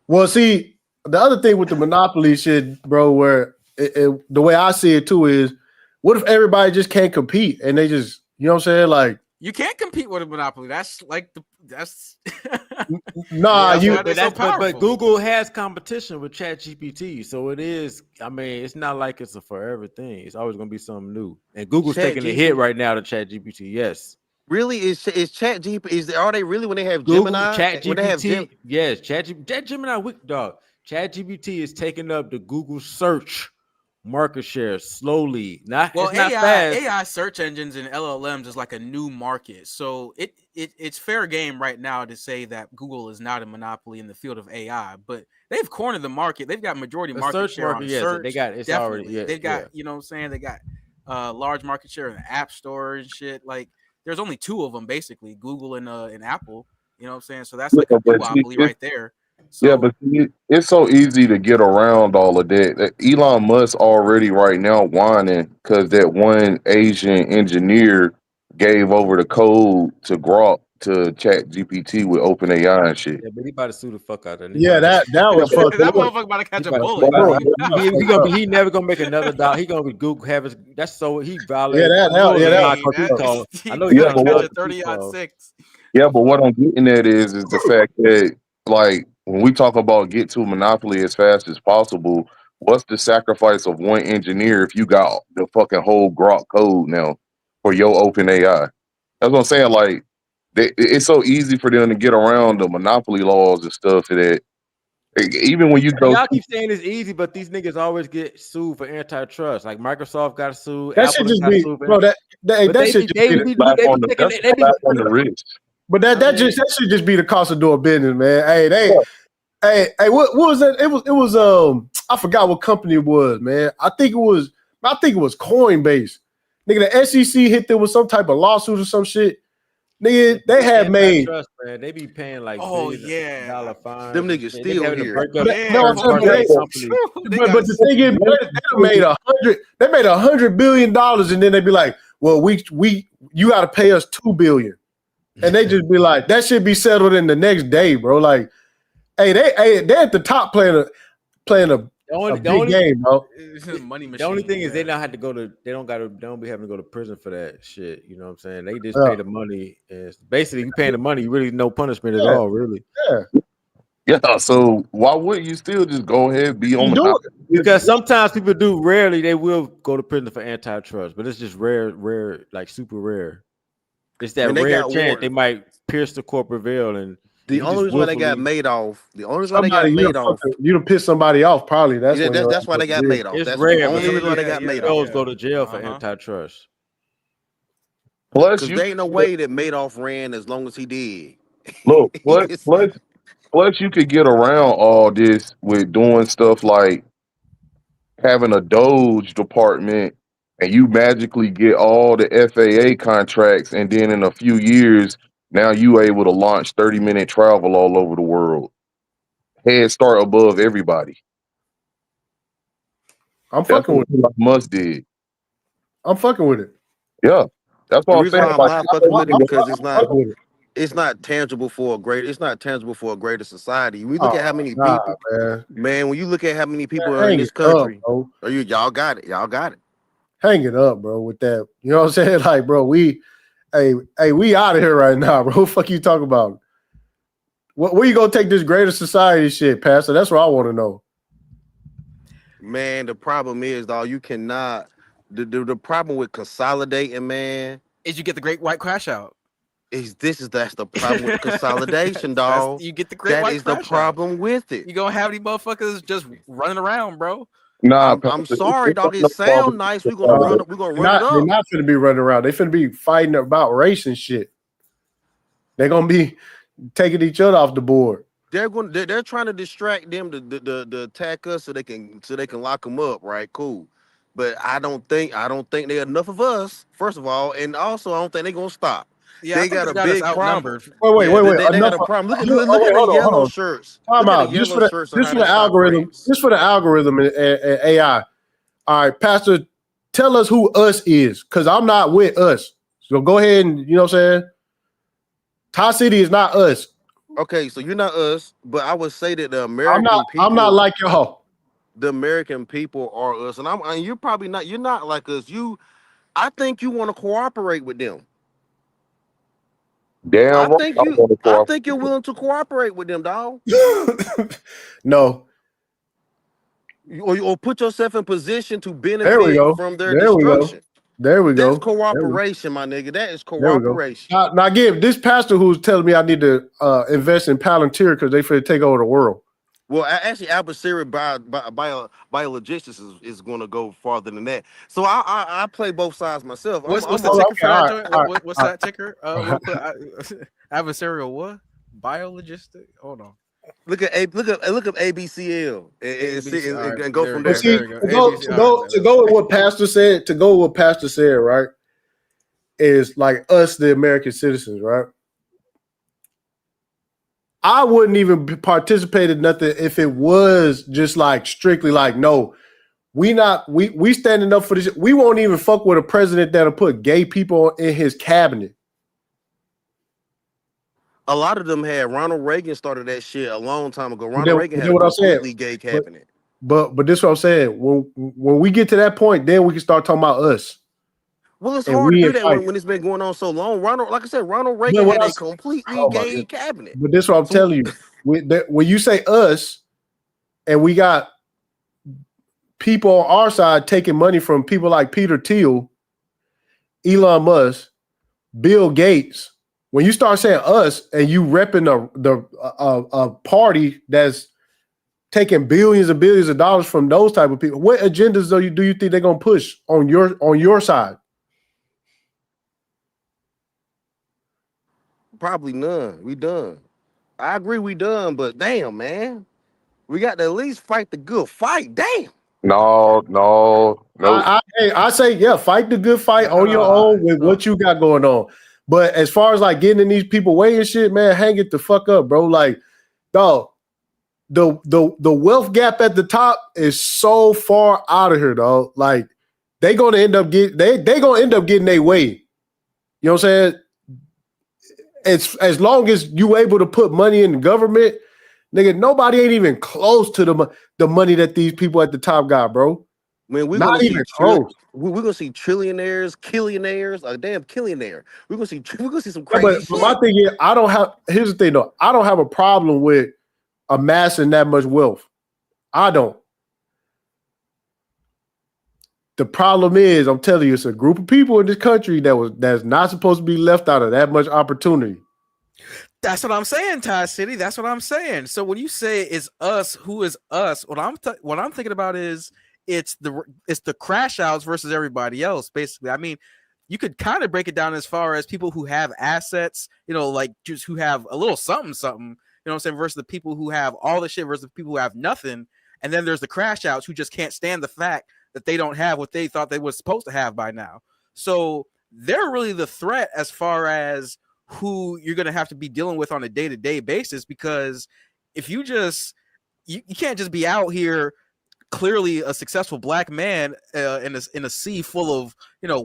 [SPEAKER 1] Well, see, the other thing with the monopoly shit, bro, where the way I see it too is, what if everybody just can't compete and they just, you know what I'm saying, like.
[SPEAKER 12] You can't compete with a monopoly. That's like
[SPEAKER 1] nah.
[SPEAKER 11] But Google has competition with ChatGPT, so it is. I mean, it's not like it's a forever thing. It's always going to be something new. And Google's taking a hit right now to ChatGPT. Yes.
[SPEAKER 13] Really, is ChatGPT? Are they really when they have
[SPEAKER 11] Google,
[SPEAKER 13] Gemini?
[SPEAKER 11] ChatGPT. Yes, Gemini. Dog. ChatGPT is taking up the Google search market share slowly. Not fast.
[SPEAKER 12] AI search engines and LLMs is like a new market, so it's fair game right now to say that Google is not a monopoly in the field of AI, but they've cornered the market. They've got majority market share on search.
[SPEAKER 11] They got it's already. Yeah,
[SPEAKER 12] they've got you know what I'm saying. They got large market share in the App Store and shit. Like there's only two of them basically, Google and Apple. You know what I'm saying? So that's like a duopoly right there. So,
[SPEAKER 10] yeah, but it's so easy to get around all of that. Elon Musk already right now whining because that one Asian engineer gave over the code to Grok to ChatGPT with OpenAI and shit.
[SPEAKER 11] Yeah, but he about to sue the fuck out of that.
[SPEAKER 1] Yeah, that was fucked
[SPEAKER 12] that motherfucker about to catch a bullet.
[SPEAKER 11] He never gonna make another dollar. He gonna be Google have his. That's so he violated.
[SPEAKER 1] I know he's
[SPEAKER 12] gonna catch a 30-6.
[SPEAKER 10] Yeah, but what I'm getting at is the fact that like. When we talk about get to monopoly as fast as possible, what's the sacrifice of one engineer if you got the fucking whole Grok code now for your OpenAI? That's what I'm saying. Like, it's so easy for them to get around the monopoly laws and stuff that even when you go.
[SPEAKER 11] Y'all keep saying it's easy, but these niggas always get sued for antitrust. Like Microsoft got sued.
[SPEAKER 1] That should just be, bro. That should just be the
[SPEAKER 10] risk.
[SPEAKER 1] But that should just be the cost of doing business, man. Hey, what was that? It was I forgot what company it was, man. I think it was Coinbase. Nigga, the SEC hit them with some type of lawsuit or some shit. Nigga, they had made.
[SPEAKER 11] Trust, man. They be paying like
[SPEAKER 12] $1
[SPEAKER 13] fines. Them niggas still here.
[SPEAKER 1] But the thing is, they made $100 billion, and then they be like, well, you got to pay us $2 billion, and they just be like, that should be settled in the next day, bro. Like. Hey, they're at the top playing a big game, bro.
[SPEAKER 12] Money machine.
[SPEAKER 11] The only thing is they don't have to go to. They don't be having to go to prison for that shit. You know what I'm saying? They just pay the money. And basically, you paying the money. You really no punishment at all, really.
[SPEAKER 10] Yeah. So why wouldn't you still just go ahead and be on
[SPEAKER 11] it? Because sometimes people do. Rarely they will go to prison for antitrust, but it's just rare, like super rare. It's that rare chance they might pierce the corporate veil and.
[SPEAKER 13] The only reason why they got made off.
[SPEAKER 1] You done pissed somebody off, probably. That's
[SPEAKER 13] why they got made off.
[SPEAKER 11] It's
[SPEAKER 13] that's
[SPEAKER 11] rare.
[SPEAKER 13] The only reason why they got made off.
[SPEAKER 11] Go to jail for antitrust.
[SPEAKER 10] Plus,
[SPEAKER 13] there ain't no way that Madoff ran as long as he did.
[SPEAKER 10] Look, plus you could get around all this with doing stuff like having a Doge department, and you magically get all the FAA contracts, and then in a few years Now you able to launch 30-minute travel all over the world. Head start above everybody.
[SPEAKER 1] I'm
[SPEAKER 10] That's
[SPEAKER 1] fucking
[SPEAKER 10] what
[SPEAKER 1] with it.
[SPEAKER 10] Elon Musk did.
[SPEAKER 1] I'm fucking with it.
[SPEAKER 10] Yeah. That's
[SPEAKER 13] The
[SPEAKER 10] what I'm
[SPEAKER 13] reason
[SPEAKER 10] saying.
[SPEAKER 13] why I'm
[SPEAKER 10] Like,
[SPEAKER 13] not fucking with it because
[SPEAKER 1] I'm fucking with it.
[SPEAKER 13] it's not tangible for a greater society. We look
[SPEAKER 1] Oh
[SPEAKER 13] at how many
[SPEAKER 1] nah,
[SPEAKER 13] people,
[SPEAKER 1] man.
[SPEAKER 13] man, when you look at how many people
[SPEAKER 1] Man,
[SPEAKER 13] are in
[SPEAKER 1] hang
[SPEAKER 13] this
[SPEAKER 1] it up,
[SPEAKER 13] country,
[SPEAKER 1] bro.
[SPEAKER 13] y'all got it. Y'all got it.
[SPEAKER 1] Hang it up, bro, with that. You know what I'm saying? Like, bro, we out of here right now, bro. What the fuck you talking about? Where you gonna take this greater society shit, Pastor? That's what I want to know.
[SPEAKER 13] Man, the problem is, dog, you cannot the problem with consolidating, man,
[SPEAKER 12] Is you get the great white crash out.
[SPEAKER 13] That's the problem with the consolidation, dog.
[SPEAKER 12] You get the great
[SPEAKER 13] That
[SPEAKER 12] white
[SPEAKER 13] is the
[SPEAKER 12] crash
[SPEAKER 13] problem
[SPEAKER 12] out.
[SPEAKER 13] with it.
[SPEAKER 12] You gonna have these motherfuckers just running around, bro.
[SPEAKER 10] nah,
[SPEAKER 13] I'm sorry, dog. It sound nice. We're gonna run it up.
[SPEAKER 1] They're not finna be running around. They finna be fighting about race and shit. They're gonna be taking each other off the board.
[SPEAKER 13] They're trying to distract them to attack us so they can lock them up, right? Cool. But I don't think they're enough of us, first of all, and also I don't think they're gonna stop.
[SPEAKER 12] Yeah,
[SPEAKER 13] They
[SPEAKER 12] I think
[SPEAKER 13] got
[SPEAKER 12] they
[SPEAKER 13] a
[SPEAKER 12] got us
[SPEAKER 13] big problem.
[SPEAKER 12] outnumbered.
[SPEAKER 1] Wait.
[SPEAKER 13] They got a problem. Look at the yellow shirts.
[SPEAKER 1] Time
[SPEAKER 13] Look at
[SPEAKER 1] out.
[SPEAKER 13] the yellow shirts and
[SPEAKER 1] Just
[SPEAKER 13] how
[SPEAKER 1] for
[SPEAKER 13] they
[SPEAKER 1] the
[SPEAKER 13] stop
[SPEAKER 1] algorithm.
[SPEAKER 13] race.
[SPEAKER 1] Just for the algorithm and AI. All right, Pastor, tell us who us is, because I'm not with us. So go ahead and, you know what I'm saying? Tie City is not us.
[SPEAKER 13] Okay, so you're not us, but I would say that the American people.
[SPEAKER 1] I'm not like y'all.
[SPEAKER 13] The American people are us, and you're probably not. You're not like us. I think you want to cooperate with them.
[SPEAKER 10] damn right.
[SPEAKER 13] I think you're willing to cooperate with them, dog.
[SPEAKER 1] No.
[SPEAKER 13] Or put yourself in position to
[SPEAKER 1] There we
[SPEAKER 13] benefit
[SPEAKER 1] go.
[SPEAKER 13] from their
[SPEAKER 1] There we go.
[SPEAKER 13] destruction.
[SPEAKER 1] There we go.
[SPEAKER 13] That's cooperation, my nigga. That is
[SPEAKER 1] There we go.
[SPEAKER 13] cooperation.
[SPEAKER 1] Now again, this pastor who's telling me I need to invest in Palantir because they finna take over the world.
[SPEAKER 13] Well, actually, adversary biologistics is going to go farther than that. So I play both sides myself.
[SPEAKER 12] What's the ticker for that joint? What's that ticker? Real quick, adversarial what? Biologistic? Hold on.
[SPEAKER 13] Look up ABCL and go from
[SPEAKER 1] But
[SPEAKER 13] there.
[SPEAKER 1] see, to go with what Pastor said, right, is like us, the American citizens, right? I wouldn't even participate in nothing if it was just like strictly like, no, we standing up for this. We won't even fuck with a president that'll put gay people in his cabinet.
[SPEAKER 13] A lot of them had. Ronald Reagan started that shit a long time ago. Ronald Reagan had a completely gay cabinet.
[SPEAKER 1] But this is what I'm saying. When we get to that point, then we can start talking about us.
[SPEAKER 13] Well, it's hard to do that when it's been going on so long. Like I said, Ronald Reagan had a completely gay cabinet.
[SPEAKER 1] But this is what I'm telling you. When you say us, and we got people on our side taking money from people like Peter Thiel, Elon Musk, Bill Gates. When you start saying us and you repping a party that's taking billions and billions of dollars from those type of people, what agendas do you think they're gonna push on your side?
[SPEAKER 13] Probably none. We done. I agree we done, but damn, man. We got to at least fight the good fight. Damn.
[SPEAKER 10] No.
[SPEAKER 1] I say, yeah, fight the good fight on your own with what you got going on. But as far as like getting in these people way and shit, man, hang it the fuck up, bro. Like, dog, the wealth gap at the top is so far out of here, dog. Like, they gonna end up getting their way. You know what I'm saying? As long as you able to put money in the government, nigga, nobody ain't even close to the money that these people at the top got, bro.
[SPEAKER 13] Man, we're
[SPEAKER 1] not even close.
[SPEAKER 13] We're gonna see trillionaires, killionaires, a damn killionaire. We're gonna see some crazy shit.
[SPEAKER 1] But my thing is, here's the thing though. I don't have a problem with amassing that much wealth. I don't. The problem is, I'm telling you, it's a group of people in this country that's not supposed to be left out of that much opportunity.
[SPEAKER 12] That's what I'm saying, Ty City. That's what I'm saying. So when you say it's us, who is us? What I'm thinking about is it's the crash outs versus everybody else. Basically, I mean, you could kind of break it down as far as people who have assets, you know, like just who have a little something, you know what I'm saying, versus the people who have all the shit versus the people who have nothing. And then there's the crash outs who just can't stand the fact that they don't have what they thought they were supposed to have by now. So they're really the threat as far as who you're going to have to be dealing with on a day-to-day basis, because if you just you can't just be out here clearly a successful black man in a sea full of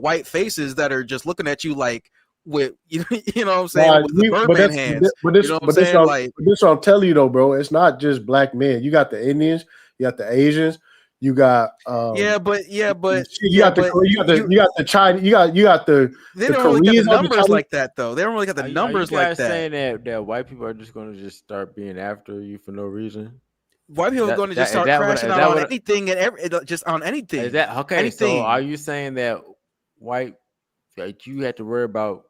[SPEAKER 12] white faces that are just looking at you like with you know what I'm saying, with the Birdman hands.
[SPEAKER 1] This what I'm telling you though, bro. It's not just black men. You got the Indians, you got the Asians, you got you got the China, you got the
[SPEAKER 12] they don't really get the numbers like that though. They don't really get the numbers
[SPEAKER 11] like
[SPEAKER 12] like that.
[SPEAKER 11] Saying that white people are just going to just start being after you for no reason.
[SPEAKER 12] White people are going to just start crashing out on anything and just on anything.
[SPEAKER 11] Is that okay?
[SPEAKER 12] Anything.
[SPEAKER 11] So are you saying that you have to worry about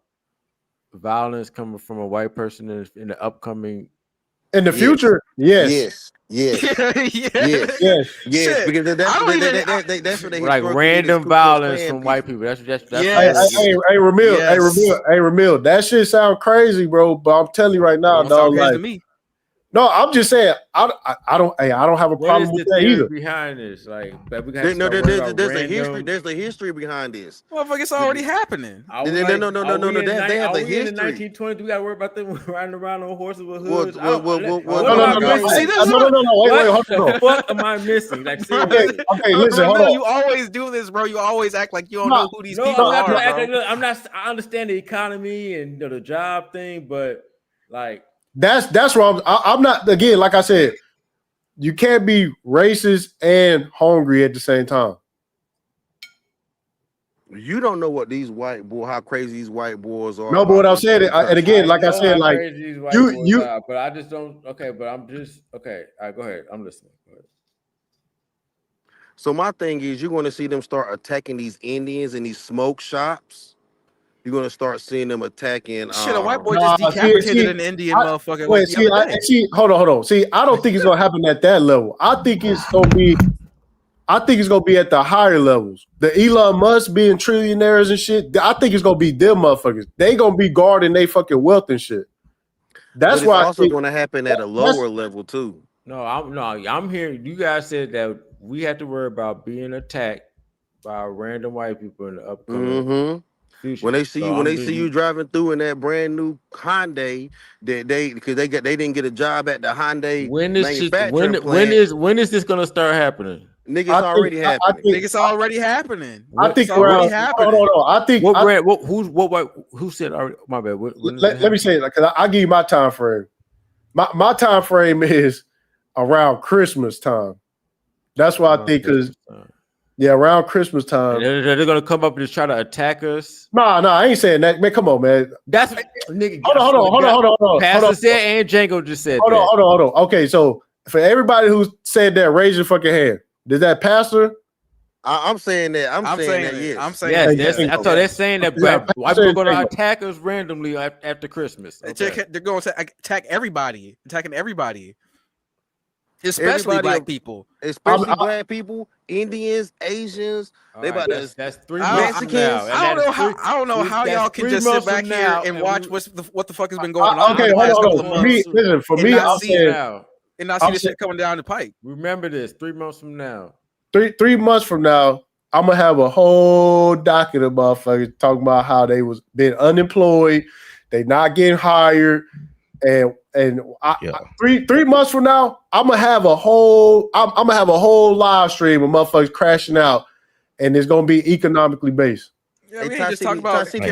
[SPEAKER 11] violence coming from a white person in the upcoming
[SPEAKER 1] in the future? Yes.
[SPEAKER 11] Yes.
[SPEAKER 13] Because that's what they
[SPEAKER 11] like random violence from white people. That's
[SPEAKER 1] Hey, Ramil, that shit sound crazy, bro. But I'm telling you right now, dog. Like, no, I'm just saying, I don't have a problem with that either.
[SPEAKER 11] Behind this, like,
[SPEAKER 13] there's a history behind this.
[SPEAKER 12] Motherfucker, it's already happening.
[SPEAKER 13] No. They have the history.
[SPEAKER 11] In the 1920s, we got to worry about them riding around on horses with hoods.
[SPEAKER 1] No.
[SPEAKER 11] What the fuck am I missing? Like, seriously.
[SPEAKER 1] Okay, listen, hold on.
[SPEAKER 12] You always do this, bro. You always act like you don't know who these people are, bro.
[SPEAKER 11] I understand the economy and the job thing, but like.
[SPEAKER 1] That's where I'm not, again, like I said, you can't be racist and hungry at the same time.
[SPEAKER 13] You don't know what these how crazy these white boys are.
[SPEAKER 1] No, but what I'm saying, and again, like I said, like
[SPEAKER 11] but I just don't. Okay, but I'm just okay. All right, go ahead. I'm listening. Go ahead.
[SPEAKER 13] So my thing is, you're going to see them start attacking these Indians in these smoke shops. You're gonna start seeing them attacking.
[SPEAKER 12] Shit, a white boy just decapitated an Indian motherfucker.
[SPEAKER 1] Wait, hold on. See, I don't think it's gonna happen at that level. I think it's gonna be at the higher levels. The Elon Musk being trillionaires and shit. I think it's gonna be them motherfuckers. They gonna be guarding their fucking wealth and shit. That's why
[SPEAKER 13] it's also gonna happen at a lower level too.
[SPEAKER 11] I'm hearing you guys said that we have to worry about being attacked by random white people in the upcoming.
[SPEAKER 13] When they see you driving through in that brand new Hyundai, because they didn't get a job at the Hyundai manufacturing plant.
[SPEAKER 11] When is this gonna start happening?
[SPEAKER 13] Nigga, it's already happening.
[SPEAKER 12] It's already happening.
[SPEAKER 1] I think it's already happening.
[SPEAKER 11] Who said already? My bad.
[SPEAKER 1] Let me say it, because I give you my time frame. My time frame is around Christmas time. That's why I think, because around Christmas time.
[SPEAKER 11] They're gonna come up and just try to attack us.
[SPEAKER 1] No, I ain't saying that. Man, come on, man.
[SPEAKER 11] That's nigga.
[SPEAKER 1] Hold on.
[SPEAKER 11] Pastor said and Django just said.
[SPEAKER 1] Hold on. Okay, so for everybody who said that, raise your fucking hand. Did that pastor?
[SPEAKER 13] I'm saying that. I'm saying that. Yes.
[SPEAKER 12] I'm saying
[SPEAKER 11] yes. I thought they're saying that white people are going to attack us randomly after Christmas.
[SPEAKER 12] Okay. They're going to attack everybody, attacking everybody. Especially black people.
[SPEAKER 13] Especially black people, Indians, Asians. They about
[SPEAKER 11] that's 3 months from now.
[SPEAKER 12] I don't know how y'all can just sit back here and watch what the fuck has been going on.
[SPEAKER 1] Okay, hold on. For me, I'm saying
[SPEAKER 12] and not see this shit coming down the pike.
[SPEAKER 11] Remember this: 3 months from now.
[SPEAKER 1] 3 months from now, I'm gonna have a whole docket of motherfuckers talking about how they was been unemployed, they not getting hired, and 3 months from now, I'm gonna have a whole live stream of motherfuckers crashing out, and it's gonna be economically based.
[SPEAKER 12] Yeah, we ain't just talking about
[SPEAKER 13] City,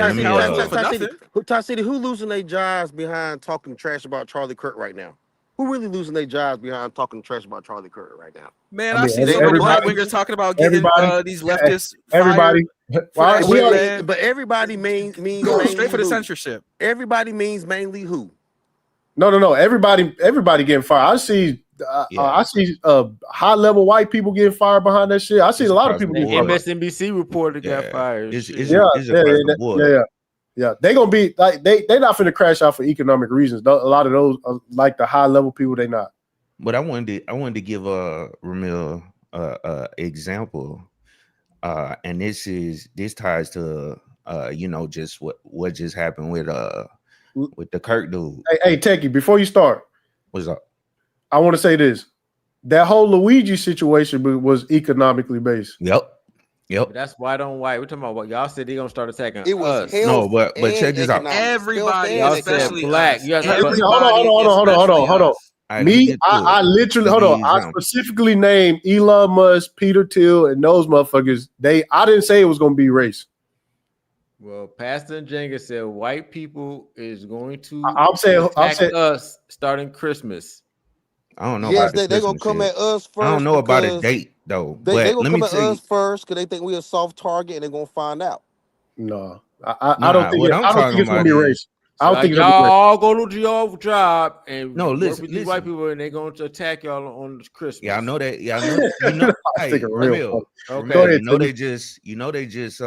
[SPEAKER 13] who losing their jobs behind talking trash about Charlie Kirk right now? Who really losing their jobs behind talking trash about Charlie Kirk right now?
[SPEAKER 12] Man, I've seen so many black wingers talking about getting these leftists
[SPEAKER 1] everybody.
[SPEAKER 13] But everybody means
[SPEAKER 12] go straight for the censorship.
[SPEAKER 13] Everybody means mainly who?
[SPEAKER 1] No. Everybody getting fired. I see high level white people getting fired behind that shit. I see a lot of people getting fired.
[SPEAKER 11] MSNBC reporter got fired.
[SPEAKER 1] Yeah, they gonna be like they not finna crash out for economic reasons. A lot of those, like the high level people, they not.
[SPEAKER 14] But I wanted to give Ramil example, and this ties to just what just happened with the Kirk dude.
[SPEAKER 1] Hey, Techie, before you start,
[SPEAKER 14] what's up?
[SPEAKER 1] I want to say this: that whole Luigi situation was economically based.
[SPEAKER 14] Yep. Yep.
[SPEAKER 11] But that's white on white. We're talking about what y'all said they're gonna start attacking
[SPEAKER 15] It was
[SPEAKER 11] us.
[SPEAKER 15] health
[SPEAKER 14] No, but
[SPEAKER 15] and
[SPEAKER 14] check this out.
[SPEAKER 15] economics.
[SPEAKER 12] Everybody,
[SPEAKER 15] Health
[SPEAKER 11] Y'all
[SPEAKER 15] and
[SPEAKER 11] said
[SPEAKER 12] especially
[SPEAKER 11] black.
[SPEAKER 12] us.
[SPEAKER 11] You guys,
[SPEAKER 12] Everybody,
[SPEAKER 1] Hold on.
[SPEAKER 12] especially us.
[SPEAKER 14] All right, let
[SPEAKER 1] Me,
[SPEAKER 14] get to
[SPEAKER 1] I
[SPEAKER 14] it.
[SPEAKER 1] literally
[SPEAKER 14] Let me
[SPEAKER 1] hold
[SPEAKER 14] give
[SPEAKER 1] on.
[SPEAKER 14] you
[SPEAKER 1] I
[SPEAKER 14] an example.
[SPEAKER 1] specifically named Elon Musk, Peter Thiel, and those motherfuckers. I didn't say it was gonna be race.
[SPEAKER 11] Well, Pastor Jenga said white people is going to
[SPEAKER 1] I'm saying
[SPEAKER 11] attack us starting Christmas.
[SPEAKER 14] I don't know
[SPEAKER 15] Yes,
[SPEAKER 14] about the
[SPEAKER 15] they gonna
[SPEAKER 14] Christmas
[SPEAKER 15] come
[SPEAKER 14] shit.
[SPEAKER 15] at us first.
[SPEAKER 14] I don't know about a
[SPEAKER 15] because
[SPEAKER 14] date though.
[SPEAKER 15] They
[SPEAKER 14] But
[SPEAKER 15] gonna
[SPEAKER 14] let me
[SPEAKER 15] come at
[SPEAKER 14] tell you.
[SPEAKER 15] us first because they think we a soft target and they're gonna find out.
[SPEAKER 1] No, I don't think
[SPEAKER 14] What I'm talking
[SPEAKER 1] it's gonna
[SPEAKER 14] about
[SPEAKER 1] be
[SPEAKER 14] is
[SPEAKER 1] race. I don't
[SPEAKER 11] So
[SPEAKER 1] think it's
[SPEAKER 11] y'all
[SPEAKER 1] gonna be race.
[SPEAKER 11] all go to your job and
[SPEAKER 14] No,
[SPEAKER 11] work
[SPEAKER 14] listen,
[SPEAKER 11] with these white people, and they're going to attack y'all on Christmas.
[SPEAKER 14] Yeah, I know that. Yeah, I know.
[SPEAKER 1] I
[SPEAKER 14] Hey,
[SPEAKER 1] think it's real
[SPEAKER 14] Ramil,
[SPEAKER 1] funny.
[SPEAKER 11] Okay.
[SPEAKER 1] Go ahead,
[SPEAKER 14] they just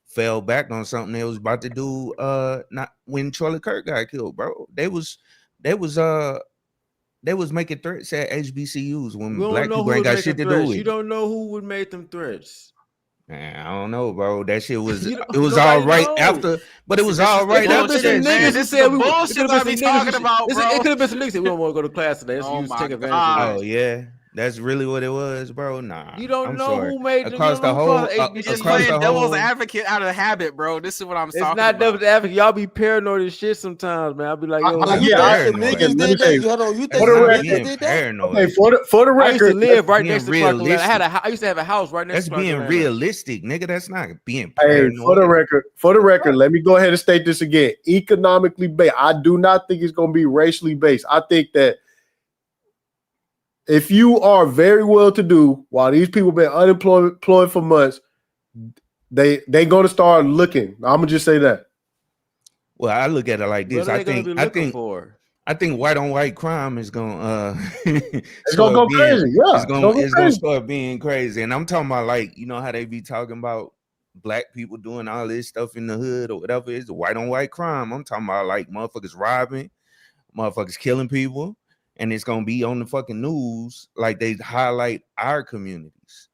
[SPEAKER 14] fell back on something they was about to do. Not when Charlie Kirk got killed, bro. They was making threats at HBCUs when
[SPEAKER 11] We don't
[SPEAKER 14] black
[SPEAKER 11] know
[SPEAKER 14] people
[SPEAKER 11] who
[SPEAKER 14] ain't
[SPEAKER 11] was
[SPEAKER 14] got shit to
[SPEAKER 11] making
[SPEAKER 14] do
[SPEAKER 11] threats.
[SPEAKER 14] with.
[SPEAKER 11] You
[SPEAKER 14] it.
[SPEAKER 11] don't know who would make them threats.
[SPEAKER 14] Man, I don't know, bro. That shit was
[SPEAKER 11] You don't-
[SPEAKER 14] it was all
[SPEAKER 11] nobody
[SPEAKER 14] right
[SPEAKER 11] knows.
[SPEAKER 14] after, but it was
[SPEAKER 12] This
[SPEAKER 14] all
[SPEAKER 12] is the
[SPEAKER 14] right
[SPEAKER 11] It could have
[SPEAKER 14] after
[SPEAKER 11] been some
[SPEAKER 14] that
[SPEAKER 12] man.
[SPEAKER 11] niggas
[SPEAKER 14] shit.
[SPEAKER 11] who
[SPEAKER 12] This is
[SPEAKER 11] said
[SPEAKER 12] the
[SPEAKER 11] we would. It
[SPEAKER 12] bullshit
[SPEAKER 11] could
[SPEAKER 12] I
[SPEAKER 11] have
[SPEAKER 12] be
[SPEAKER 11] been some niggas.
[SPEAKER 12] talking about, bro.
[SPEAKER 11] It could have been some niggas that we don't want to go to class today. Let's
[SPEAKER 12] Oh
[SPEAKER 11] use
[SPEAKER 12] my
[SPEAKER 11] take advantage
[SPEAKER 12] God.
[SPEAKER 11] of
[SPEAKER 14] Oh
[SPEAKER 11] this.
[SPEAKER 14] yeah, that's really what it was, bro. Nah,
[SPEAKER 11] You don't
[SPEAKER 14] I'm
[SPEAKER 11] know
[SPEAKER 14] sorry.
[SPEAKER 11] who made them. You
[SPEAKER 14] Across
[SPEAKER 11] don't know
[SPEAKER 14] the
[SPEAKER 11] who caused
[SPEAKER 14] whole,
[SPEAKER 11] HBCU.
[SPEAKER 12] You're just
[SPEAKER 14] across
[SPEAKER 12] playing
[SPEAKER 14] the
[SPEAKER 12] devil's
[SPEAKER 14] whole.
[SPEAKER 12] advocate out of habit, bro. This is what I'm
[SPEAKER 11] It's
[SPEAKER 12] talking
[SPEAKER 11] not
[SPEAKER 12] about.
[SPEAKER 11] devil's advocate. Y'all be paranoid as shit sometimes, man. I'll be like, yo,
[SPEAKER 15] Now, you
[SPEAKER 1] Yeah,
[SPEAKER 15] think some
[SPEAKER 14] paranoid.
[SPEAKER 15] niggas
[SPEAKER 1] let me
[SPEAKER 15] did
[SPEAKER 1] say,
[SPEAKER 15] that? Hold on, you
[SPEAKER 14] That's
[SPEAKER 15] think
[SPEAKER 1] for the
[SPEAKER 15] some
[SPEAKER 14] not
[SPEAKER 1] record,
[SPEAKER 15] niggas
[SPEAKER 14] being
[SPEAKER 15] did that?
[SPEAKER 1] okay,
[SPEAKER 14] paranoid.
[SPEAKER 1] for the
[SPEAKER 11] I used to
[SPEAKER 1] record,
[SPEAKER 11] live right
[SPEAKER 14] being
[SPEAKER 11] next to Clark Atlanta.
[SPEAKER 14] realistic.
[SPEAKER 11] I used to have a house right next
[SPEAKER 14] That's
[SPEAKER 11] to Clark
[SPEAKER 14] being
[SPEAKER 11] Atlanta.
[SPEAKER 14] realistic, nigga. That's not being
[SPEAKER 1] hey, for the
[SPEAKER 14] paranoid.
[SPEAKER 1] record, let me go ahead and state this again. Economically based, I do not think it's gonna be racially based. I think that if you are very well to do, while these people been unemployed for months, they gonna start looking. I'm gonna just say that.
[SPEAKER 14] Well, I look at it like
[SPEAKER 11] What
[SPEAKER 14] this.
[SPEAKER 11] are they gonna be looking for?
[SPEAKER 14] I think white on white crime is gonna
[SPEAKER 1] It's gonna go crazy. Yeah,
[SPEAKER 14] it's gonna start being crazy. And I'm talking about, like, you know how they be talking about black people doing all this stuff in the hood or whatever. It's white on white crime. I'm talking about like motherfuckers robbing, motherfuckers killing people, and it's gonna be on the fucking news like they highlight our communities.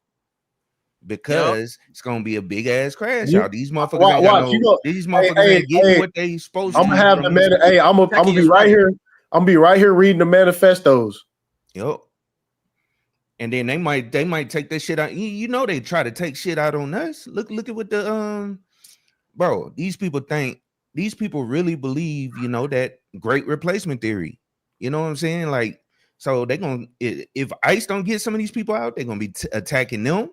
[SPEAKER 14] Because it's gonna be a big ass crash out. These motherfuckers ain't got no. These motherfuckers ain't getting what they supposed to.
[SPEAKER 1] I'm gonna have the Hey, I'm gonna be right here. I'm gonna be right here reading the manifestos.
[SPEAKER 14] Yep. And then they might take this shit out. You know they try to take shit out on us. Look at what the bro. These people really believe, you know, that great replacement theory. You know what I'm saying? Like, so they're gonna, if ICE don't get some of these people out, they're gonna be attacking them.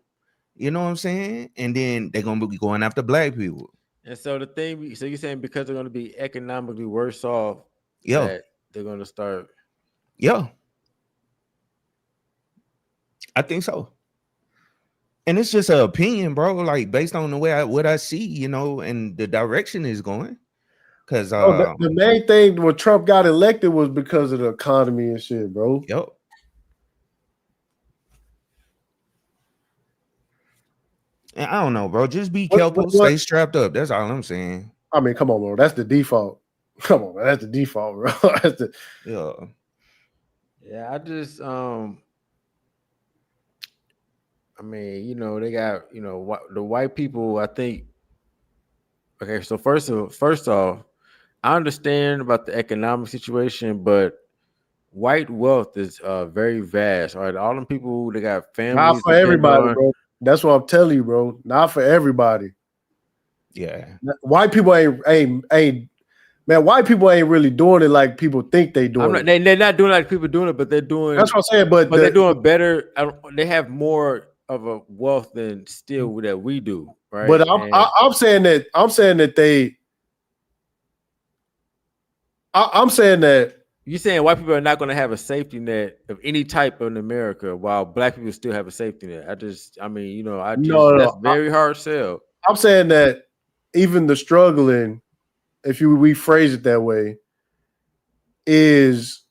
[SPEAKER 14] You know what I'm saying? And then they're gonna be going after black people.
[SPEAKER 11] And so the thing, so you're saying because they're gonna be economically worse off,
[SPEAKER 14] that
[SPEAKER 11] they're gonna start.
[SPEAKER 14] Yeah, I think so. And it's just an opinion, bro. Like based on the way what I see, you know, and the direction is going. Because
[SPEAKER 1] the main thing when Trump got elected was because of the economy and shit, bro.
[SPEAKER 14] Yep. And I don't know, bro. Just be careful. Stay strapped up. That's all I'm saying.
[SPEAKER 1] I mean, come on, bro. That's the default. Come on, man. That's the default, bro.
[SPEAKER 11] Yeah, I just I mean, you know, they got, you know, the white people, I think. Okay, so first off, I understand about the economic situation, but white wealth is very vast. All right, all them people, they got families.
[SPEAKER 1] Not for everybody, bro. That's what I'm telling you, bro. Not for everybody.
[SPEAKER 14] Yeah.
[SPEAKER 1] White people ain't man, white people ain't really doing it like people think they doing it.
[SPEAKER 11] They're not doing it like people doing it, but they're doing.
[SPEAKER 1] That's what I'm saying. But
[SPEAKER 11] they're doing better. They have more of a wealth than still that we do, right?
[SPEAKER 1] But I'm saying that I'm saying that
[SPEAKER 11] you're saying white people are not going to have a safety net of any type in America, while black people still have a safety net. That's very hard sell.
[SPEAKER 1] I'm saying that even the struggling, if you rephrase it that way, is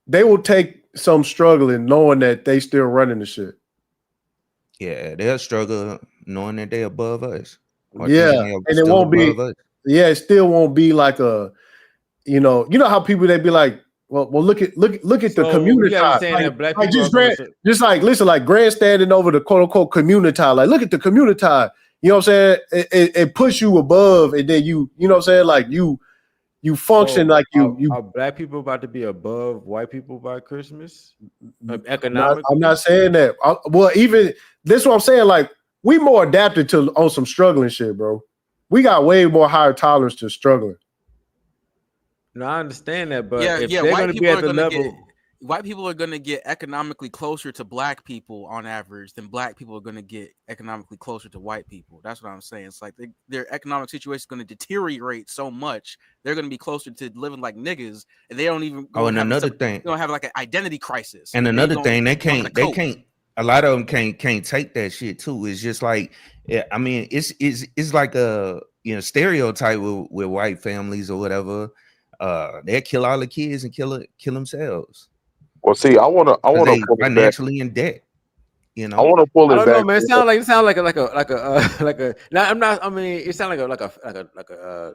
[SPEAKER 1] they will take some struggling knowing that they still running the shit.
[SPEAKER 14] Yeah, they'll struggle knowing that they're above us.
[SPEAKER 1] Yeah, and it won't be. Yeah, it still won't be like a, you know how people they be like, well, look at the community. Just like listen, like grandstanding over the quote unquote community. Like look at the community. You know what I'm saying? It puts you above, and then you know what I'm saying? Like you you function like you.
[SPEAKER 11] Are black people about to be above white people by Christmas?
[SPEAKER 1] I'm not saying that. Well, even this, what I'm saying. Like we more adapted to on some struggling shit, bro. We got way more higher tolerance to struggling.
[SPEAKER 11] No, I understand that, but
[SPEAKER 12] yeah,
[SPEAKER 11] if
[SPEAKER 12] yeah,
[SPEAKER 11] they're
[SPEAKER 12] white
[SPEAKER 11] going to be
[SPEAKER 12] people
[SPEAKER 11] at
[SPEAKER 12] are
[SPEAKER 11] the
[SPEAKER 12] going to
[SPEAKER 11] level,
[SPEAKER 12] get white people are going to get economically closer to black people on average than black people are going to get economically closer to white people. That's what I'm saying. It's like their economic situation is going to deteriorate so much. They're going to be closer to living like niggas, and they don't even
[SPEAKER 14] Oh, and another
[SPEAKER 12] they
[SPEAKER 14] thing,
[SPEAKER 12] don't have like an identity crisis.
[SPEAKER 14] and another thing, they
[SPEAKER 12] gonna
[SPEAKER 14] can't.
[SPEAKER 12] cope.
[SPEAKER 14] A lot of them can't take that shit too. It's just like, I mean, it's like a stereotype with white families or whatever. They kill all the kids and kill themselves.
[SPEAKER 10] Well, see, I wanna pull it back.
[SPEAKER 14] Financially in debt. You know,
[SPEAKER 10] I want to pull it
[SPEAKER 11] I don't
[SPEAKER 10] back.
[SPEAKER 11] know, man. It sounds like a. Now I'm not. I mean, it sounds like a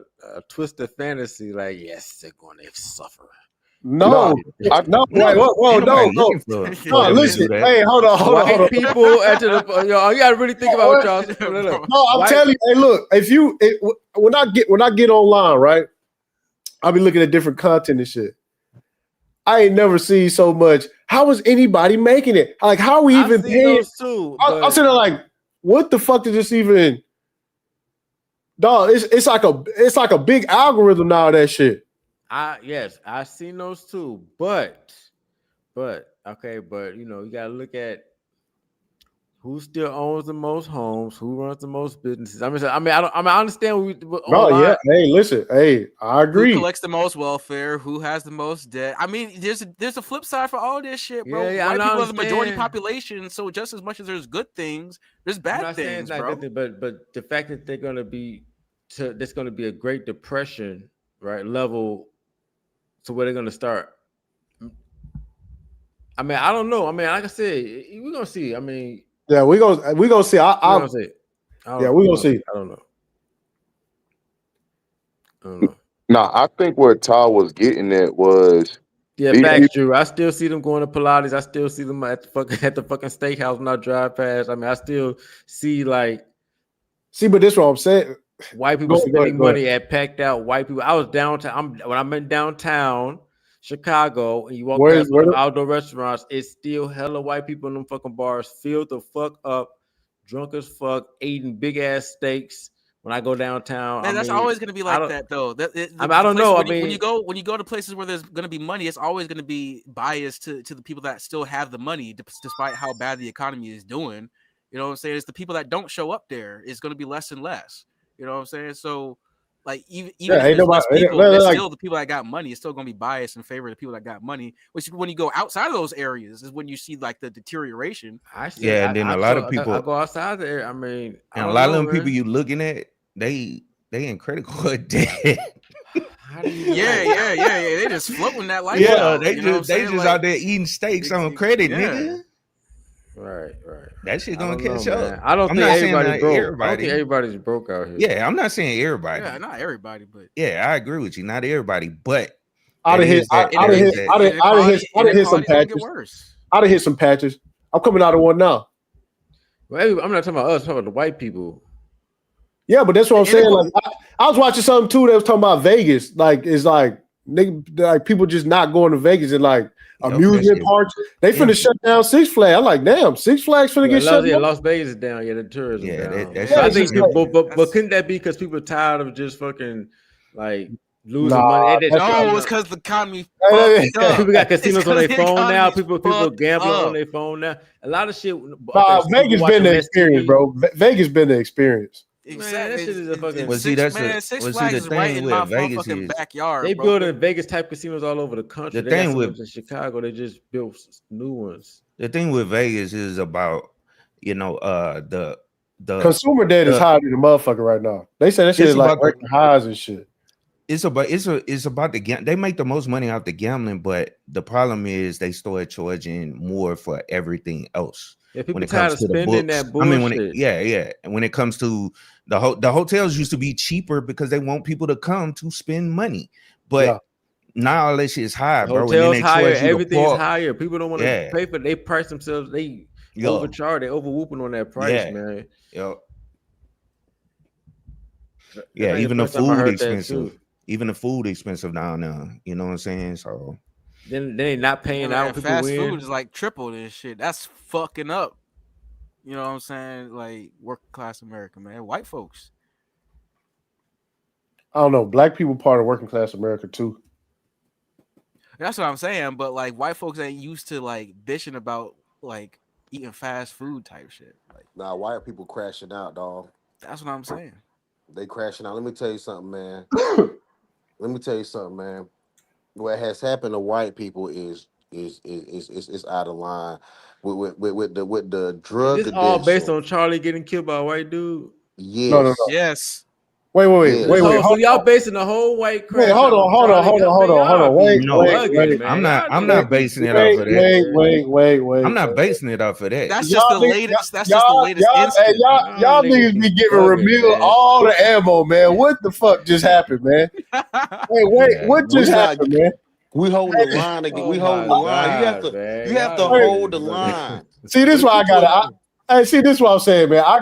[SPEAKER 11] twisted fantasy. Like, yes, they're going to suffer.
[SPEAKER 1] No, no, wait, whoa, no, listen, hey, hold on.
[SPEAKER 11] People at the, you gotta really think about y'all.
[SPEAKER 1] No, I'm telling you, hey, look, when I get online, right, I'll be looking at different content and shit. I ain't never seen so much. How is anybody making it? Like, how are we even paying?
[SPEAKER 11] Those too,
[SPEAKER 1] I'm sitting there like, what the fuck did this even? Dog, it's like a big algorithm now. That shit.
[SPEAKER 11] Yes, I seen those too, but okay, but you gotta look at who still owns the most homes, who runs the most businesses. I understand.
[SPEAKER 1] Hey, listen, hey, I agree.
[SPEAKER 12] Who collects the most welfare? Who has the most debt? I mean, there's a flip side for all this shit, bro.
[SPEAKER 11] Yeah,
[SPEAKER 12] white people are the majority population, so just as much as there's good things, there's bad things, bro.
[SPEAKER 11] But the fact that there's gonna be a Great Depression, right, level, to where they're gonna start. I mean, I don't know. I mean, like I said, we're gonna see. I mean,
[SPEAKER 1] yeah, we're gonna see. We're gonna see.
[SPEAKER 11] I don't know.
[SPEAKER 10] Nah, I think what Todd was getting at was
[SPEAKER 11] facts, Drew. I still see them going to Pilates. I still see them at the fucking steakhouse when I drive past. I mean, I still see
[SPEAKER 1] but this is what I'm saying.
[SPEAKER 11] White people spending money at packed out white people. I was downtown. When I'm in downtown Chicago, and you walk past the outdoor restaurants, it's still hella white people in them fucking bars, filled the fuck up, drunk as fuck, eating big ass steaks. When I go downtown,
[SPEAKER 12] Man, that's always going to be like that, though.
[SPEAKER 11] I don't know.
[SPEAKER 12] When you go to places where there's going to be money, it's always going to be biased to the people that still have the money, despite how bad the economy is doing. You know what I'm saying? It's the people that don't show up there. It's going to be less and less. You know what I'm saying? So, like, even if there's less people, there's still the people that got money. It's still going to be biased in favor of the people that got money. Which, when you go outside of those areas, is when you see like the deterioration.
[SPEAKER 14] And then a lot of people
[SPEAKER 11] I go outside there. I mean,
[SPEAKER 14] and a lot of them people you looking at, they in critical debt.
[SPEAKER 12] Yeah. They just floating that life.
[SPEAKER 14] They just out there eating steaks on credit, nigga.
[SPEAKER 11] Right.
[SPEAKER 14] That shit gonna catch up.
[SPEAKER 11] I don't think everybody's broke. I don't think everybody's broke out here.
[SPEAKER 14] Yeah, I'm not saying everybody.
[SPEAKER 12] Yeah, not everybody, but
[SPEAKER 14] yeah, I agree with you. Not everybody, but
[SPEAKER 1] I'd have hit some patches. I'd have hit some patches. I'm coming out of one now.
[SPEAKER 11] Well, I'm not talking about us. I'm talking about the white people.
[SPEAKER 1] Yeah, but that's what I'm saying. Like, I was watching something too that was talking about Vegas. Like, it's like people just not going to Vegas and like amusement parks. They finna shut down Six Flags. I'm like, damn, Six Flags finna get shut down.
[SPEAKER 11] Las Vegas is down. Yeah, the tourism down.
[SPEAKER 14] I
[SPEAKER 11] think, but couldn't that be because people are tired of just fucking like losing money?
[SPEAKER 12] No, it's because the economy.
[SPEAKER 11] People got casinos on their phone now. People gambling on their phone now. A lot of shit.
[SPEAKER 1] Vegas been the experience, bro. Vegas been the experience.
[SPEAKER 12] Exactly.
[SPEAKER 11] Man, that shit is a fucking.
[SPEAKER 12] Six Flags is right in my fucking backyard.
[SPEAKER 11] They building Vegas type casinos all over the country. The thing with in Chicago, they just built new ones.
[SPEAKER 14] The thing with Vegas is about the
[SPEAKER 1] consumer debt is higher than the motherfucker right now. They say that shit is like breaking highs and shit.
[SPEAKER 14] It's about the game. They make the most money out the gambling, but the problem is they start charging more for everything else.
[SPEAKER 11] Yeah, people tired of spending that bullshit.
[SPEAKER 14] I mean, and when it comes to the hotels used to be cheaper because they want people to come to spend money, but now all that shit is high, bro.
[SPEAKER 11] Hotels higher, everything's higher. People don't want to pay for it. They price themselves. They overcharge. They overwhooping on that price, man.
[SPEAKER 14] Yeah, even the food expensive. Even the food expensive down there. You know what I'm saying? So
[SPEAKER 16] then they not paying out. People
[SPEAKER 12] fast
[SPEAKER 16] win.
[SPEAKER 12] food is like triple this shit. That's fucking up. You know what I'm saying? Like working class America, man. White folks.
[SPEAKER 1] I don't know. Black people part of working class America too.
[SPEAKER 12] That's what I'm saying. But like white folks ain't used to like bitching about like eating fast food type shit. Like,
[SPEAKER 13] nah, white people crashing out, dog.
[SPEAKER 12] that's what I'm saying.
[SPEAKER 13] They crashing out. Let me tell you something, man. Let me tell you something, man. What has happened to white people is out of line with the drug
[SPEAKER 16] Is this
[SPEAKER 13] addiction.
[SPEAKER 16] all based on Charlie getting killed by a white dude?
[SPEAKER 13] Yes.
[SPEAKER 1] No.
[SPEAKER 12] Yes.
[SPEAKER 1] Wait.
[SPEAKER 16] So
[SPEAKER 1] Hold
[SPEAKER 16] y'all
[SPEAKER 1] on.
[SPEAKER 16] basing the whole white crash.
[SPEAKER 1] Wait, hold on. Wait.
[SPEAKER 14] I'm not basing it off of that.
[SPEAKER 1] Wait.
[SPEAKER 14] I'm not basing it off of that.
[SPEAKER 12] That's just the latest. That's just the latest instance.
[SPEAKER 1] Y'all niggas be giving Ramil all the ammo, man. What the fuck just happened, man? Wait. What just happened, man?
[SPEAKER 13] We holding the line again. We holding the line. You have to hold the line.
[SPEAKER 1] See, this is why I gotta. Hey, see, this is what I'm saying, man. I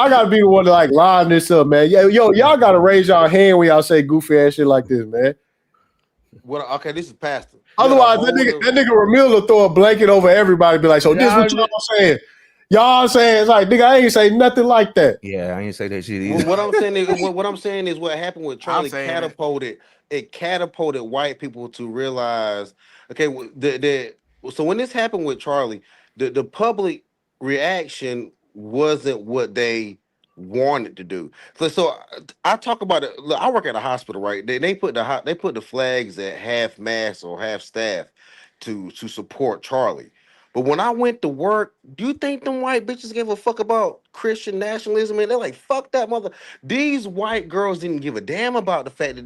[SPEAKER 1] gotta be the one to like line this up, man. Yo, y'all gotta raise y'all hand when y'all say goofy ass shit like this, man.
[SPEAKER 13] Well, okay, this is Pastor.
[SPEAKER 1] Otherwise, that nigga Ramil will throw a blanket over everybody, and be like, "So this what y'all saying? Y'all saying it's like, nigga, I ain't say nothing like that."
[SPEAKER 14] Yeah, I ain't say that shit either.
[SPEAKER 13] What I'm saying is what happened with Charlie catapulted white people to realize, okay, so when this happened with Charlie, the public reaction wasn't what they wanted to do. So I talk about it. Look, I work at a hospital, right? They put the flags at half mast or half staff to support Charlie. But when I went to work, do you think them white bitches gave a fuck about Christian nationalism? And they're like, fuck that mother. These white girls didn't give a damn about the fact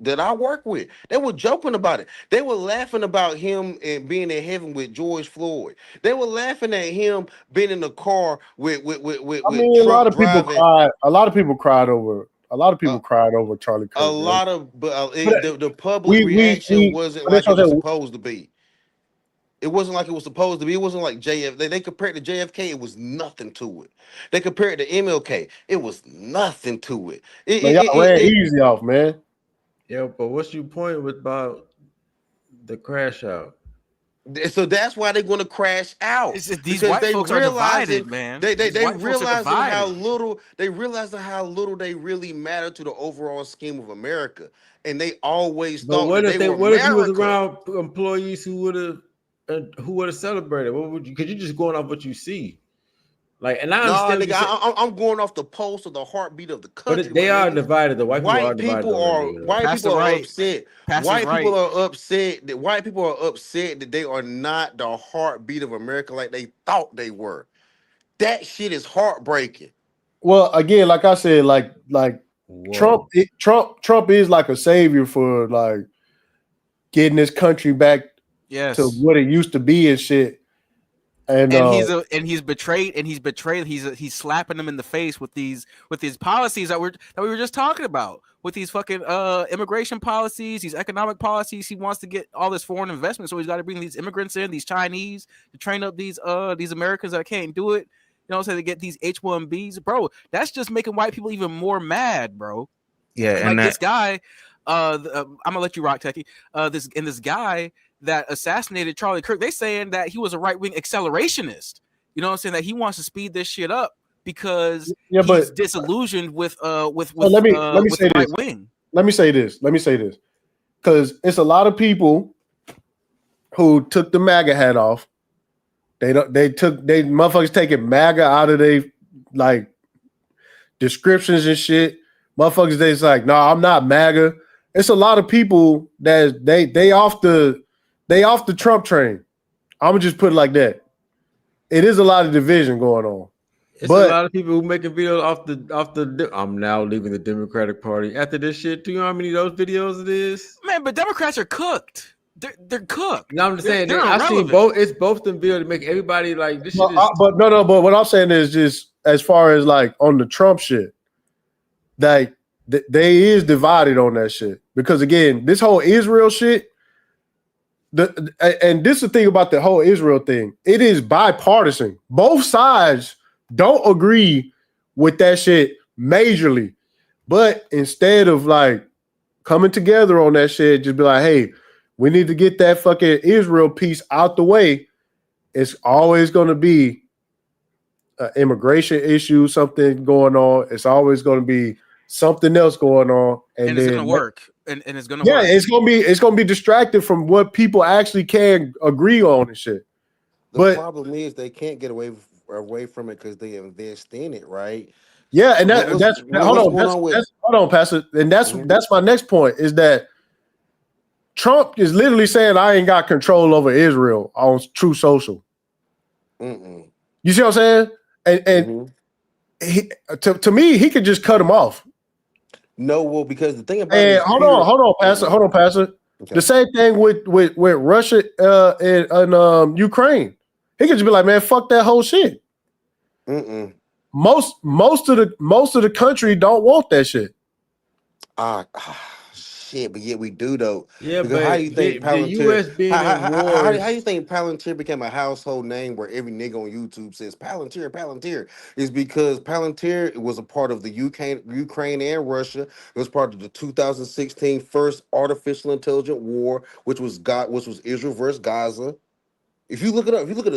[SPEAKER 13] that I work with. They were joking about it. They were laughing about him and being in heaven with George Floyd. They were laughing at him being in the car with
[SPEAKER 1] I mean,
[SPEAKER 13] Trump
[SPEAKER 1] a lot of people
[SPEAKER 13] driving.
[SPEAKER 1] cried. A lot of people cried over Charlie Kirk.
[SPEAKER 13] A lot of the public reaction wasn't like it was supposed to be. It wasn't like it was supposed to be. It wasn't like JFK. They compared to JFK, it was nothing to it. They compared to MLK, it was nothing to it.
[SPEAKER 1] Y'all ran easy off, man.
[SPEAKER 16] Yeah, but what's your point about the crash out?
[SPEAKER 13] So that's why they're going to crash out.
[SPEAKER 12] These white folks are divided, man.
[SPEAKER 13] They realizing how little they really matter to the overall scheme of America, and they always thought
[SPEAKER 16] what
[SPEAKER 13] that
[SPEAKER 16] if
[SPEAKER 13] they were
[SPEAKER 16] what if you was
[SPEAKER 13] America.
[SPEAKER 16] around employees who would have celebrated? What would you? Because you're just going off what you see. Like, and I understand.
[SPEAKER 13] Nigga, I'm going off the pulse of the heartbeat of the country.
[SPEAKER 16] But they are divided. The white people are
[SPEAKER 13] upset. White people are upset that they are not the heartbeat of America like they thought they were. That shit is heartbreaking.
[SPEAKER 1] Well, again, like I said, like Trump is like a savior for like getting this country back to what it used to be and shit. And
[SPEAKER 12] he's betrayed. He's slapping them in the face with these policies that we were just talking about, with these fucking immigration policies, these economic policies. He wants to get all this foreign investment, so he's got to bring these immigrants in, these Chinese, to train up these Americans that can't do it. You know, so they get these H-1Bs, bro. That's just making white people even more mad, bro.
[SPEAKER 14] Yeah,
[SPEAKER 12] like
[SPEAKER 14] and
[SPEAKER 12] this guy. I'm gonna let you rock, Techie. This guy that assassinated Charlie Kirk, they saying that he was a right-wing accelerationist. You know what I'm saying? That he wants to speed this shit up because he's disillusioned with
[SPEAKER 1] let me say
[SPEAKER 12] right
[SPEAKER 1] this.
[SPEAKER 12] wing.
[SPEAKER 1] Let me say this. Because it's a lot of people who took the MAGA hat off. They motherfuckers taking MAGA out of their like descriptions and shit. Motherfuckers, they's like, no, I'm not MAGA. It's a lot of people that they off the Trump train. I'm gonna just put it like that. It is a lot of division going on.
[SPEAKER 16] It's a lot of people who making videos off the. I'm now leaving the Democratic Party after this shit. Do you know how many of those videos it is?
[SPEAKER 12] Man, but Democrats are cooked. They're cooked.
[SPEAKER 16] No, I'm just saying.
[SPEAKER 12] They're
[SPEAKER 16] I've seen both. It's both them videos to make everybody like this.
[SPEAKER 1] But what I'm saying is just as far as like on the Trump shit, like they is divided on that shit because again, this whole Israel shit. And this is the thing about the whole Israel thing. It is bipartisan. Both sides don't agree with that shit majorly. But instead of like coming together on that shit, just be like, hey, we need to get that fucking Israel piece out the way. It's always going to be an immigration issue, something going on. It's always going to be something else going on,
[SPEAKER 12] and it's going to work. And it's going to work.
[SPEAKER 1] It's going to be distracted from what people actually can agree on and shit.
[SPEAKER 15] The problem is they can't get away from it because they invest in it, right?
[SPEAKER 1] Yeah, and hold on, Pastor. And that's my next point is that Trump is literally saying I ain't got control over Israel on True Social.
[SPEAKER 15] Mm-mm.
[SPEAKER 1] You see what I'm saying? And he, to me, he could just cut him off.
[SPEAKER 15] No, well, because the thing about it is
[SPEAKER 1] hold on, Pastor. Okay. The same thing with Russia and Ukraine. He could just be like, man, fuck that whole shit.
[SPEAKER 15] Mm-mm.
[SPEAKER 1] Most of the country don't want that shit.
[SPEAKER 15] Shit, but yet we do though.
[SPEAKER 16] Yeah,
[SPEAKER 15] because
[SPEAKER 16] but
[SPEAKER 15] how you think
[SPEAKER 16] the U.S. being in wars?
[SPEAKER 15] How you think Palantir became a household name where every nigga on YouTube says Palantir? Is because Palantir was a part of the Ukraine and Russia. It was part of the 2016 first artificial intelligence war, which was Israel versus Gaza. If you look it up, if you look at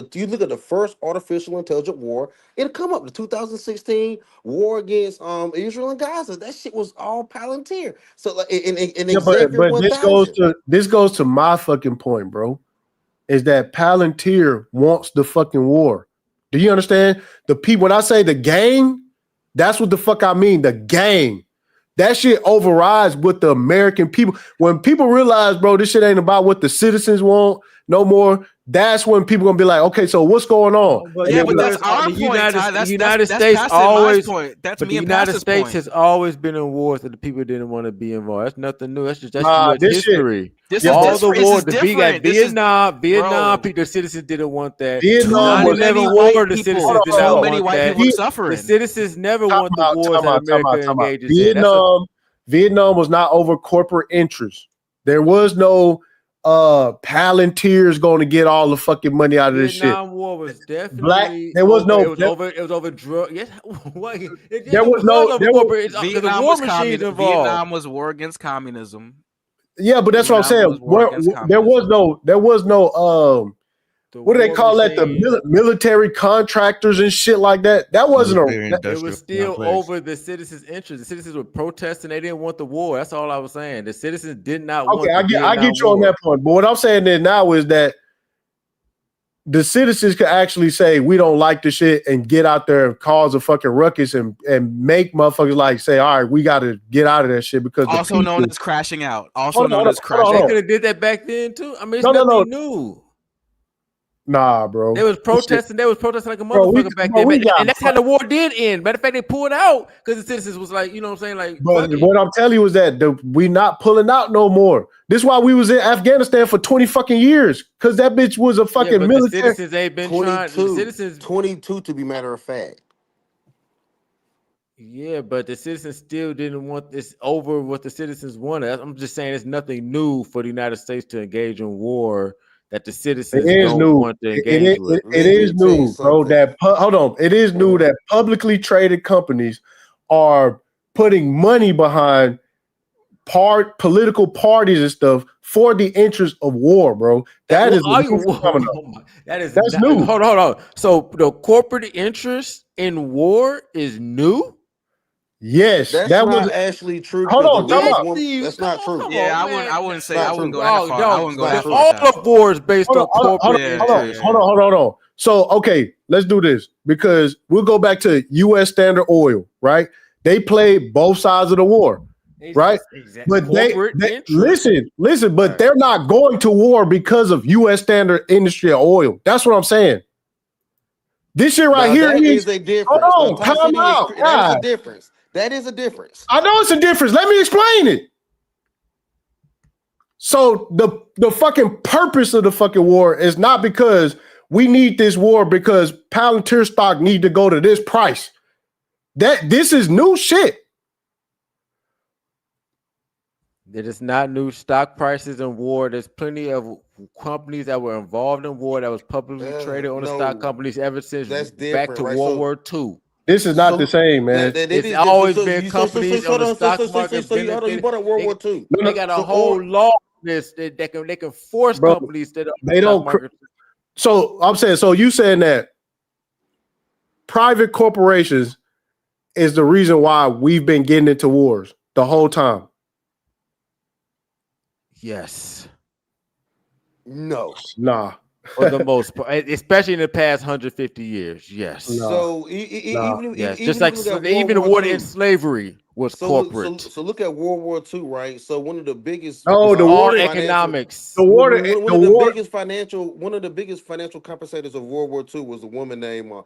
[SPEAKER 15] the first artificial intelligence war, it'll come up. The 2016 war against Israel and Gaza. That shit was all Palantir. So like,
[SPEAKER 1] but this goes to my fucking point, bro. Is that Palantir wants the fucking war? Do you understand? The people, when I say the gang, that's what the fuck I mean. The gang. That shit overrides what the American people. When people realize, bro, this shit ain't about what the citizens want no more. That's when people gonna be like, okay, so what's going on?
[SPEAKER 12] But that's our point.
[SPEAKER 16] The United States always.
[SPEAKER 12] That's
[SPEAKER 16] me. The United States has always been in wars that the people didn't want to be involved. That's nothing new. That's US history. All the wars, Vietnam, people, the citizens didn't want that. 9/11 war, the citizens did not want that. The citizens never want the wars that America engages in.
[SPEAKER 1] Vietnam was not over corporate interests. There was no Palantir's going to get all the fucking money out of this shit.
[SPEAKER 16] Vietnam War was definitely
[SPEAKER 1] black. There was no.
[SPEAKER 16] It was over drug. Yes,
[SPEAKER 1] there was no.
[SPEAKER 12] Vietnam was war against communism.
[SPEAKER 1] Yeah, but that's what I'm saying. There was no. What do they call that? The military contractors and shit like that. That wasn't
[SPEAKER 16] it was still over the citizens' interest. The citizens were protesting; they didn't want the war. That's all I was saying. The citizens did not want.
[SPEAKER 1] I get you on that point. But what I'm saying then now is that the citizens could actually say we don't like the shit and get out there and cause a fucking ruckus and make motherfuckers like say, all right, we got to get out of that shit because
[SPEAKER 12] also known as crashing out. Also known as crashing.
[SPEAKER 16] They could have did that back then too. I mean, it's nothing new.
[SPEAKER 1] Nah, bro.
[SPEAKER 16] They was protesting. They was protesting like a motherfucker back then. And that's how the war did end. Matter of fact, they pulled out because the citizens was like, you know what I'm saying? Like,
[SPEAKER 1] but what I'm telling you is that we not pulling out no more. This is why we was in Afghanistan for 20 fucking years. Because that bitch was a fucking military.
[SPEAKER 16] The citizens ain't been
[SPEAKER 15] 22 to be matter of fact.
[SPEAKER 16] Yeah, but the citizens still didn't want this over what the citizens wanted. I'm just saying it's nothing new for the United States to engage in war that the citizens don't want to engage with.
[SPEAKER 1] It is new, bro. It is new that publicly traded companies are putting money behind political parties and stuff for the interest of war, bro. That's new.
[SPEAKER 16] Hold on. So the corporate interest in war is new?
[SPEAKER 1] Yes,
[SPEAKER 15] that's not actually true.
[SPEAKER 1] Hold on,
[SPEAKER 15] that's not true.
[SPEAKER 12] Yeah, I wouldn't say. I wouldn't go that far. I wouldn't go that far.
[SPEAKER 16] All of war is based on corporate.
[SPEAKER 1] Hold on. So, okay, let's do this because we'll go back to U.S. Standard Oil, right? They played both sides of the war, right? But they listen, but they're not going to war because of U.S. Standard Industry of Oil. That's what I'm saying. This shit right here
[SPEAKER 15] is a difference.
[SPEAKER 1] Hold on, time out.
[SPEAKER 15] That's a difference. That is a difference.
[SPEAKER 1] I know it's a difference. Let me explain it. So the fucking purpose of the fucking war is not because we need this war because Palantir stock need to go to this price. This is new shit.
[SPEAKER 16] It is not new stock prices in war. There's plenty of companies that were involved in war that was publicly traded on the stock companies ever since back to World War II.
[SPEAKER 1] This is not the same, man.
[SPEAKER 12] It's always been companies on the stock market.
[SPEAKER 15] You brought up World War II.
[SPEAKER 12] They got a whole law this that they can force companies that
[SPEAKER 1] they don't. So I'm saying, so you saying that private corporations is the reason why we've been getting into wars the whole time?
[SPEAKER 12] Yes.
[SPEAKER 15] No.
[SPEAKER 1] Nah.
[SPEAKER 12] For the most part, especially in the past 150 years. Yes.
[SPEAKER 15] So
[SPEAKER 12] just like even the war in slavery was corporate.
[SPEAKER 15] So look at World War II, right? So one of the biggest
[SPEAKER 12] the war economics.
[SPEAKER 15] One of the biggest financial compensators of World War II was a woman named the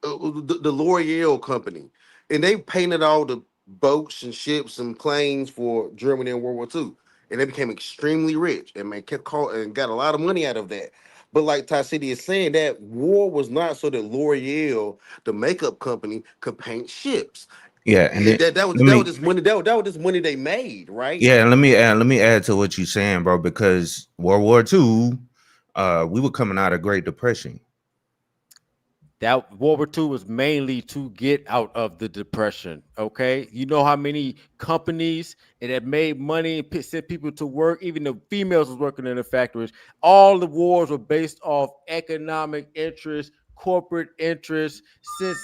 [SPEAKER 15] L'Oreal company, and they painted all the boats and ships and planes for Germany in World War II. And they became extremely rich and and got a lot of money out of that. But like Ty City is saying, that war was not so that L'Oreal, the makeup company, could paint ships.
[SPEAKER 14] Yeah, and
[SPEAKER 15] that was just money. That was just money they made, right?
[SPEAKER 14] Yeah, let me add to what you're saying, bro. Because World War II, we were coming out of Great Depression.
[SPEAKER 12] That World War II was mainly to get out of the depression. Okay, you know how many companies that made money and sent people to work, even the females was working in the factories. All the wars were based off economic interest, corporate interest. Since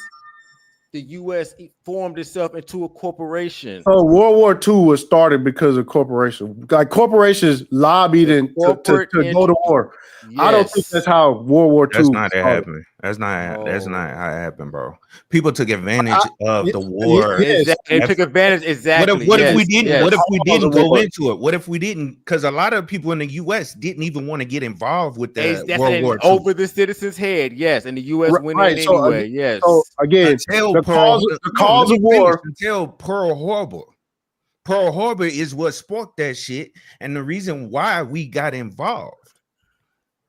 [SPEAKER 12] the U.S. formed itself into a corporation.
[SPEAKER 1] So World War II was started because of corporations. Like corporations lobbied to go to war. Yes. I don't think that's how World War II.
[SPEAKER 14] That's not how it happened. That's not how it happened, bro. People took advantage of the war.
[SPEAKER 12] They took advantage. Exactly.
[SPEAKER 14] What if we didn't? What if we didn't go into it? What if we didn't? Because a lot of people in the U.S. didn't even want to get involved with the World War II.
[SPEAKER 12] Over the citizens' head, yes, and the U.S. went in anyway. Yes.
[SPEAKER 1] So again, the cause of war
[SPEAKER 14] until Pearl Harbor. Pearl Harbor is what sparked that shit, and the reason why we got involved.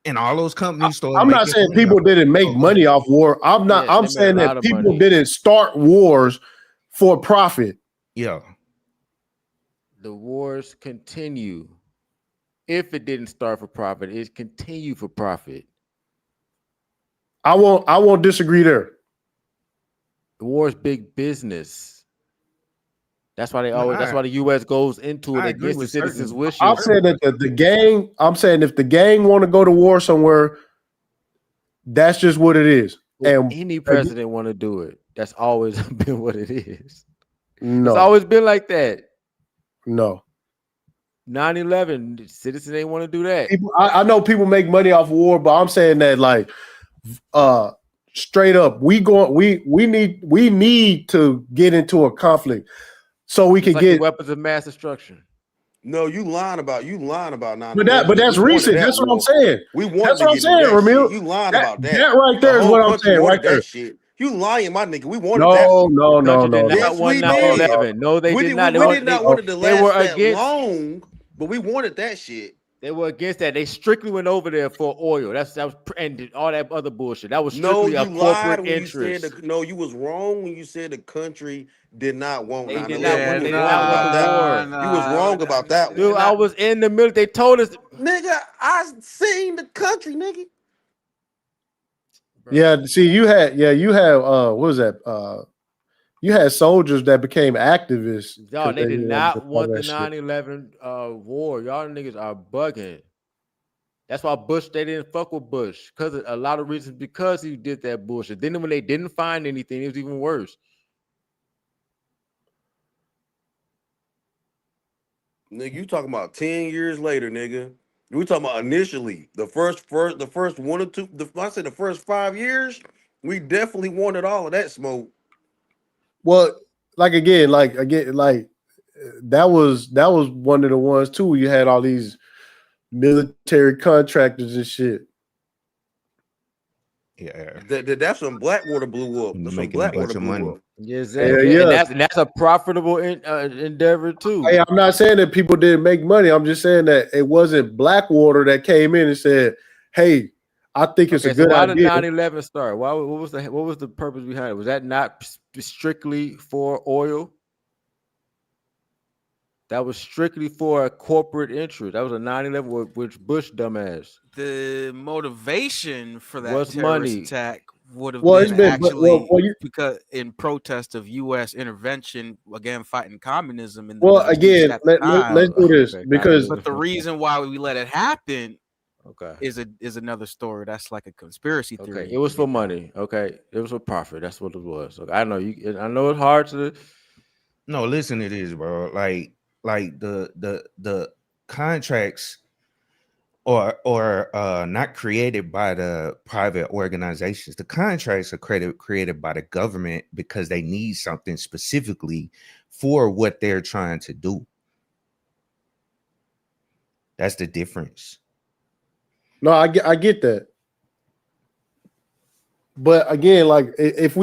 [SPEAKER 14] And all those companies started.
[SPEAKER 1] I'm not saying people didn't make money off war. I'm not. I'm saying that people didn't start wars for profit.
[SPEAKER 14] Yeah.
[SPEAKER 12] The wars continue. If it didn't start for profit, it continued for profit.
[SPEAKER 1] I won't disagree there.
[SPEAKER 12] The war is big business. That's why that's why the U.S. goes into it against the citizens' wishes.
[SPEAKER 1] I'm saying that the gang. I'm saying if the gang want to go to war somewhere, that's just what it is. And
[SPEAKER 12] any president want to do it. That's always been what it is.
[SPEAKER 1] No,
[SPEAKER 12] it's always been like that.
[SPEAKER 1] No.
[SPEAKER 12] 9/11, citizens ain't want to do that.
[SPEAKER 1] I know people make money off war, but I'm saying that like, straight up, we need to get into a conflict. So we can get
[SPEAKER 12] weapons of mass destruction.
[SPEAKER 15] No, you lying about 9/11.
[SPEAKER 1] But that's recent. That's what I'm saying. That's what I'm saying, Ramil.
[SPEAKER 15] You lying about that.
[SPEAKER 1] That right there is what I'm saying. Right there.
[SPEAKER 15] Shit. You lying, my nigga. We wanted that.
[SPEAKER 1] No.
[SPEAKER 15] Yes, we did.
[SPEAKER 12] No, they did not.
[SPEAKER 15] We did not want it to last that long, but we wanted that shit.
[SPEAKER 12] They were against that. They strictly went over there for oil. That was and all that other bullshit. That was strictly a corporate interest.
[SPEAKER 15] You was wrong when you said the country did not want 9/11.
[SPEAKER 12] They did not want the war.
[SPEAKER 15] You was wrong about that.
[SPEAKER 12] Dude, I was in the middle. They told us,
[SPEAKER 15] nigga, I seen the country, nigga.
[SPEAKER 1] Yeah, see, you had what was that? You had soldiers that became activists.
[SPEAKER 12] Y'all, they did not want the 9/11 war. Y'all niggas are bugging. That's why they didn't fuck with Bush. Because a lot of reasons, because he did that bullshit. Then when they didn't find anything, it was even worse.
[SPEAKER 15] Nigga, you talking about 10 years later, nigga. We talking about initially. The first 1 or 2, I said the first 5 years, we definitely wanted all of that smoke.
[SPEAKER 1] Well, that was one of the ones too. You had all these military contractors and shit.
[SPEAKER 15] Yeah, that's when Blackwater blew up. That's when Blackwater blew up.
[SPEAKER 12] Yes, and that's a profitable endeavor too.
[SPEAKER 1] Hey, I'm not saying that people didn't make money. I'm just saying that it wasn't Blackwater that came in and said, "Hey, I think it's a good idea."
[SPEAKER 12] Why did 9/11 start? What was the purpose behind it? Was that not strictly for oil? That was strictly for a corporate interest. That was a 9/11 with Bush dumbass.
[SPEAKER 17] The motivation for that
[SPEAKER 12] was
[SPEAKER 17] terrorist
[SPEAKER 12] money.
[SPEAKER 17] attack
[SPEAKER 12] would have
[SPEAKER 1] Well, it's
[SPEAKER 12] been
[SPEAKER 1] been,
[SPEAKER 12] actually
[SPEAKER 1] well,
[SPEAKER 12] because in protest of U.S. intervention again, fighting communism in the
[SPEAKER 1] well,
[SPEAKER 12] Middle East
[SPEAKER 1] again,
[SPEAKER 12] at the
[SPEAKER 1] let's
[SPEAKER 12] time.
[SPEAKER 1] do this because
[SPEAKER 12] But the reason why we let it happen,
[SPEAKER 16] okay,
[SPEAKER 12] is another story. That's like a conspiracy theory.
[SPEAKER 16] Okay, it was for money. Okay, it was for profit. That's what it was. Okay, I know you. I know it's hard to.
[SPEAKER 14] No, listen to this, bro. Like the contracts or not created by the private organizations. The contracts are created by the government because they need something specifically for what they're trying to do. That's the difference.
[SPEAKER 1] no, I get that. But again, like if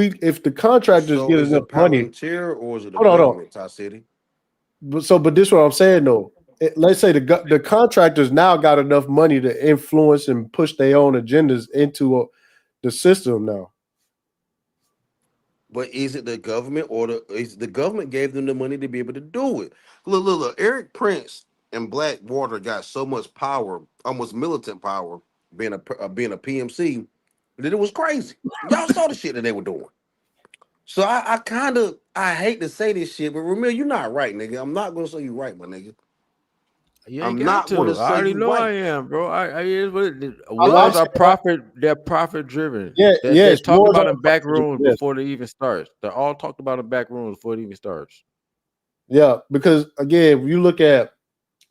[SPEAKER 1] the contractors
[SPEAKER 15] So
[SPEAKER 1] get
[SPEAKER 15] is
[SPEAKER 1] enough
[SPEAKER 15] it
[SPEAKER 1] money,
[SPEAKER 15] Palantir or is it the
[SPEAKER 1] hold on.
[SPEAKER 15] government, Ty City?
[SPEAKER 1] But this is what I'm saying though. Let's say the contractors now got enough money to influence and push their own agendas into the system now.
[SPEAKER 15] But is it the government is the government gave them the money to be able to do it? Look. Eric Prince and Blackwater got so much power, almost militant power, being a PMC, that it was crazy. Y'all saw the shit that they were doing. So I hate to say this shit, but Ramil, you're not right, nigga. I'm not gonna say you right, my nigga.
[SPEAKER 16] You ain't
[SPEAKER 15] I'm
[SPEAKER 16] got
[SPEAKER 15] not
[SPEAKER 16] to.
[SPEAKER 15] gonna
[SPEAKER 16] I
[SPEAKER 15] say
[SPEAKER 16] already
[SPEAKER 15] you
[SPEAKER 16] know
[SPEAKER 15] right.
[SPEAKER 16] I am, bro. Wars are profit. They're profit driven.
[SPEAKER 1] Yeah,
[SPEAKER 16] They're talked
[SPEAKER 1] wars
[SPEAKER 16] about
[SPEAKER 1] are
[SPEAKER 16] in back
[SPEAKER 1] profit-driven,
[SPEAKER 16] rooms
[SPEAKER 1] yes.
[SPEAKER 16] before they even starts. They're all talked about in back rooms before it even starts.
[SPEAKER 1] Yeah, because again, if you look at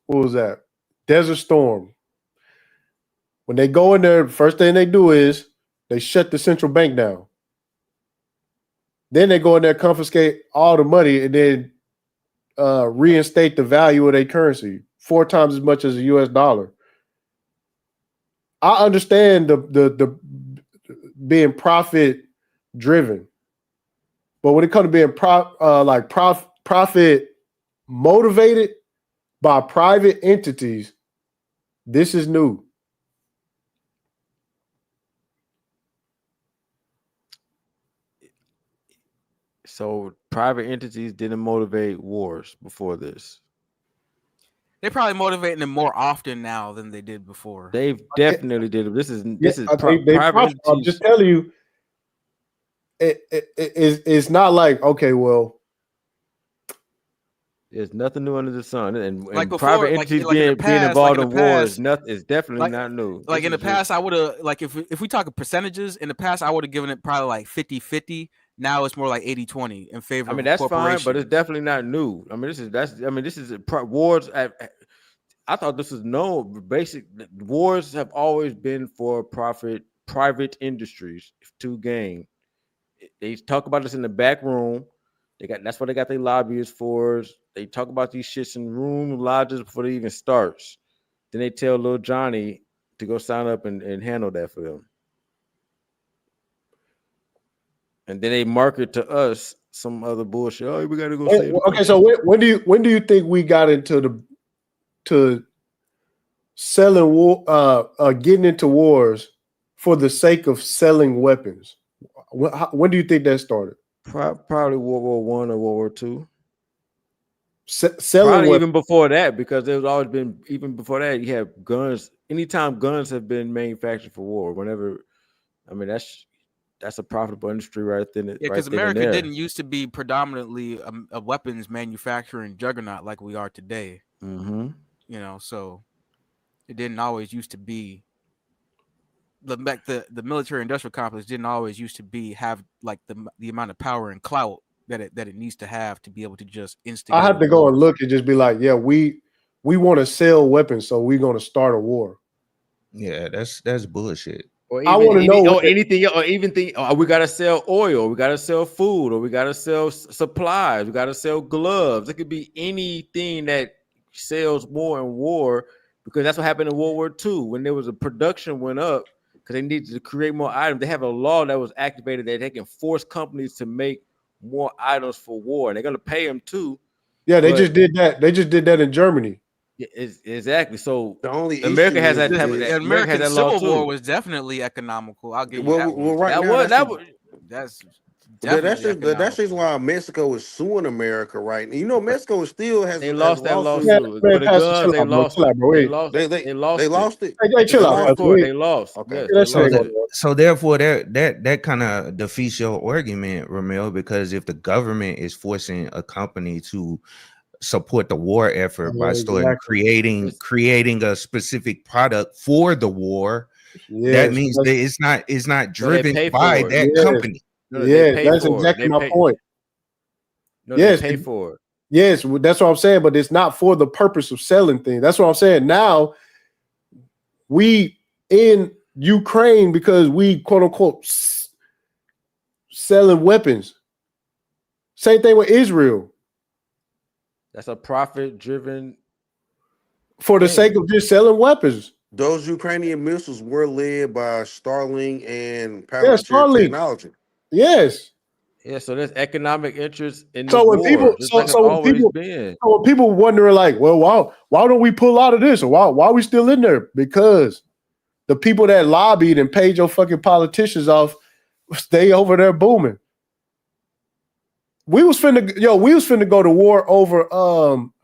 [SPEAKER 1] what was that? Desert Storm. When they go in there, first thing they do is they shut the central bank down. Then they go in there, confiscate all the money, and then reinstate the value of their currency 4 times as much as a US dollar. I understand the being profit driven, but when it comes to being profit motivated by private entities, this is new.
[SPEAKER 16] So private entities didn't motivate wars before this.
[SPEAKER 12] They're probably motivating them more often now than they did before.
[SPEAKER 16] They've definitely did it. This is
[SPEAKER 1] they
[SPEAKER 16] private entities.
[SPEAKER 1] I'm just telling you, it's not like, okay, well,
[SPEAKER 16] there's nothing new under the sun, and
[SPEAKER 12] Like before,
[SPEAKER 16] private
[SPEAKER 12] like-
[SPEAKER 16] entities
[SPEAKER 12] like in the
[SPEAKER 16] being
[SPEAKER 12] past-
[SPEAKER 16] involved
[SPEAKER 12] like
[SPEAKER 16] in
[SPEAKER 12] in the
[SPEAKER 16] war
[SPEAKER 12] past,
[SPEAKER 16] is not. It's definitely not new.
[SPEAKER 12] Like
[SPEAKER 16] This
[SPEAKER 12] in the
[SPEAKER 16] is just-
[SPEAKER 12] past, I would have, like if we talk percentages, in the past, I would have given it probably like 50-50. Now it's more like 80-20 in favor
[SPEAKER 16] I mean,
[SPEAKER 12] of
[SPEAKER 16] that's fine,
[SPEAKER 12] corporations.
[SPEAKER 16] but it's definitely not new. I mean, this is wars. I thought this was known. Basic wars have always been for profit, private industries to gain. They talk about this in the back room. That's what they got their lobbyists for. They talk about these shits in room lodges before they even starts. Then they tell little Johnny to go sign up and handle that for them. And then they market to us some other bullshit. Oh, we gotta go save the
[SPEAKER 1] okay.
[SPEAKER 16] country.
[SPEAKER 1] So when do you think we got into selling war, getting into wars for the sake of selling weapons? When do you think that started?
[SPEAKER 16] Probably World War I or World War II.
[SPEAKER 1] Selling
[SPEAKER 16] Probably
[SPEAKER 1] weapons.
[SPEAKER 16] even before that, because there's always been, even before that, you have guns. Anytime guns have been manufactured for war, whenever, I mean, that's a profitable industry right then.
[SPEAKER 12] Yeah, because America didn't used to be predominantly a weapons manufacturing juggernaut like we are today.
[SPEAKER 16] Mm-hmm.
[SPEAKER 12] You know, so it didn't always used to be. The military industrial complex didn't always used to have like the amount of power and clout that it needs to have to be able to just instigate.
[SPEAKER 1] I have to go and look and just be like, yeah, we want to sell weapons, so we're going to start a war.
[SPEAKER 14] Yeah, that's bullshit.
[SPEAKER 16] Or
[SPEAKER 1] I want to know
[SPEAKER 16] anything, or even think, oh, we gotta sell oil, we gotta sell food, or we gotta sell supplies, we gotta sell gloves. It could be anything that sells more in war, because that's what happened in World War II when there was a production went up because they needed to create more items. They have a law that was activated that they can force companies to make more items for war, and they're gonna pay them too.
[SPEAKER 1] Yeah, they just did that. They just did that in Germany.
[SPEAKER 16] Yeah, exactly. So
[SPEAKER 15] the only
[SPEAKER 16] America
[SPEAKER 15] issue
[SPEAKER 16] has that
[SPEAKER 15] is
[SPEAKER 16] type of
[SPEAKER 15] the
[SPEAKER 16] that.
[SPEAKER 12] American
[SPEAKER 16] America has that
[SPEAKER 12] Civil
[SPEAKER 16] law too.
[SPEAKER 12] War was definitely economical. I'll give you that one.
[SPEAKER 15] Right
[SPEAKER 12] that
[SPEAKER 15] now,
[SPEAKER 12] was that's
[SPEAKER 14] That's just why Mexico is suing America right now. You know, Mexico still has
[SPEAKER 16] They lost that
[SPEAKER 14] lawsuits.
[SPEAKER 16] lawsuit for the guns. They lost. They lost. They lost it.
[SPEAKER 1] Hey, chill out,
[SPEAKER 16] Supreme Court,
[SPEAKER 1] Pastor.
[SPEAKER 16] they lost.
[SPEAKER 14] Okay.
[SPEAKER 16] Yes, they lost.
[SPEAKER 14] So therefore, that kind of defeats your argument, Ramil, because if the government is forcing a company to support the war effort by starting creating a specific product for the war, that means that it's not driven by that company.
[SPEAKER 1] That's exactly my point.
[SPEAKER 16] They pay for it.
[SPEAKER 1] Yes, that's what I'm saying, but it's not for the purpose of selling things. That's what I'm saying. Now we in Ukraine because we quote unquote selling weapons. Same thing with Israel.
[SPEAKER 16] That's a profit driven
[SPEAKER 1] for the sake of just selling weapons.
[SPEAKER 15] Those Ukrainian missiles were led by Starlink and Palantir technology.
[SPEAKER 1] Yes.
[SPEAKER 16] Yeah, so there's economic interest in the
[SPEAKER 1] so when
[SPEAKER 16] war.
[SPEAKER 1] people, when people wondering like, well, why don't we pull out of this, or why are we still in there? Because the people that lobbied and paid your fucking politicians off stay over there booming. We was finna go to war over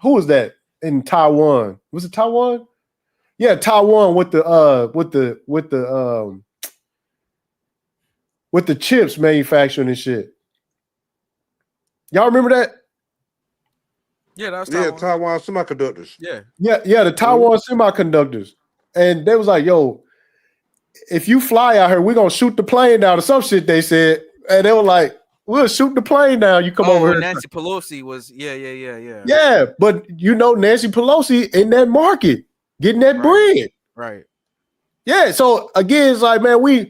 [SPEAKER 1] who was that in Taiwan? Was it Taiwan? Yeah, Taiwan with the chips manufacturing and shit. Y'all remember that?
[SPEAKER 12] Yeah, that was
[SPEAKER 15] Taiwan Semiconductors.
[SPEAKER 12] Yeah,
[SPEAKER 1] the Taiwan Semiconductors. And they was like, yo, if you fly out here, we're gonna shoot the plane down or some shit, they said. And they were like, we'll shoot the plane down. You come over here.
[SPEAKER 12] Nancy Pelosi was, yeah.
[SPEAKER 1] Yeah, but you know Nancy Pelosi in that market, getting that bread.
[SPEAKER 12] Right.
[SPEAKER 1] Yeah, so again, it's like, man,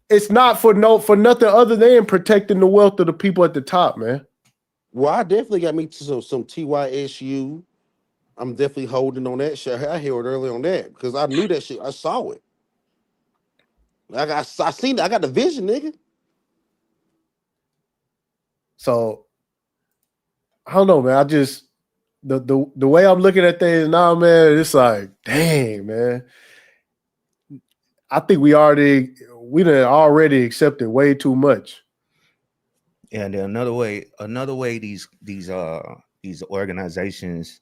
[SPEAKER 1] it's not for nothing other than protecting the wealth of the people at the top, man.
[SPEAKER 15] Well, I definitely got me to some TYSU. I'm definitely holding on that shit. I held early on that because I knew that shit. I saw it. I seen it. I got the vision, nigga.
[SPEAKER 1] So I don't know, man. I just the way I'm looking at things now, man, it's like, dang, man. I think we done already accepted way too much.
[SPEAKER 14] And another way these organizations,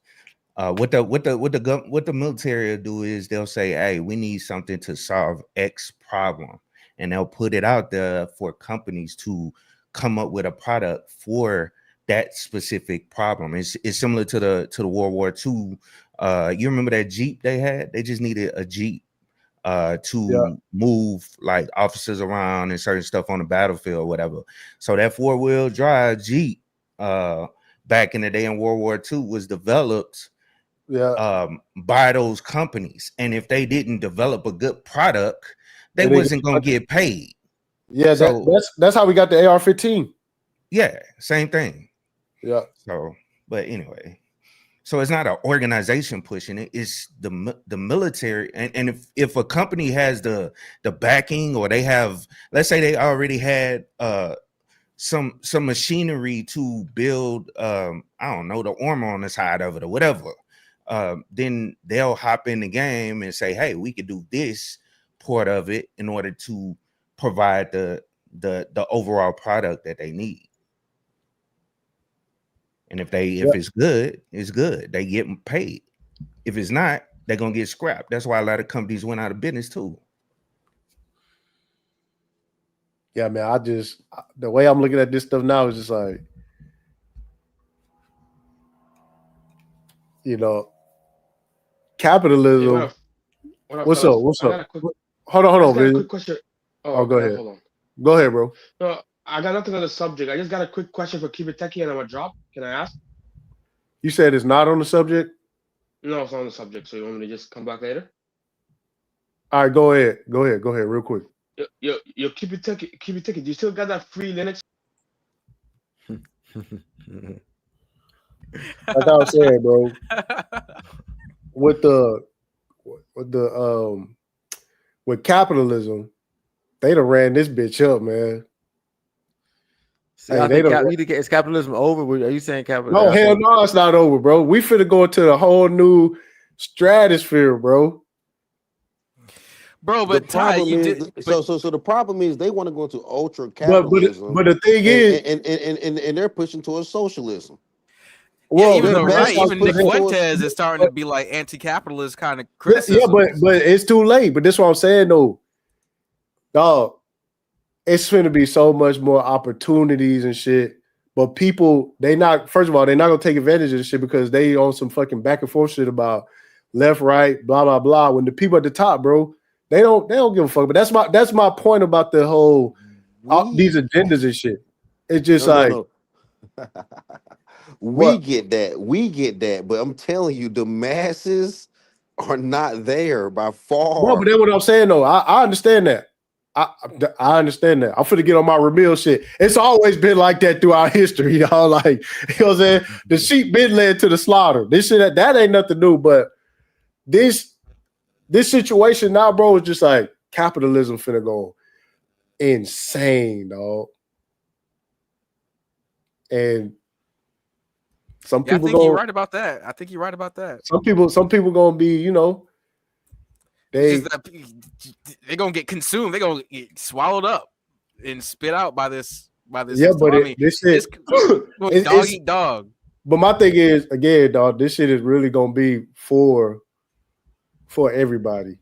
[SPEAKER 14] what the military will do is they'll say, hey, we need something to solve X problem, and they'll put it out there for companies to come up with a product for that specific problem. It's similar to the World War II. You remember that Jeep they had? They just needed a Jeep to move like officers around and certain stuff on the battlefield or whatever. So that 4-wheel drive Jeep back in the day in World War II was developed by those companies. And if they didn't develop a good product, they wasn't gonna get paid.
[SPEAKER 1] Yeah, so, that's how we got the AR-15.
[SPEAKER 14] Yeah, same thing.
[SPEAKER 1] Yeah.
[SPEAKER 14] So, but anyway. So it's not an organization pushing it; it's the military. And if a company has the backing, or they have, let's say they already had some machinery to build, I don't know, the armor on the side of it or whatever, then they'll hop in the game and say, hey, we could do this part of it in order to provide the overall product that they need. And if it's good, it's good. They get paid. If it's not, they're gonna get scrapped. That's why a lot of companies went out of business too.
[SPEAKER 1] Yeah, man. The way I'm looking at this stuff now is just like, capitalism. What's up? Hold on, man.
[SPEAKER 17] Quick question.
[SPEAKER 1] Go ahead.
[SPEAKER 17] Hold on.
[SPEAKER 1] Go ahead, bro.
[SPEAKER 17] No, I got nothing on the subject. I just got a quick question for Keep It Techie, and I'm gonna drop. Can I ask?
[SPEAKER 1] You said it's not on the subject?
[SPEAKER 17] No, it's on the subject. So you want me to just come back later?
[SPEAKER 1] All right, go ahead, real quick.
[SPEAKER 17] Yo, Keep It Techie. Do you still got that free Linux?
[SPEAKER 1] Like I was saying, bro, with capitalism, they done ran this bitch up, man.
[SPEAKER 16] See, is capitalism over? Are you saying capitalism?
[SPEAKER 1] No, hell no, it's not over, bro. We finna go into a whole new stratosphere, bro.
[SPEAKER 12] bro.
[SPEAKER 15] The
[SPEAKER 12] But Ty,
[SPEAKER 15] problem
[SPEAKER 12] you
[SPEAKER 15] is
[SPEAKER 12] did.
[SPEAKER 15] so the problem is they want to go into ultra
[SPEAKER 1] But
[SPEAKER 15] capitalism,
[SPEAKER 1] but the thing is,
[SPEAKER 15] and they're pushing towards socialism.
[SPEAKER 12] Yeah,
[SPEAKER 1] well,
[SPEAKER 12] even though
[SPEAKER 1] that's
[SPEAKER 12] right,
[SPEAKER 1] what
[SPEAKER 12] even
[SPEAKER 1] I'm
[SPEAKER 12] Nick
[SPEAKER 1] saying.
[SPEAKER 12] Fuentes is starting to be like anti-capitalist kind of
[SPEAKER 1] Yeah,
[SPEAKER 12] criticism.
[SPEAKER 1] but it's too late. But that's what I'm saying though, dog. It's going to be so much more opportunities and shit. But people, they're not gonna take advantage of this shit because they on some fucking back and forth shit about left, right, blah, blah, blah. When the people at the top, bro, they don't give a fuck. But that's my point about the whole these agendas and shit. It's just
[SPEAKER 15] No. We
[SPEAKER 1] what?
[SPEAKER 15] get that, but I'm telling you, the masses are not there by
[SPEAKER 1] No,
[SPEAKER 15] far.
[SPEAKER 1] but that's what I'm saying though. I understand that. I understand that. I'm finna get on my Ramil shit. It's always been like that throughout history, y'all. Like, you know what I'm saying? The sheep been led to the slaughter. This shit that ain't nothing new, but this situation now, bro, is just like capitalism finna go insane, dog. And some
[SPEAKER 12] Yeah, I
[SPEAKER 1] people
[SPEAKER 12] think you're
[SPEAKER 1] go.
[SPEAKER 12] right about that. I think you're right about that.
[SPEAKER 1] Some people gonna be, you know,
[SPEAKER 12] It's just that they're gonna get consumed. They're gonna get swallowed up and spit out by this.
[SPEAKER 1] Yeah,
[SPEAKER 12] system.
[SPEAKER 1] but
[SPEAKER 12] I mean,
[SPEAKER 1] this shit,
[SPEAKER 12] dog eat dog.
[SPEAKER 1] But my thing is, again, dog, this shit is really gonna be for everybody.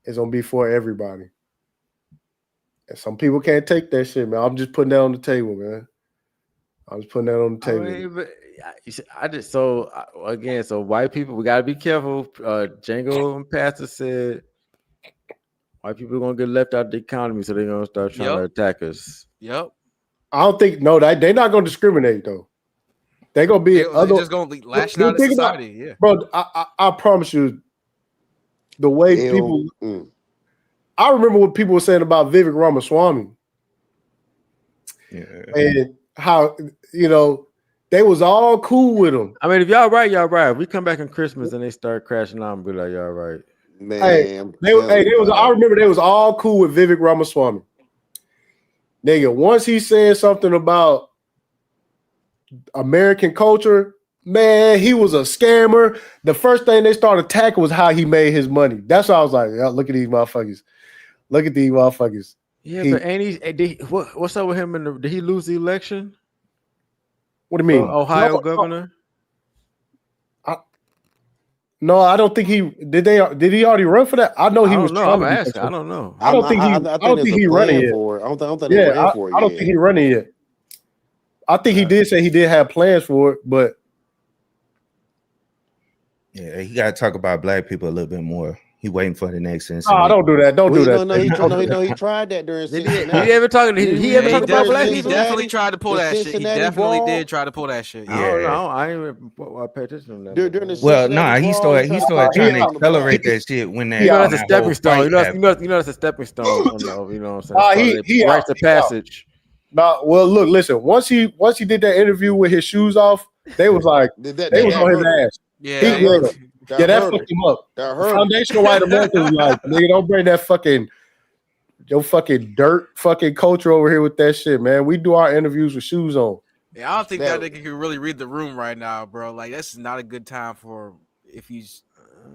[SPEAKER 1] It's gonna be for everybody. And some people can't take that shit, man. I'm just putting that on the table, man. I'm just putting that on the table.
[SPEAKER 16] So white people, we gotta be careful. Django and Pastor said white people are gonna get left out of the economy, so they're gonna start trying to attack us.
[SPEAKER 12] Yep.
[SPEAKER 1] I don't think they're not gonna discriminate though. They're gonna be
[SPEAKER 12] They're just gonna be lashing out at society. Yeah,
[SPEAKER 1] bro. I promise you, the way people. I remember what people were saying about Vivek Ramaswamy.
[SPEAKER 14] Yeah.
[SPEAKER 1] And how, you know, they was all cool with him.
[SPEAKER 16] I mean, if y'all right, y'all right. If we come back on Christmas and they start crashing out and be like, y'all right.
[SPEAKER 15] Man,
[SPEAKER 1] I remember they was all cool with Vivek Ramaswamy. Nigga, once he said something about American culture, man, he was a scammer. The first thing they started attacking was how he made his money. That's why I was like, look at these motherfuckers. Look at these motherfuckers.
[SPEAKER 16] Yeah, but ain't he? What's up with him? Did he lose the election?
[SPEAKER 1] What do you mean?
[SPEAKER 16] Ohio governor?
[SPEAKER 1] No, I don't think he did. Did he already run for that? I know he was.
[SPEAKER 16] I'm asking. I don't know.
[SPEAKER 1] I don't think he running yet.
[SPEAKER 15] I don't think they're running for it.
[SPEAKER 1] I don't think he running yet. I think he did say he did have plans for it, but
[SPEAKER 14] yeah, he got to talk about black people a little bit more. He waiting for the next incident.
[SPEAKER 1] Oh, don't do that. Don't do that.
[SPEAKER 15] No, he tried that during Cincinnati.
[SPEAKER 16] He ever talk about black
[SPEAKER 12] He
[SPEAKER 16] people?
[SPEAKER 12] definitely tried to pull that shit. He definitely did try to pull that shit.
[SPEAKER 16] Yeah. I don't know. I ain't even pay attention to that.
[SPEAKER 15] During the
[SPEAKER 14] he started trying to accelerate that shit when that.
[SPEAKER 16] You know, that's a stepping stone. You know, that's a stepping stone. You know what I'm saying? He writes the passage.
[SPEAKER 1] No, well, look, listen. Once he did that interview with his shoes off, they was like they was on his ass.
[SPEAKER 12] Yeah,
[SPEAKER 1] that fucked him up. Foundational white Americans like, nigga, don't bring that your fucking dirt fucking culture over here with that shit, man. We do our interviews with shoes on.
[SPEAKER 12] Yeah, I don't think that nigga can really read the room right now, bro. Like, this is not a good time for if he's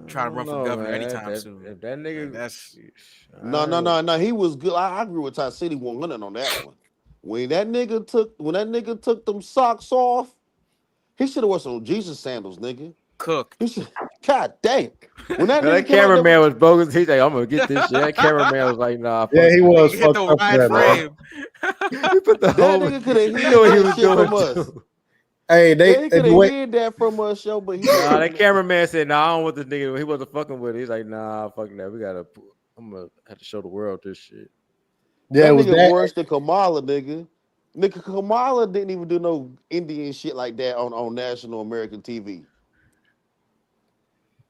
[SPEAKER 12] trying to run for governor anytime soon.
[SPEAKER 16] If that nigga,
[SPEAKER 12] that's
[SPEAKER 15] no. He was good. I agree with Ty City 100 on that one. When that nigga took them socks off, he should have worn some Jesus sandals, nigga.
[SPEAKER 12] Cook.
[SPEAKER 15] God damn. When
[SPEAKER 16] that cameraman was bogus. He's like, I'm gonna get this shit. That cameraman was like, nah.
[SPEAKER 1] Yeah, he was.
[SPEAKER 12] He hit the right frame.
[SPEAKER 16] He put the whole.
[SPEAKER 15] That nigga could have
[SPEAKER 16] You know what he was doing
[SPEAKER 15] from us.
[SPEAKER 1] Hey,
[SPEAKER 15] they could have hid that from us, yo. But
[SPEAKER 16] that cameraman said, "Nah, I don't want this nigga." He wasn't fucking with it. He's like, "Nah, fuck that. I'm gonna have to show the world this shit."
[SPEAKER 1] Yeah,
[SPEAKER 15] that
[SPEAKER 1] it was
[SPEAKER 15] nigga
[SPEAKER 1] that
[SPEAKER 15] worse than Kamala, nigga. Nigga, Kamala didn't even do no Indian shit like that on national American TV.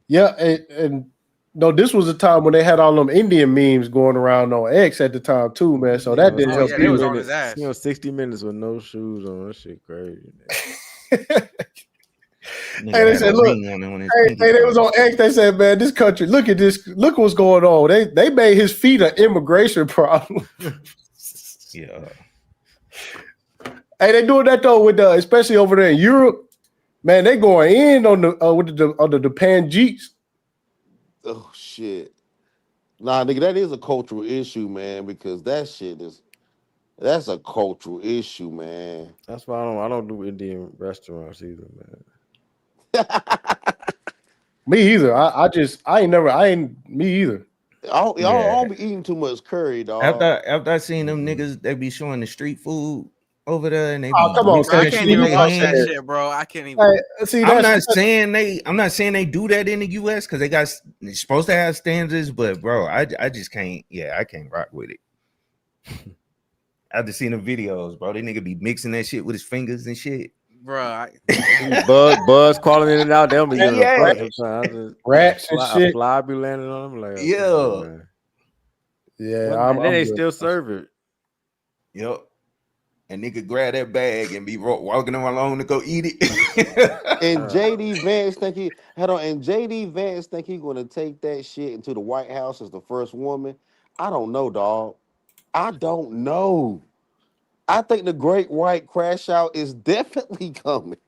[SPEAKER 1] Yeah, and no, this was a time when they had all them Indian memes going around on X at the time too, man. So that didn't help.
[SPEAKER 12] They was on his ass.
[SPEAKER 16] 60 minutes with no shoes on. That shit crazy.
[SPEAKER 1] Hey, they said, look, they was on X. They said, man, this country, look at this, look what's going on. They made his feet an immigration problem.
[SPEAKER 14] Yeah.
[SPEAKER 1] Hey, they doing that though with especially over there in Europe. Man, they going in on the with the Pangeets.
[SPEAKER 15] Oh shit! Nah, nigga, that is a cultural issue, man, because that's a cultural issue, man.
[SPEAKER 16] That's why I don't do Indian restaurants either, man.
[SPEAKER 1] Me either. I ain't me either.
[SPEAKER 15] I
[SPEAKER 14] Yeah.
[SPEAKER 15] don't be eating too much curry, dog.
[SPEAKER 14] After I seen them niggas, they be showing the street food over there, and they
[SPEAKER 1] Oh,
[SPEAKER 14] be
[SPEAKER 1] come on,
[SPEAKER 14] mixing
[SPEAKER 1] Sam.
[SPEAKER 14] that
[SPEAKER 12] I can't
[SPEAKER 14] shit with
[SPEAKER 12] even
[SPEAKER 14] their
[SPEAKER 12] watch that
[SPEAKER 14] hands.
[SPEAKER 12] shit, bro. I can't even.
[SPEAKER 1] Hey, see,
[SPEAKER 14] I'm
[SPEAKER 1] that's
[SPEAKER 14] not saying they do that in the US because they're supposed to have standards, but bro, I just can't. Yeah, I can't rock with it. I've just seen the videos, bro. They nigga be mixing that shit with his fingers and shit.
[SPEAKER 12] Bro,
[SPEAKER 16] Buzz calling in and out. They'll be getting
[SPEAKER 14] Yeah.
[SPEAKER 16] a sometimes.
[SPEAKER 1] rats and
[SPEAKER 16] A
[SPEAKER 1] shit.
[SPEAKER 16] fly be landing on them. Like,
[SPEAKER 14] Yeah.
[SPEAKER 16] oh, man.
[SPEAKER 1] Yeah,
[SPEAKER 16] And then they
[SPEAKER 1] good.
[SPEAKER 16] still serve it.
[SPEAKER 14] Yep. And nigga grab that bag and be walking along to go eat it.
[SPEAKER 15] And JD Vance think he gonna take that shit into the White House as the first woman. I don't know, dog. I don't know. I think the great white crash out is definitely coming.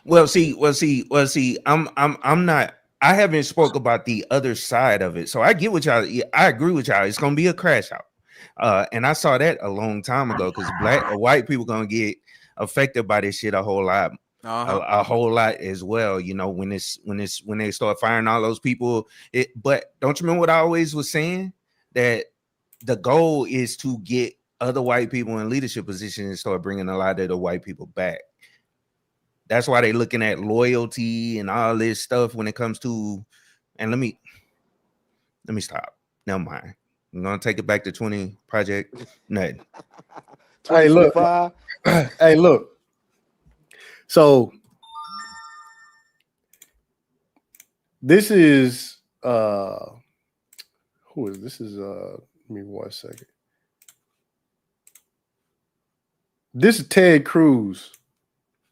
[SPEAKER 14] Well, see. I'm not. I haven't spoke about the other side of it, so I get what y'all. I agree with y'all. It's gonna be a crash out, and I saw that a long time ago because white people gonna get affected by this shit a whole lot, a whole lot as well. You know, when they start firing all those people. But don't you remember what I always was saying, that the goal is to get other white people in leadership positions and start bringing a lot of the white people back. That's why they're looking at loyalty and all this stuff when it comes to. And let me stop. Never mind. I'm gonna take it back to 20 Project. Nothing.
[SPEAKER 1] Hey, look. Hey, look. So this is who is this? Is give me 1 second. This is Ted Cruz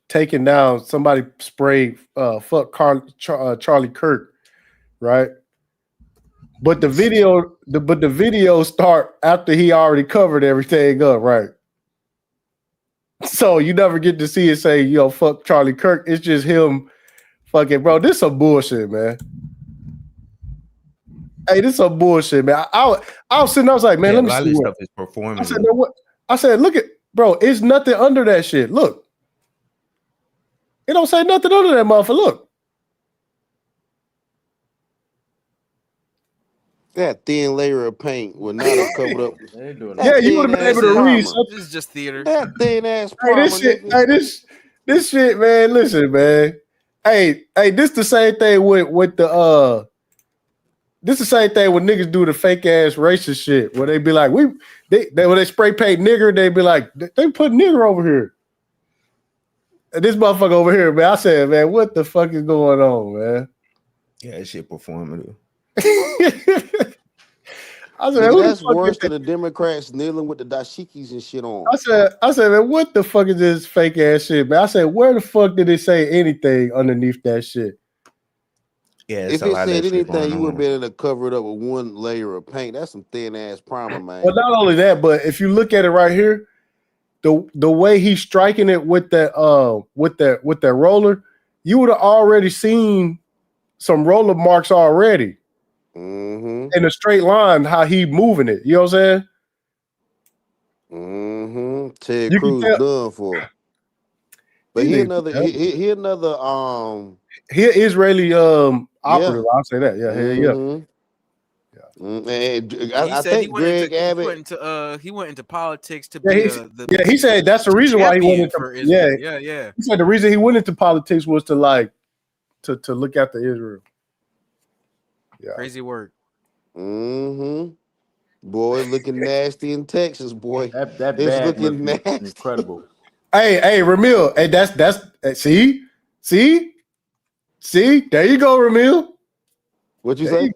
[SPEAKER 1] taking down somebody sprayed fuck Charlie Kirk, right? But the video start after he already covered everything up, right? So you never get to see it say, yo, fuck Charlie Kirk. It's just him fucking, bro. This some bullshit, man. Hey, this some bullshit, man. I was sitting, I was like, man, let me
[SPEAKER 14] a lot
[SPEAKER 1] see
[SPEAKER 14] of
[SPEAKER 1] what.
[SPEAKER 14] stuff is performing.
[SPEAKER 1] I said, man, what? I said, look at, bro, it's nothing under that shit. Look. It don't say nothing under that motherfucker. Look.
[SPEAKER 15] That thin layer of paint would not have covered up.
[SPEAKER 1] Yeah, you would have been able to read something.
[SPEAKER 12] This is just theater.
[SPEAKER 15] That thin ass
[SPEAKER 1] Hey,
[SPEAKER 15] primer,
[SPEAKER 1] this shit,
[SPEAKER 15] nigga.
[SPEAKER 1] hey, this shit, man. Listen, man. Hey, this the same thing with the this the same thing when niggas do the fake ass racist shit where they be like, when they spray paint nigger, they be like, they put nigger over here. And this motherfucker over here, man. I said, man, what the fuck is going on, man?
[SPEAKER 14] Yeah, that shit performative.
[SPEAKER 1] I said,
[SPEAKER 15] Nigga, that's worse than the Democrats kneeling with the dashikis and shit on.
[SPEAKER 1] I said, man, what the fuck is this fake ass shit, man? I said, where the fuck did it say anything underneath that shit?
[SPEAKER 14] Yeah,
[SPEAKER 15] if it said anything, you would have been able to cover it up with one layer of paint. That's some thin ass primer, man.
[SPEAKER 1] Well, not only that, but if you look at it right here, the way he's striking it with that roller, you would have already seen some roller marks already.
[SPEAKER 15] Mm-hmm.
[SPEAKER 1] In a straight line, how he moving it. You know what I'm saying?
[SPEAKER 15] Mm-hmm. Ted Cruz done for. But he another
[SPEAKER 1] Israeli operative. I'll say that. Yeah.
[SPEAKER 15] I think Greg Abbott.
[SPEAKER 12] He went into politics to
[SPEAKER 1] be. He said that's the reason why he went into.
[SPEAKER 12] Yeah.
[SPEAKER 1] He said the reason he went into politics was to look after Israel. Yeah.
[SPEAKER 12] Crazy work.
[SPEAKER 15] Mm-hmm. Boy, looking nasty in Texas, boy.
[SPEAKER 16] That
[SPEAKER 15] it's
[SPEAKER 16] bag
[SPEAKER 15] looking nasty.
[SPEAKER 16] Incredible.
[SPEAKER 1] Hey, Ramil. Hey, that's see. There you go, Ramil.
[SPEAKER 15] What you say?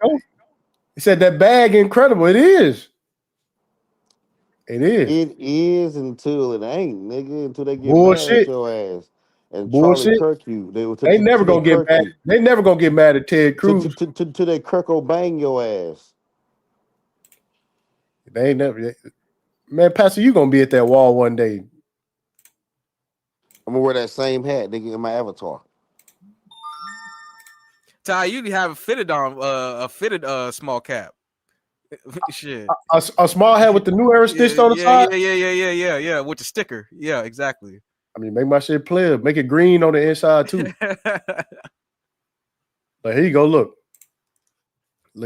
[SPEAKER 1] He said that bag incredible. It is. It
[SPEAKER 15] is until it ain't, nigga. Until they get
[SPEAKER 1] bullshit.
[SPEAKER 15] Mad at your ass. And
[SPEAKER 1] bullshit.
[SPEAKER 15] Charlie Kirk you.
[SPEAKER 1] They never gonna get mad. They never gonna get mad at Ted Cruz.
[SPEAKER 15] To they Kirk bang your ass.
[SPEAKER 1] They ain't never. Man, Pastor, you gonna be at that wall one day.
[SPEAKER 15] I'm gonna wear that same hat, nigga, in my avatar.
[SPEAKER 12] Ty, you have a fitted small cap. Shit.
[SPEAKER 1] A small hat with the new era stitched on the side.
[SPEAKER 12] Yeah. With the sticker. Yeah, exactly.
[SPEAKER 1] I mean, make my shit clear. Make it green on the inside too. But here you go. Look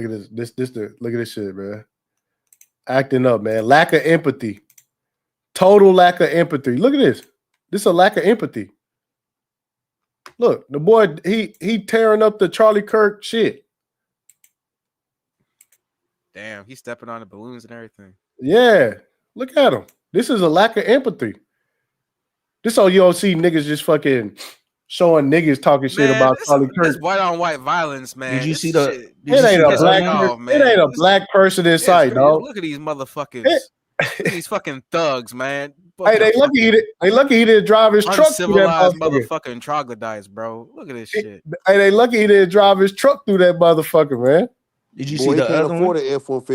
[SPEAKER 1] at this. Look at this shit, man. Acting up, man. Lack of empathy. Total lack of empathy. Look at this. This is a lack of empathy. Look, the boy, he tearing up the Charlie Kirk shit.
[SPEAKER 12] Damn, he's stepping on the balloons and everything.
[SPEAKER 1] Yeah. Look at him. This is a lack of empathy. This all you don't see niggas just fucking showing niggas talking shit about Charlie Kirk.
[SPEAKER 12] This white on white violence, man.
[SPEAKER 14] Did you see the?
[SPEAKER 1] It ain't a black person in sight, dog.
[SPEAKER 12] Look at these motherfuckers. Look at these fucking thugs, man.
[SPEAKER 1] Hey, they lucky he didn't drive his truck through that
[SPEAKER 12] motherfucking troglodytes, bro. Look at this shit.
[SPEAKER 1] Hey, they lucky he didn't drive his truck through that motherfucker, man.
[SPEAKER 15] Did you see the other one? He can't afford an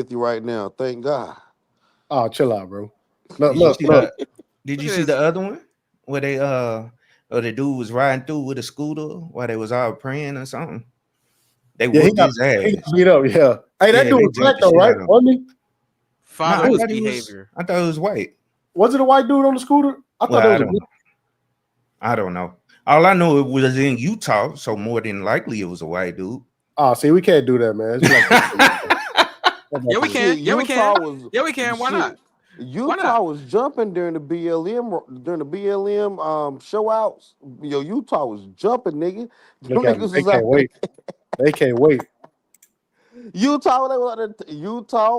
[SPEAKER 15] F-150 right now. Thank God.
[SPEAKER 1] Oh, chill out, bro.
[SPEAKER 14] Look. Did you see the other one where they or the dude was riding through with a scooter while they was all praying or something? They whooped his ass.
[SPEAKER 1] He got beat up, yeah. Hey, that dude was black though, right? Wasn't he?
[SPEAKER 12] Fatherless behavior.
[SPEAKER 14] I thought it was white.
[SPEAKER 1] Was it a white dude on the scooter? I thought it was.
[SPEAKER 14] I don't know. All I know it was in Utah, so more than likely it was a white dude.
[SPEAKER 1] Oh, see, we can't do that, man.
[SPEAKER 12] Yeah, we can. Yeah, we can. Yeah, we can. Why not?
[SPEAKER 15] Utah was jumping during the BLM show outs. Yo, Utah was jumping, nigga.
[SPEAKER 1] They can't wait. They can't wait.
[SPEAKER 15] Utah,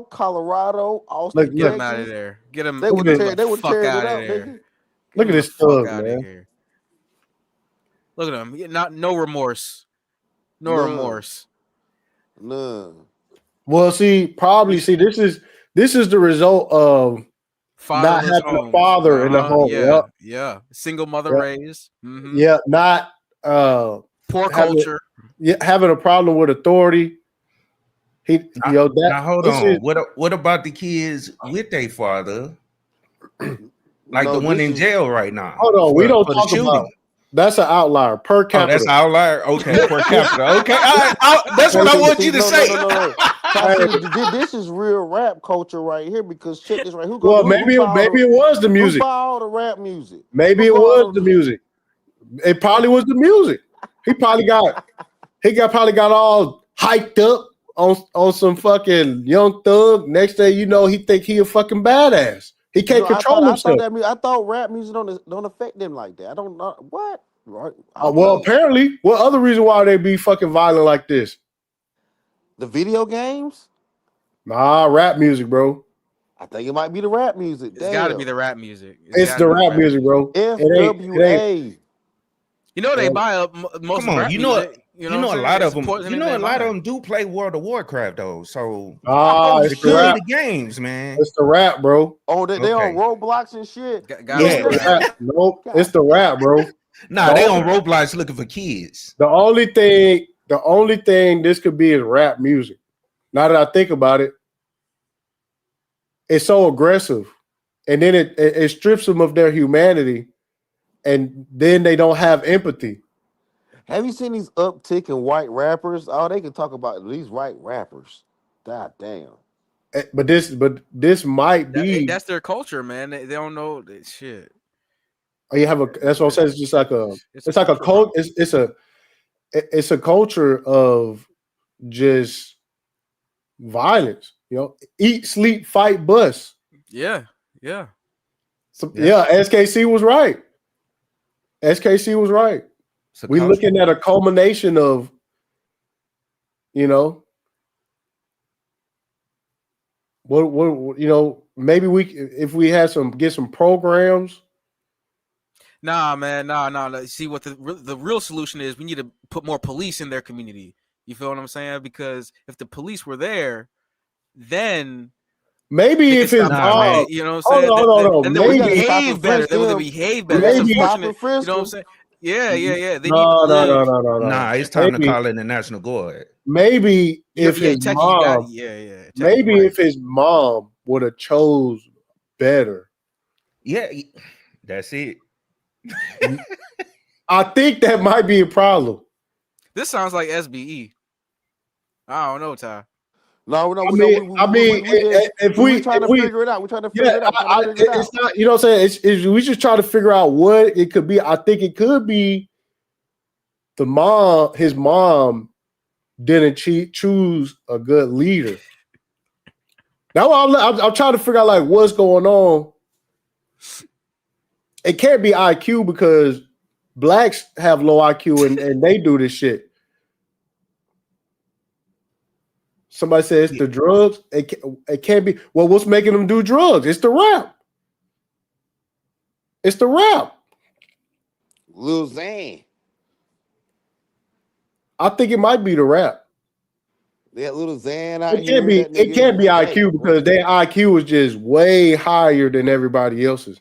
[SPEAKER 15] Colorado, Austin.
[SPEAKER 12] Look, get them out of there. Get them.
[SPEAKER 15] They would tear it up, nigga.
[SPEAKER 1] Look at this thug, man.
[SPEAKER 12] Look at him. No remorse. No remorse.
[SPEAKER 15] None.
[SPEAKER 1] Well, this is the result of not having a father in the home.
[SPEAKER 12] Yeah. Single mother raised. Mm-hmm.
[SPEAKER 1] Yeah, not
[SPEAKER 12] poor culture.
[SPEAKER 1] Having a problem with authority.
[SPEAKER 14] Now hold on. What about the kids with their father? Like the one in jail right now.
[SPEAKER 1] Hold on, we don't talk about. That's an outlier per capita.
[SPEAKER 14] Oh, that's an outlier. Okay, per capita. Okay, that's what I want you to say.
[SPEAKER 15] This is real rap culture right here because check this right.
[SPEAKER 1] Maybe it was the music.
[SPEAKER 15] Who bought all the rap music?
[SPEAKER 1] Maybe it was the music. It probably was the music. He probably got all hyped up on some fucking Young Thug. Next thing you know, he think he a fucking badass. He can't control himself.
[SPEAKER 15] I thought rap music don't affect them like that. I don't know what. Right?
[SPEAKER 1] Apparently, what other reason why they be fucking violent like this?
[SPEAKER 15] The video games?
[SPEAKER 1] Nah, rap music, bro.
[SPEAKER 15] I think it might be the rap music.
[SPEAKER 12] It's got to be the rap music.
[SPEAKER 1] It's the rap music, bro.
[SPEAKER 15] FWA.
[SPEAKER 12] You know they buy up most.
[SPEAKER 14] Come on,
[SPEAKER 12] rap
[SPEAKER 14] you know
[SPEAKER 12] music,
[SPEAKER 14] a lot of them. You know a lot of them do play World of Warcraft though. So
[SPEAKER 1] it's
[SPEAKER 14] the games, man.
[SPEAKER 1] It's the rap, bro.
[SPEAKER 15] Oh, they on Roblox and shit.
[SPEAKER 1] Nope, it's the rap, bro.
[SPEAKER 14] Nah, they on Roblox looking for kids.
[SPEAKER 1] The only thing this could be is rap music. Now that I think about it, it's so aggressive, and then it strips them of their humanity. And then they don't have empathy.
[SPEAKER 15] Have you seen these uptick in white rappers? Oh, they can talk about these white rappers. God damn.
[SPEAKER 1] But this might be
[SPEAKER 12] that's their culture, man. They don't know that shit.
[SPEAKER 1] You have that's what I'm saying. It's just like a cult. It's a culture of just violence. You know, eat, sleep, fight, bust.
[SPEAKER 12] Yeah.
[SPEAKER 1] So, SKC was right. SKC was right. We're looking at a culmination of, maybe if we had get some programs.
[SPEAKER 12] Nah, man, nah. See what the real solution is? We need to put more police in their community. You feel what I'm saying? Because if the police were there, then
[SPEAKER 1] maybe if his mom,
[SPEAKER 12] you know what I'm saying?
[SPEAKER 1] Hold on.
[SPEAKER 12] They would behave better. They would behave better.
[SPEAKER 1] Maybe,
[SPEAKER 12] you know what I'm saying? Yeah.
[SPEAKER 1] No.
[SPEAKER 14] Nah, it's time to call in the National Guard.
[SPEAKER 1] Maybe if his mom, if his mom would have chose better.
[SPEAKER 14] Yeah, that's it.
[SPEAKER 1] I think that might be a problem.
[SPEAKER 12] This sounds like SBE. I don't know, Ty.
[SPEAKER 15] No, no,
[SPEAKER 1] I
[SPEAKER 15] no.
[SPEAKER 1] mean, if
[SPEAKER 15] we trying to figure it out. We're trying to figure it out.
[SPEAKER 1] It's not. You know what I'm saying? It's we just try to figure out what it could be. I think it could be the mom. His mom didn't choose a good leader. Now I'm trying to figure out like what's going on. It can't be IQ because blacks have low IQ and they do this shit. Somebody says it's the drugs. It can't be. Well, what's making them do drugs? It's the rap. It's the rap.
[SPEAKER 15] Lil Xan.
[SPEAKER 1] I think it might be the rap.
[SPEAKER 15] That Lil Xan out
[SPEAKER 1] It can't be. It can't be IQ because their IQ is just way higher than everybody else's.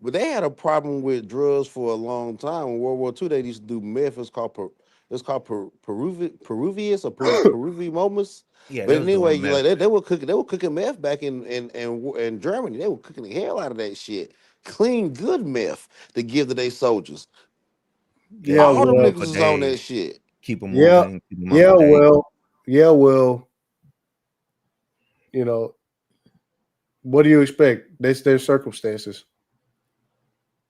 [SPEAKER 15] But they had a problem with drugs for a long time. In World War II, they used to do meth. It's called Peruvius or Peruvian.
[SPEAKER 14] Yeah,
[SPEAKER 15] But anyway, like they were cooking meth back in Germany. They were cooking the hell out of that shit. Clean, good meth to give to their soldiers.
[SPEAKER 1] Yeah,
[SPEAKER 15] all them
[SPEAKER 1] well,
[SPEAKER 15] niggas is on that shit.
[SPEAKER 14] Keep them
[SPEAKER 1] Yeah,
[SPEAKER 14] moving. Keep 'em
[SPEAKER 1] yeah,
[SPEAKER 14] up to date.
[SPEAKER 1] well. You know, what do you expect? That's their circumstances.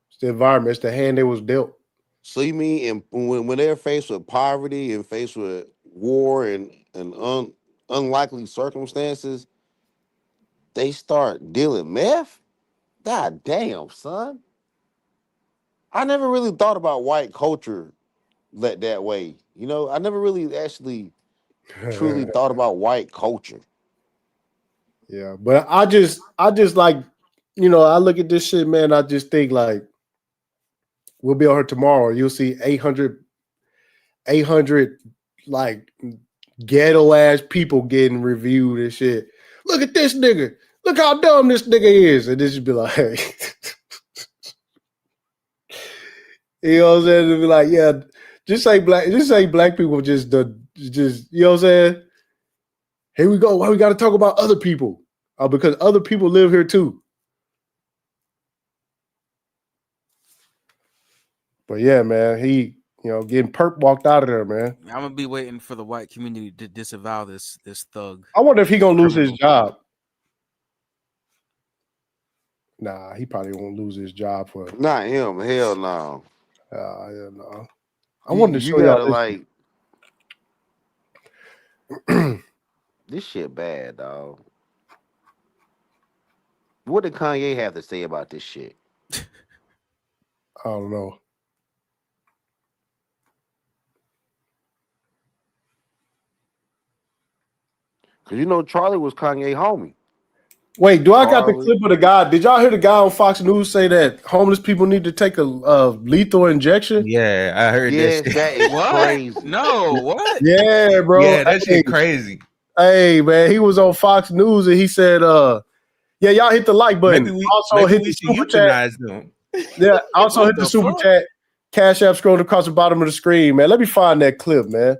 [SPEAKER 1] It's the environment. It's the hand they was dealt.
[SPEAKER 15] So you mean when they're faced with poverty and faced with war and unlikely circumstances, they start dealing meth? God damn, son. I never really thought about white culture that way. You know, I never really actually truly thought about white culture.
[SPEAKER 1] Yeah, but I just like, you know, I look at this shit, man. I just think like we'll be on here tomorrow. You'll see 800 like ghetto ass people getting reviewed and shit. Look at this nigga. Look how dumb this nigga is. And this should be like, you know what I'm saying? It'd be like, yeah, just say black people just you know what I'm saying? Here we go. Why we got to talk about other people? Because other people live here too. But yeah, man, he, you know, getting perp walked out of there, man.
[SPEAKER 12] I'm gonna be waiting for the white community to disavow this thug.
[SPEAKER 1] I wonder if he gonna lose his job. Nah, he probably won't lose his job for
[SPEAKER 15] Not him. Hell no.
[SPEAKER 1] Hell no. I wanted to show
[SPEAKER 15] gotta
[SPEAKER 1] y'all
[SPEAKER 15] like this shit bad, dog. What did Kanye have to say about this shit?
[SPEAKER 1] I don't know.
[SPEAKER 15] Cause you know Charlie was Kanye homie.
[SPEAKER 1] Wait, do I got the clip of the guy? Did y'all hear the guy on Fox News say that homeless people need to take a lethal injection?
[SPEAKER 14] Yeah, I heard
[SPEAKER 15] Yes,
[SPEAKER 14] that.
[SPEAKER 15] that is crazy.
[SPEAKER 12] No, what?
[SPEAKER 1] Yeah, bro.
[SPEAKER 14] Yeah, that shit crazy.
[SPEAKER 1] Hey, man, he was on Fox News and he said, yeah, y'all hit the like button.
[SPEAKER 14] Maybe
[SPEAKER 1] Also hit the super chat.
[SPEAKER 14] Them.
[SPEAKER 1] Yeah, also hit the super chat. Cash App scrolling across the bottom of the screen, man. Let me find that clip, man.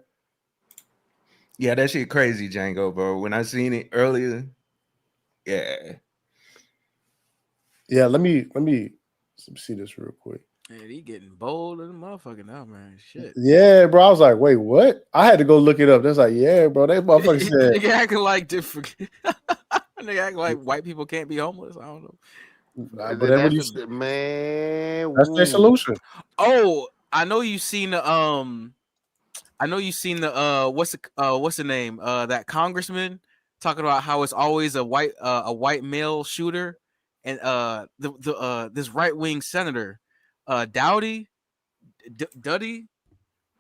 [SPEAKER 14] Yeah, that shit crazy, Django, bro. When I seen it earlier, yeah.
[SPEAKER 1] Yeah, let me see this real quick.
[SPEAKER 12] Man, he getting bold as a motherfucker now, man. Shit.
[SPEAKER 1] Yeah, bro. I was like, wait, what? I had to go look it up. That's like, yeah, bro. That motherfucker said
[SPEAKER 12] Nigga acting like different. Nigga acting like white people can't be homeless. I don't know.
[SPEAKER 1] whatever you
[SPEAKER 15] That's man.
[SPEAKER 1] that's their solution.
[SPEAKER 12] Oh, I know you seen the what's the name? That congressman talking about how it's always a white male shooter, and this right-wing senator, Duddy.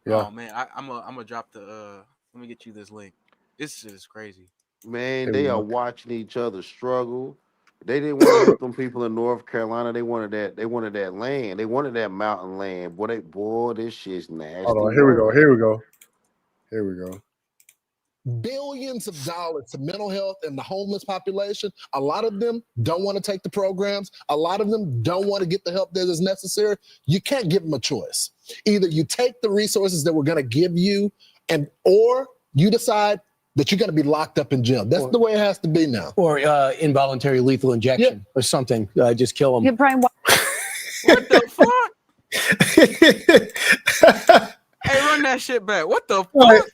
[SPEAKER 1] Yeah.
[SPEAKER 12] Oh man, I'm gonna drop the let me get you this link. This shit is crazy.
[SPEAKER 15] Man, they are watching each other struggle. They didn't want to help them people in North Carolina. They wanted that land. They wanted that mountain land. Boy, this shit's nasty.
[SPEAKER 1] Hold on, here we go.
[SPEAKER 18] Billions of dollars to mental health and the homeless population. A lot of them don't want to take the programs. A lot of them don't want to get the help that is necessary. You can't give them a choice. Either you take the resources that we're going to give you, or you decide that you're going to be locked up in jail. That's the way it has to be now.
[SPEAKER 19] Or involuntary lethal injection or something. Just kill them.
[SPEAKER 20] Yeah, Brian,
[SPEAKER 12] what the fuck? Hey, run that shit back. What the fuck?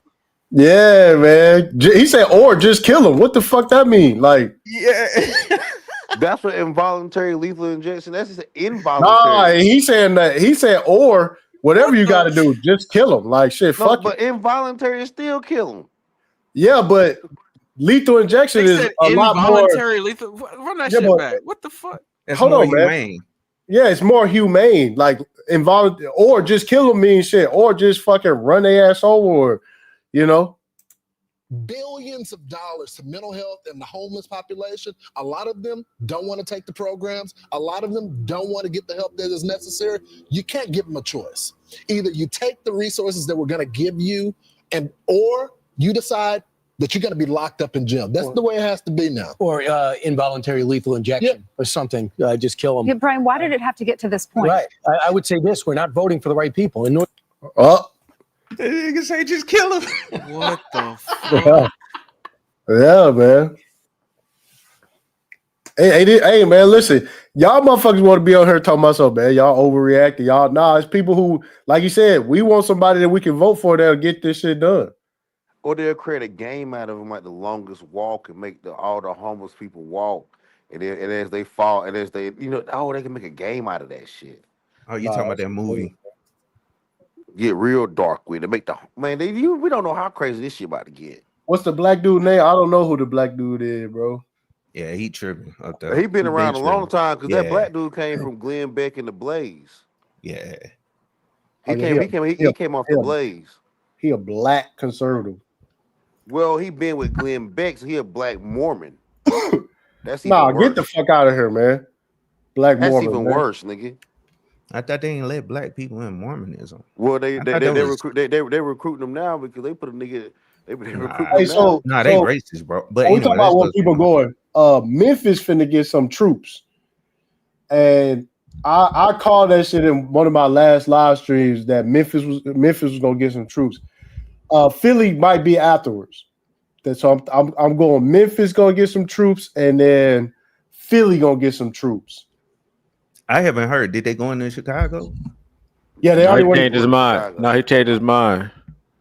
[SPEAKER 1] Yeah, man. He said, or just kill him. What the fuck that mean? Like,
[SPEAKER 15] Yeah. That's what involuntary lethal injection. That's just
[SPEAKER 1] nah,
[SPEAKER 15] involuntary.
[SPEAKER 1] he's saying that. He said, or whatever you got to do, just kill him. Like, shit,
[SPEAKER 15] No,
[SPEAKER 1] fuck
[SPEAKER 15] but
[SPEAKER 1] it.
[SPEAKER 15] involuntary is still kill him.
[SPEAKER 1] Yeah, but lethal injection
[SPEAKER 12] They
[SPEAKER 1] is
[SPEAKER 12] said
[SPEAKER 1] a lot more.
[SPEAKER 12] involuntary lethal. Run that
[SPEAKER 1] Yeah,
[SPEAKER 12] shit
[SPEAKER 1] but-
[SPEAKER 12] back. What the fuck?
[SPEAKER 14] That's
[SPEAKER 1] Hold
[SPEAKER 14] more
[SPEAKER 1] on, man.
[SPEAKER 14] humane.
[SPEAKER 1] Yeah, it's more humane. Like involuntary, or just kill them means shit, or just fucking run their ass over, or, you know.
[SPEAKER 18] Billions of dollars to mental health and the homeless population. A lot of them don't want to take the programs. A lot of them don't want to get the help that is necessary. You can't give them a choice. Either you take the resources that we're going to give you, or you decide that you're going to be locked up in jail. That's the way it has to be now.
[SPEAKER 19] Or involuntary lethal injection or something. Just kill them.
[SPEAKER 20] Yeah, Brian, why did it have to get to this point?
[SPEAKER 19] Right. I would say this: we're not voting for the right people. And
[SPEAKER 1] Oh,
[SPEAKER 14] The nigga say just kill him.
[SPEAKER 12] What the
[SPEAKER 1] yeah, yeah, man. Hey, man, listen, y'all motherfuckers want to be on here talking about something, man. Y'all overreacting. Y'all, nah, it's people who, like you said, we want somebody that we can vote for that'll get this shit done.
[SPEAKER 15] Or they'll create a game out of them, like the longest walk, and make all the homeless people walk. And as they fall, and as they, they can make a game out of that shit.
[SPEAKER 14] Oh, you talking about that movie?
[SPEAKER 15] Get real dark with it. Make the man. We don't know how crazy this shit about to get.
[SPEAKER 1] What's the black dude name? I don't know who the black dude is, bro.
[SPEAKER 14] Yeah, he tripping up there.
[SPEAKER 15] He been around a long
[SPEAKER 14] tripping.
[SPEAKER 15] time because
[SPEAKER 14] Yeah.
[SPEAKER 15] that black dude came from Glenn Beck and the Blaze.
[SPEAKER 14] Yeah.
[SPEAKER 15] He came off the Blaze.
[SPEAKER 1] He a black conservative.
[SPEAKER 15] Well, he been with Glenn Beck, so he a black Mormon. That's even
[SPEAKER 1] Nah,
[SPEAKER 15] worse.
[SPEAKER 1] get the fuck out of here, man. Black
[SPEAKER 15] That's
[SPEAKER 1] Mormon,
[SPEAKER 15] even
[SPEAKER 1] man.
[SPEAKER 15] worse, nigga.
[SPEAKER 14] I thought they didn't let black people in Mormonism.
[SPEAKER 15] Well, they
[SPEAKER 14] I thought that was-
[SPEAKER 15] recruiting them now because they put a nigga. They recruiting
[SPEAKER 1] Hey,
[SPEAKER 15] them now.
[SPEAKER 14] they racist, bro. But
[SPEAKER 1] we
[SPEAKER 14] anyway,
[SPEAKER 1] talk about
[SPEAKER 14] let's
[SPEAKER 1] when
[SPEAKER 14] go-
[SPEAKER 1] people going. Memphis finna get some troops, and I called that shit in one of my last live streams that Memphis was gonna get some troops. Philly might be afterwards. So I'm going. Memphis gonna get some troops, and then Philly gonna get some troops.
[SPEAKER 14] I haven't heard. Did they go into Chicago?
[SPEAKER 1] Yeah, they
[SPEAKER 16] No,
[SPEAKER 1] already
[SPEAKER 16] he
[SPEAKER 1] went
[SPEAKER 16] changed
[SPEAKER 1] to
[SPEAKER 16] his mind.
[SPEAKER 1] Chicago.
[SPEAKER 16] No, he changed his mind.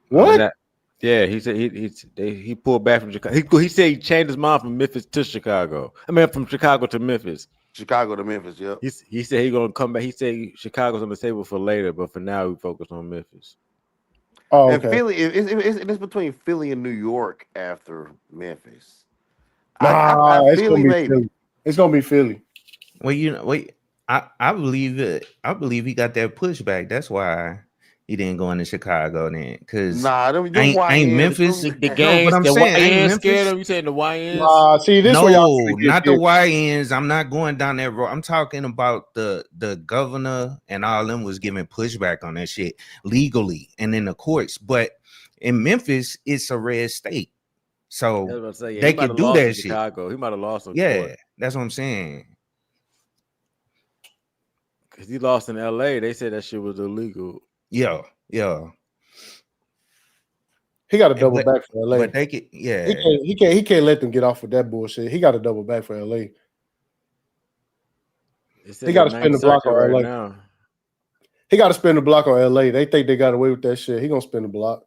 [SPEAKER 1] What?
[SPEAKER 16] Yeah, he said he pulled back from Chicago. He said he changed his mind from Memphis to Chicago. I mean, from Chicago to Memphis.
[SPEAKER 15] Chicago to Memphis, yeah.
[SPEAKER 16] He said he gonna come back. He said Chicago's on the table for later, but for now we focus on Memphis.
[SPEAKER 1] Oh,
[SPEAKER 15] And
[SPEAKER 1] okay.
[SPEAKER 15] Philly, it's between Philly and New York after Memphis.
[SPEAKER 1] Nah, it's
[SPEAKER 15] Philly,
[SPEAKER 1] gonna be
[SPEAKER 15] maybe.
[SPEAKER 1] Philly. It's gonna be Philly.
[SPEAKER 14] Well, I believe it. I believe he got that pushback. That's why he didn't go into Chicago then. Cause
[SPEAKER 15] Nah, them
[SPEAKER 14] ain't
[SPEAKER 15] YNs,
[SPEAKER 14] Memphis
[SPEAKER 15] them-
[SPEAKER 12] The
[SPEAKER 14] No,
[SPEAKER 12] gangs,
[SPEAKER 14] but I'm
[SPEAKER 12] the
[SPEAKER 14] saying ain't
[SPEAKER 12] YNs
[SPEAKER 14] Memphis.
[SPEAKER 12] scared of you saying the YNs?
[SPEAKER 1] Nah, see this where y'all
[SPEAKER 14] No,
[SPEAKER 1] finna get
[SPEAKER 14] not the
[SPEAKER 1] killed.
[SPEAKER 14] YNs. I'm not going down that road. I'm talking about the governor and all them was giving pushback on that shit legally and in the courts. But in Memphis, it's a red state,
[SPEAKER 12] I was
[SPEAKER 14] so
[SPEAKER 12] about to say, yeah,
[SPEAKER 14] they
[SPEAKER 12] he might
[SPEAKER 14] can
[SPEAKER 12] have
[SPEAKER 14] do
[SPEAKER 12] lost in
[SPEAKER 14] that shit.
[SPEAKER 12] Chicago. He might have lost in
[SPEAKER 14] Yeah,
[SPEAKER 12] court.
[SPEAKER 14] that's what I'm saying.
[SPEAKER 12] Because he lost in LA. They said that shit was illegal.
[SPEAKER 14] Yeah.
[SPEAKER 1] He got to double
[SPEAKER 14] But-
[SPEAKER 1] back for LA.
[SPEAKER 14] But they could, yeah.
[SPEAKER 1] He can't let them get off with that bullshit. He got to double back for LA. He got to spin the block on LA.
[SPEAKER 12] now.
[SPEAKER 1] He got to spin the block on LA. They think they got away with that shit. He gonna spin the block.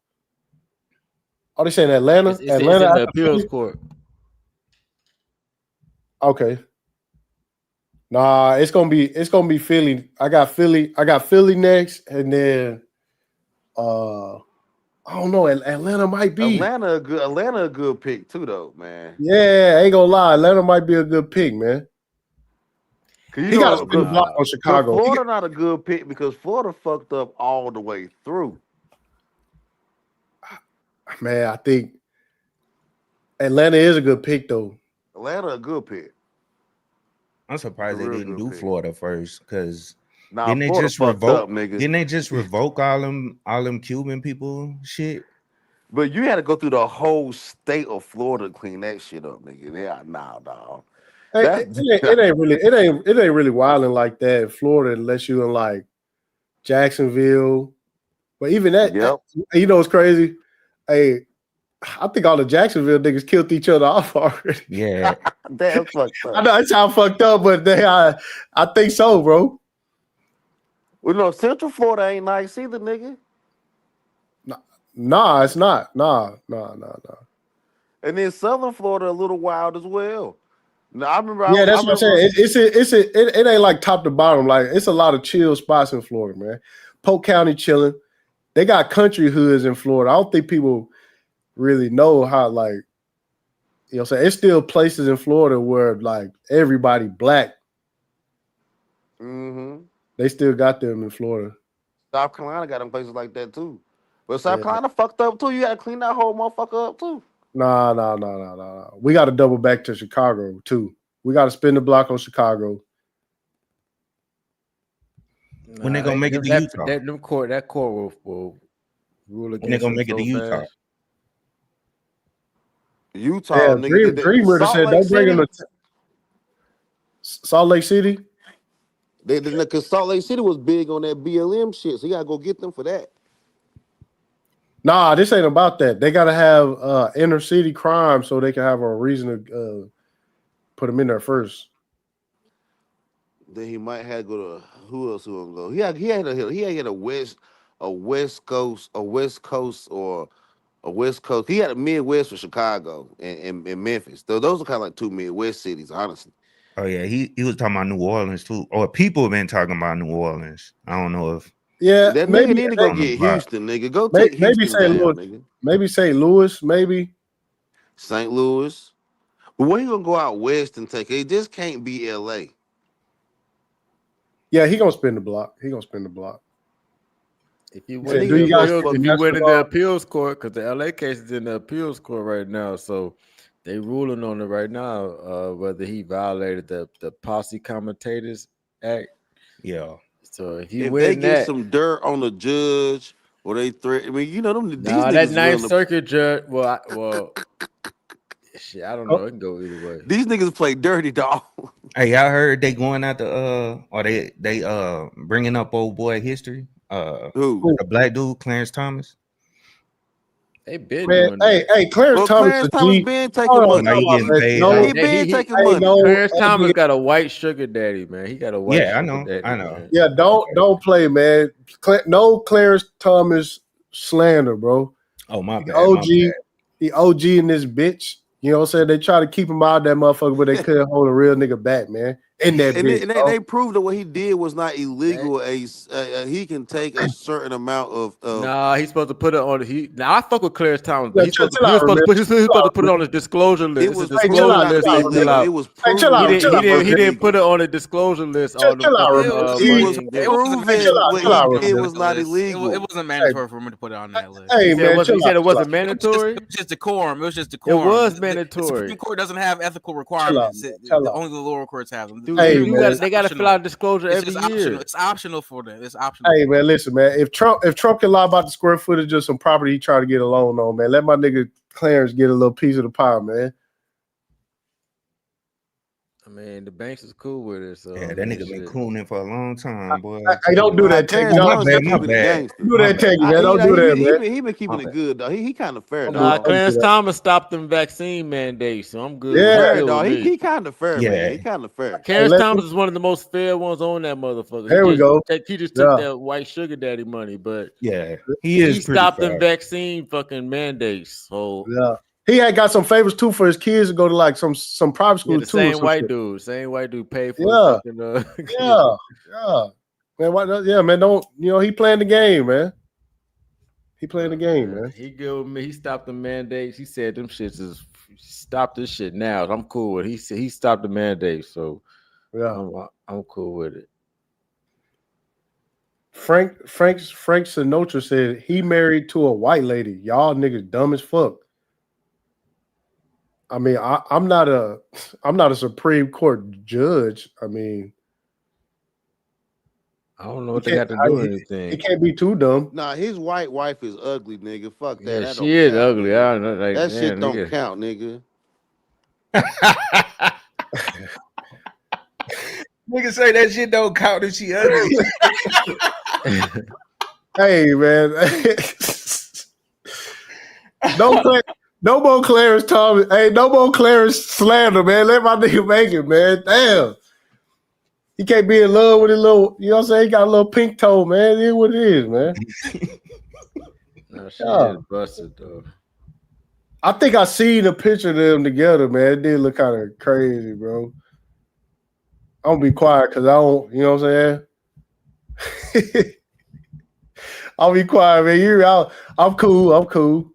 [SPEAKER 1] Oh, they saying Atlanta?
[SPEAKER 12] It's
[SPEAKER 1] Atlanta
[SPEAKER 12] in the
[SPEAKER 1] after
[SPEAKER 12] appeals
[SPEAKER 1] Philly?
[SPEAKER 12] court.
[SPEAKER 1] Okay. Nah, it's gonna be Philly. I got Philly next, and then I don't know. Atlanta might be.
[SPEAKER 15] Atlanta a good pick too, though, man.
[SPEAKER 1] Yeah, I ain't gonna lie. Atlanta might be a good pick, man. He got to spin the block on Chicago. He
[SPEAKER 15] Florida not a good pick because Florida fucked up all the way through.
[SPEAKER 1] Man, I think Atlanta is a good pick, though.
[SPEAKER 15] Atlanta a good pick.
[SPEAKER 14] I'm surprised
[SPEAKER 15] A
[SPEAKER 14] they
[SPEAKER 15] real
[SPEAKER 14] didn't
[SPEAKER 15] good
[SPEAKER 14] do
[SPEAKER 15] pick.
[SPEAKER 14] Florida first, because
[SPEAKER 15] Nah,
[SPEAKER 14] didn't they
[SPEAKER 15] Florida
[SPEAKER 14] just
[SPEAKER 15] fucked
[SPEAKER 14] revoke?
[SPEAKER 15] up, nigga.
[SPEAKER 14] Didn't they just revoke all them Cuban people shit?
[SPEAKER 15] But you had to go through the whole state of Florida to clean that shit up, nigga. Yeah, nah, dog.
[SPEAKER 1] Hey, it ain't really wilding like that in Florida unless you in like Jacksonville. But even that, you know, it's crazy. Hey, I think all the Jacksonville niggas killed each other off already.
[SPEAKER 14] Yeah,
[SPEAKER 15] that's fucked up.
[SPEAKER 1] I know it's how fucked up, but I think so, bro.
[SPEAKER 15] Well, no, Central Florida ain't nice either, nigga.
[SPEAKER 1] Nah, it's not. Nah.
[SPEAKER 15] And then Southern Florida a little wild as well. Now I remember.
[SPEAKER 1] Yeah, that's
[SPEAKER 15] I
[SPEAKER 1] what I'm
[SPEAKER 15] remember,
[SPEAKER 1] saying. It ain't like top to bottom. Like it's a lot of chill spots in Florida, man. Polk County chilling. They got country hoods in Florida. I don't think people really know how, like, you know what I'm saying? It's still places in Florida where like everybody black.
[SPEAKER 15] Mm-hmm.
[SPEAKER 1] They still got them in Florida.
[SPEAKER 15] South Carolina got them places like that too. But South Carolina fucked up too. You gotta clean that whole motherfucker up too.
[SPEAKER 1] Nah. We got to double back to Chicago too. We got to spin the block on Chicago.
[SPEAKER 14] When they gonna make it to Utah?
[SPEAKER 16] That court will rule against.
[SPEAKER 14] When they gonna make it to Utah?
[SPEAKER 16] Fast.
[SPEAKER 15] Utah,
[SPEAKER 1] Yeah,
[SPEAKER 15] nigga.
[SPEAKER 1] Dreamer said don't bring him to Salt Lake City.
[SPEAKER 15] Because Salt Lake City was big on that BLM shit, so you gotta go get them for that.
[SPEAKER 1] Nah, this ain't about that. They gotta have inner city crime so they can have a reason to put them in there first.
[SPEAKER 15] Then he might have to go to who else who gonna go? He had a west coast or a west coast. He had a Midwest for Chicago and Memphis. Those are kind of like two Midwest cities, honestly.
[SPEAKER 14] Oh yeah, he was talking about New Orleans too, or people have been talking about New Orleans. I don't know if
[SPEAKER 15] that nigga need to go get Houston, nigga. Go take Houston down, nigga.
[SPEAKER 1] Maybe St. Louis, maybe
[SPEAKER 15] St. Louis. But when he gonna go out west and take it? It just can't be LA.
[SPEAKER 1] Yeah, he gonna spin the block.
[SPEAKER 16] If you win in the appeals court, because the LA case is in the appeals court right now, so they ruling on it right now, whether he violated the Posse Commentators Act.
[SPEAKER 14] Yeah.
[SPEAKER 16] So if
[SPEAKER 15] they get some dirt on the judge or they threaten, I mean, you know them. These
[SPEAKER 16] that Ninth Circuit judge. Well, shit, I don't know. It can go either way.
[SPEAKER 15] These niggas play dirty, dog.
[SPEAKER 14] Hey, y'all heard they going out to or they bringing up old boy history?
[SPEAKER 15] Who?
[SPEAKER 14] The black dude, Clarence Thomas.
[SPEAKER 16] They been
[SPEAKER 1] doing hey, Clarence Thomas
[SPEAKER 15] been taking money.
[SPEAKER 14] He
[SPEAKER 15] been taking money.
[SPEAKER 16] Clarence Thomas got a white sugar daddy, man. He got a white sugar daddy.
[SPEAKER 14] I know.
[SPEAKER 16] Man.
[SPEAKER 1] Yeah, don't play, man. No Clarence Thomas slander, bro.
[SPEAKER 14] Oh, my bad.
[SPEAKER 1] The OG in this bitch. You know what I'm saying? They try to keep him out of that motherfucker, but they couldn't hold a real nigga back, man.
[SPEAKER 15] They proved that what he did was not illegal. He can take a certain amount of.
[SPEAKER 16] Nah, he's supposed to put it on. I fuck with Clarence Thomas, but he's supposed to put it on his disclosure list. It was disclosure list.
[SPEAKER 15] It was proven.
[SPEAKER 16] He didn't put it on the disclosure list. It
[SPEAKER 15] was not illegal.
[SPEAKER 12] It wasn't mandatory for him to put it on that list.
[SPEAKER 1] Hey, man,
[SPEAKER 16] he said it wasn't mandatory.
[SPEAKER 12] It was just decorum. It was just decorum.
[SPEAKER 16] It was mandatory.
[SPEAKER 12] The Supreme Court doesn't have ethical requirements. Only the lower courts have them.
[SPEAKER 16] They got to fill out disclosure every year.
[SPEAKER 12] It's optional for them. It's optional.
[SPEAKER 1] Hey man, listen, man. If Trump can lie about the square footage of some property he tried to get a loan on, man, let my nigga Clarence get a little piece of the pie, man.
[SPEAKER 16] I mean, the banks is cool with it. So
[SPEAKER 14] yeah, that nigga been cooning for a long time, boy.
[SPEAKER 1] Hey, don't do that, Tank.
[SPEAKER 14] My bad.
[SPEAKER 1] Do that, Tank, man. Don't do that, man.
[SPEAKER 15] He been keeping it good, though. He kind of fair,
[SPEAKER 16] Nah,
[SPEAKER 15] dog.
[SPEAKER 16] Clarence Thomas stopped them vaccine mandates, so I'm good.
[SPEAKER 15] Yeah, dog. He kind of fair, man. He kind of fair.
[SPEAKER 16] Clarence Thomas is one of the most fair ones on that motherfucker.
[SPEAKER 1] There we go.
[SPEAKER 16] He just took that white sugar daddy money, but
[SPEAKER 14] he
[SPEAKER 16] stopped them vaccine fucking mandates. So
[SPEAKER 1] yeah. He had got some favors too for his kids to go to like some private school too.
[SPEAKER 16] Same white dude paid for it.
[SPEAKER 1] Yeah. Man, man, don't he playing the game, man. He playing the game, man.
[SPEAKER 16] He good with me. He stopped the mandates. He said them shits is stop this shit now. I'm cool with it. He said he stopped the mandates, so
[SPEAKER 1] yeah,
[SPEAKER 16] I'm cool with it.
[SPEAKER 1] Frank Sinatra said he married to a white lady. Y'all niggas dumb as fuck. I mean, I'm not a Supreme Court judge. I mean,
[SPEAKER 16] I don't know what they got to do anything.
[SPEAKER 1] He can't be too dumb.
[SPEAKER 15] Nah, his white wife is ugly, nigga. Fuck that.
[SPEAKER 16] Yeah,
[SPEAKER 15] that
[SPEAKER 16] she is
[SPEAKER 15] count,
[SPEAKER 16] ugly.
[SPEAKER 15] Nigga.
[SPEAKER 16] I don't know, like,
[SPEAKER 15] that shit
[SPEAKER 16] man,
[SPEAKER 15] don't
[SPEAKER 16] nigga.
[SPEAKER 15] count, nigga.
[SPEAKER 14] Nigga say that shit don't count if she ugly.
[SPEAKER 1] Hey, man. No more Clarence Thomas. Hey, no more Clarence slander, man. Let my nigga make it, man. Damn. He can't be in love with his little, you know what I'm saying? He got a little pink toe, man. It is what it is, man.
[SPEAKER 11] She
[SPEAKER 1] Yeah.
[SPEAKER 11] is busted though.
[SPEAKER 1] I think I seen a picture of them together, man. It did look kind of crazy, bro. I'm gonna be quiet because I don't, you know what I'm saying? I'll be quiet, man. I'm cool. I'm cool.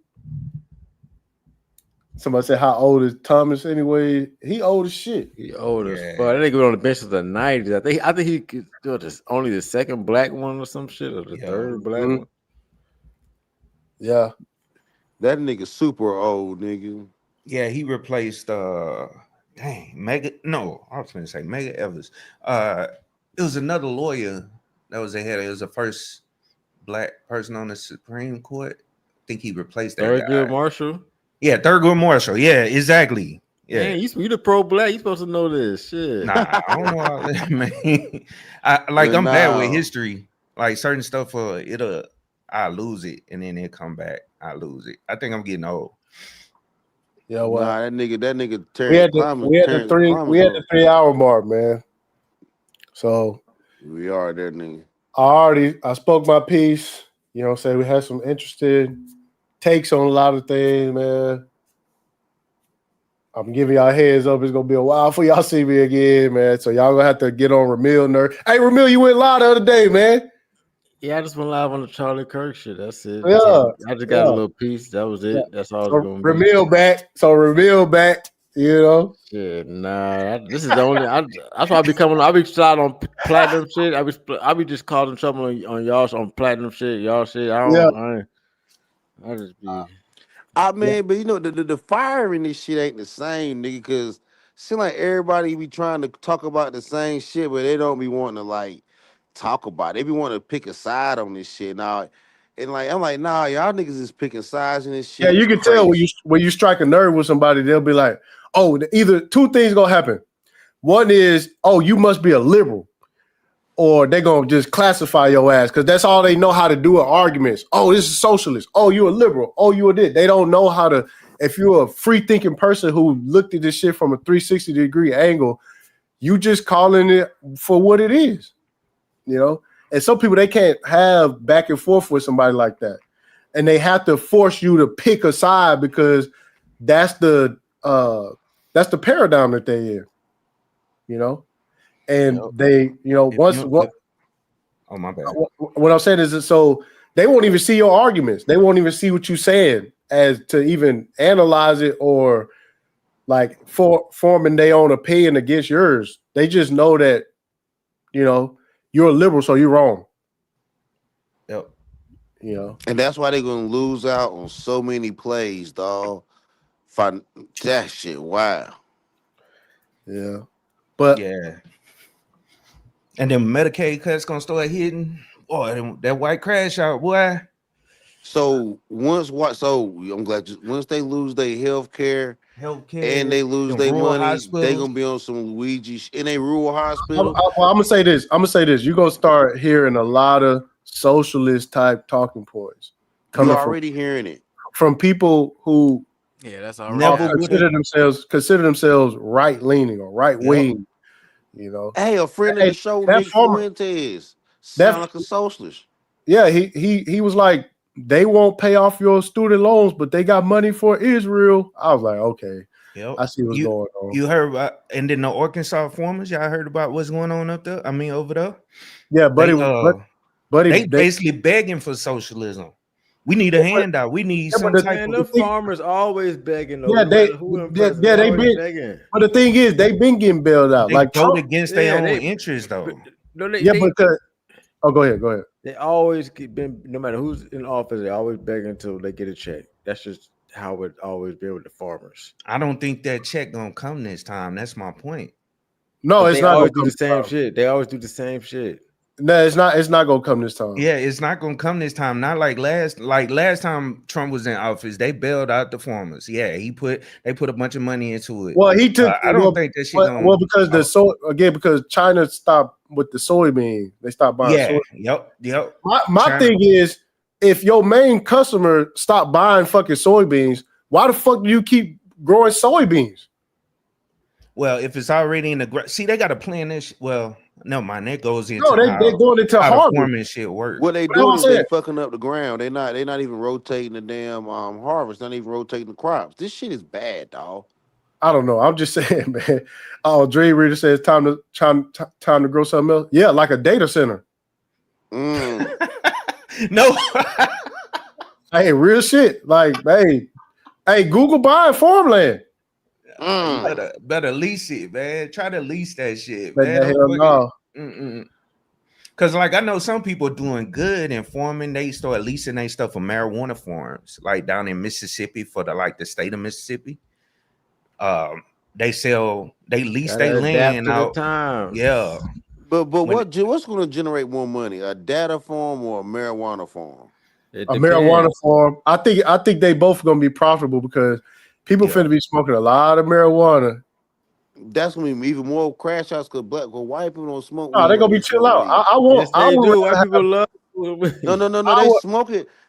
[SPEAKER 1] Somebody said, "How old is Thomas?" Anyway, he old as shit.
[SPEAKER 11] He old as fuck. That nigga been on the bench since the 90s. I think he could do this, only the second black one or some shit, or the third black one.
[SPEAKER 1] Yeah.
[SPEAKER 15] That nigga super old, nigga.
[SPEAKER 14] Yeah, he replaced Mega. No, I was gonna say Mega Evers. It was another lawyer that was ahead. It was the first black person on the Supreme Court. I think he replaced that guy.
[SPEAKER 11] Thurgood Marshall.
[SPEAKER 14] Yeah, Thurgood Marshall. Yeah, exactly. Yeah,
[SPEAKER 11] man, you the pro black. You supposed to know this shit.
[SPEAKER 14] Nah, I don't know all that, man. I'm bad with history. Like certain stuff, I lose it and then it come back. I lose it. I think I'm getting old.
[SPEAKER 1] Yeah, well,
[SPEAKER 15] nah, that nigga.
[SPEAKER 1] We had the 3 hour mark, man. So
[SPEAKER 15] we are there, nigga.
[SPEAKER 1] I spoke my piece. You know what I'm saying? We had some interesting takes on a lot of things, man. I'm giving y'all heads up. It's gonna be a while before y'all see me again, man. So y'all gonna have to get on Ramil nerd. Hey, Ramil, you went live the other day, man.
[SPEAKER 11] Yeah, I just went live on the Charlie Kirk shit. That's it.
[SPEAKER 1] Yeah,
[SPEAKER 11] I just got a little piece. That was it.
[SPEAKER 1] Yeah.
[SPEAKER 11] That's all
[SPEAKER 1] So
[SPEAKER 11] it's gonna be.
[SPEAKER 1] Ramil back. So Ramil back. You know.
[SPEAKER 11] Shit, nah. This is the only. That's why I be coming. I be shot on platinum shit. I be just causing trouble on y'all on platinum shit. Y'all shit. I just be.
[SPEAKER 15] I mean, but you know, the fire in this shit ain't the same, nigga, because seem like everybody be trying to talk about the same shit, but they don't be wanting to like talk about it. They be wanting to pick a side on this shit now. And like I'm like, nah, y'all niggas is picking sides in this shit.
[SPEAKER 1] Yeah, you can tell when you strike a nerve with somebody, they'll be like, oh, either two things gonna happen. One is, oh, you must be a liberal. Or they're gonna just classify your ass because that's all they know how to do in arguments. Oh, this is socialist. Oh, you a liberal. Oh, you a this. They don't know how to. If you're a free thinking person who looked at this shit from a 360-degree angle, you just calling it for what it is, you know. And some people, they can't have back and forth with somebody like that, and they have to force you to pick a side because that's the paradigm that they in, you know. And they, you know,
[SPEAKER 14] oh my bad.
[SPEAKER 1] What I'm saying is that so they won't even see your arguments. They won't even see what you're saying as to even analyze it or like forming their own opinion against yours. They just know that, you know, you're a liberal, so you're wrong.
[SPEAKER 14] Yep.
[SPEAKER 1] You know,
[SPEAKER 15] and that's why they're gonna lose out on so many plays, dog. That shit, wow.
[SPEAKER 1] Yeah, but
[SPEAKER 14] yeah. And then Medicaid cuts gonna start hitting. Boy, that white crash out, boy.
[SPEAKER 15] So once I'm glad once they lose their healthcare, and they lose their money, they gonna be on some Luigi in a rural hospital.
[SPEAKER 1] I'm gonna say this. You're gonna start hearing a lot of socialist type talking points.
[SPEAKER 15] You're already hearing it
[SPEAKER 1] from people who
[SPEAKER 11] that's
[SPEAKER 1] consider themselves right leaning or right wing. You know,
[SPEAKER 15] hey, a friend of the show, Nick Fuentes, sound like a socialist.
[SPEAKER 1] Yeah, he was like, they won't pay off your student loans, but they got money for Israel. I was like, okay, I see what's going on.
[SPEAKER 14] You heard about, and then the Arkansas farmers, y'all heard about what's going on up there? I mean, over there.
[SPEAKER 1] Yeah,
[SPEAKER 14] they basically begging for socialism. We need a handout. We need some type of.
[SPEAKER 11] The farmers always begging.
[SPEAKER 1] Yeah, they begging. But the thing is, they've been getting bailed out.
[SPEAKER 14] They
[SPEAKER 1] like
[SPEAKER 14] vote against their own interests, though.
[SPEAKER 1] Because go ahead.
[SPEAKER 11] They always been, no matter who's in office, they always begging until they get a check. That's just how it always been with the farmers.
[SPEAKER 14] I don't think that check gonna come this time. That's my point.
[SPEAKER 1] No, it's not.
[SPEAKER 11] Always do the same shit. They always do the same shit.
[SPEAKER 1] No, it's not. It's not gonna come this time.
[SPEAKER 14] Yeah, it's not gonna come this time. Not like last time Trump was in office. They bailed out the farmers. Yeah, they put a bunch of money into it.
[SPEAKER 1] Well, he took.
[SPEAKER 14] I don't think that shit.
[SPEAKER 1] Because because China stopped with the soybean. They stopped buying.
[SPEAKER 14] Yeah. Yep.
[SPEAKER 1] My thing is, if your main customer stopped buying fucking soybeans, why the fuck do you keep growing soybeans?
[SPEAKER 14] Well, if it's already in the see, they got to plan this. Well, No, man, that goes into
[SPEAKER 1] No, they doing it to
[SPEAKER 14] how the
[SPEAKER 1] Harvard.
[SPEAKER 14] forming shit work.
[SPEAKER 15] What they
[SPEAKER 1] But that's what
[SPEAKER 15] doing
[SPEAKER 1] I'm
[SPEAKER 15] is they
[SPEAKER 1] saying.
[SPEAKER 15] fucking up the ground. They not even rotating the damn harvest. Not even rotating the crops. This shit is bad, dog.
[SPEAKER 1] I don't know. I'm just saying, man. Oh, Dream Reader says time to grow something else. Yeah, like a data center.
[SPEAKER 14] No.
[SPEAKER 1] Hey, real shit. Like, hey, Google buying farmland.
[SPEAKER 14] You better lease it, man. Try to lease that shit,
[SPEAKER 1] But
[SPEAKER 14] man.
[SPEAKER 1] hell no.
[SPEAKER 14] Because, like, I know some people doing good in farming. They start leasing their stuff for marijuana farms, like down in Mississippi for the state of Mississippi. They lease their land out. Yeah.
[SPEAKER 15] But what's going to generate more money, a data farm or a marijuana farm?
[SPEAKER 1] A marijuana farm. I think they both gonna be profitable because people finna be smoking a lot of marijuana.
[SPEAKER 15] That's gonna be even more crash outs because white people don't smoke.
[SPEAKER 1] No, they're gonna be chill out. I want.
[SPEAKER 16] Yes, they do. White people love.
[SPEAKER 15] No.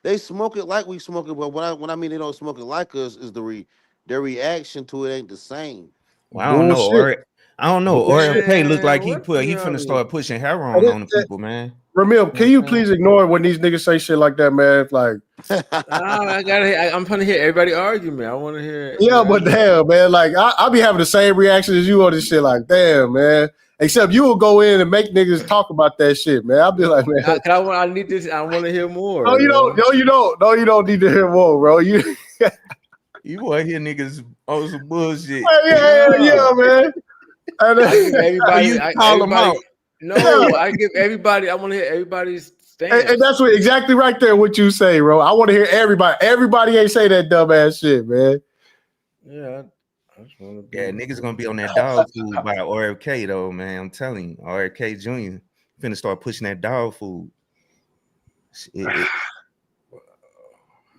[SPEAKER 15] They smoke it like we smoke it. But when I mean they don't smoke it like us, is their reaction to it ain't the same.
[SPEAKER 14] Well, I don't know. I don't know. RFK looked like he finna start pushing heroin on the people, man.
[SPEAKER 1] Ramil, can you please ignore when these niggas say shit like that, man? Like,
[SPEAKER 16] I'm trying to hear everybody argument. I want to hear.
[SPEAKER 1] Yeah, but damn, man, like I be having the same reaction as you on this shit. Like, damn, man. Except you will go in and make niggas talk about that shit, man. I'll be like, man,
[SPEAKER 16] I need this. I want to hear more.
[SPEAKER 1] No, you don't. No, you don't. No, you don't need to hear more, bro. You
[SPEAKER 14] want to hear niggas on some bullshit?
[SPEAKER 1] Yeah, man.
[SPEAKER 16] I give everybody.
[SPEAKER 14] Call them out.
[SPEAKER 16] No, I give everybody. I want to hear everybody's stance.
[SPEAKER 1] And that's what exactly right there. What you say, bro? I want to hear everybody. Everybody ain't say that dumbass shit, man.
[SPEAKER 16] Yeah, I just want to.
[SPEAKER 14] Yeah, niggas gonna be on that dog food by RFK though, man. I'm telling you, RFK Jr. finna start pushing that dog food.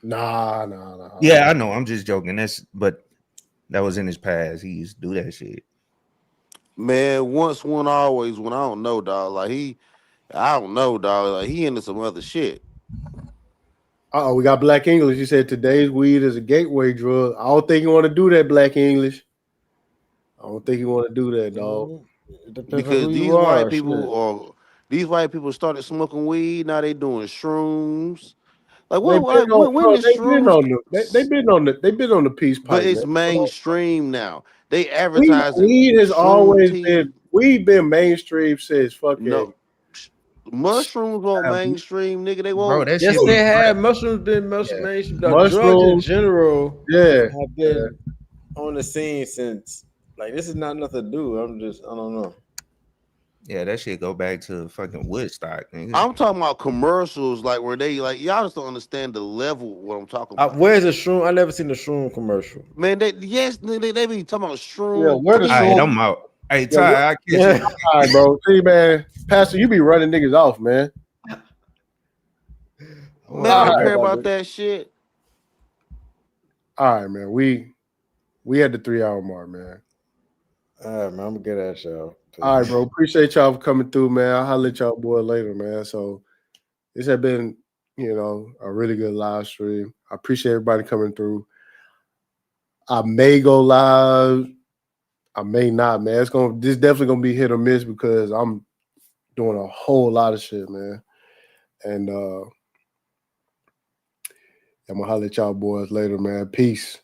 [SPEAKER 1] Nah.
[SPEAKER 14] Yeah, I know. I'm just joking. But that was in his past. He used to do that shit.
[SPEAKER 15] Man, once one, always one. I don't know, dog. Like I don't know, dog. Like he into some other shit.
[SPEAKER 1] We got Black English. He said today's weed is a gateway drug. I don't think you want to do that, Black English. I don't think you want to do that, dog.
[SPEAKER 15] Because these white people started smoking weed. Now they doing shrooms. Like when is shrooms?
[SPEAKER 1] They've been on the peace pipe.
[SPEAKER 15] But it's mainstream now. They advertise
[SPEAKER 1] weed has always been mainstream since fucking.
[SPEAKER 15] No. Mushrooms won't mainstream, nigga. They won't.
[SPEAKER 16] Bro, yes, they have. Mushrooms been mainstream. Drugs in general, have been on the scene since. Like this is not nothing new. I don't know.
[SPEAKER 14] Yeah, that shit go back to fucking Woodstock. Nigga.
[SPEAKER 15] I'm talking about commercials, like where they like y'all just don't understand the level of what I'm talking about.
[SPEAKER 16] Where's the shroom? I never seen the shroom commercial.
[SPEAKER 15] Man, they be talking about shroom.
[SPEAKER 1] Yeah, where the shroom?
[SPEAKER 14] I'm out. Hey, Ty, I catch you.
[SPEAKER 1] All right, bro. See, man, Pastor, you be running niggas off, man.
[SPEAKER 15] Man, I don't care about that shit.
[SPEAKER 1] All right, man. We had the 3-hour mark, man.
[SPEAKER 16] All right, man. I'm gonna get at y'all.
[SPEAKER 1] All right, bro. Appreciate y'all for coming through, man. I'll holler at y'all boy later, man. So this has been, a really good live stream. I appreciate everybody coming through. I may go live. I may not, man. This definitely gonna be hit or miss because I'm doing a whole lot of shit, man. And I'm gonna holler at y'all boys later, man. Peace.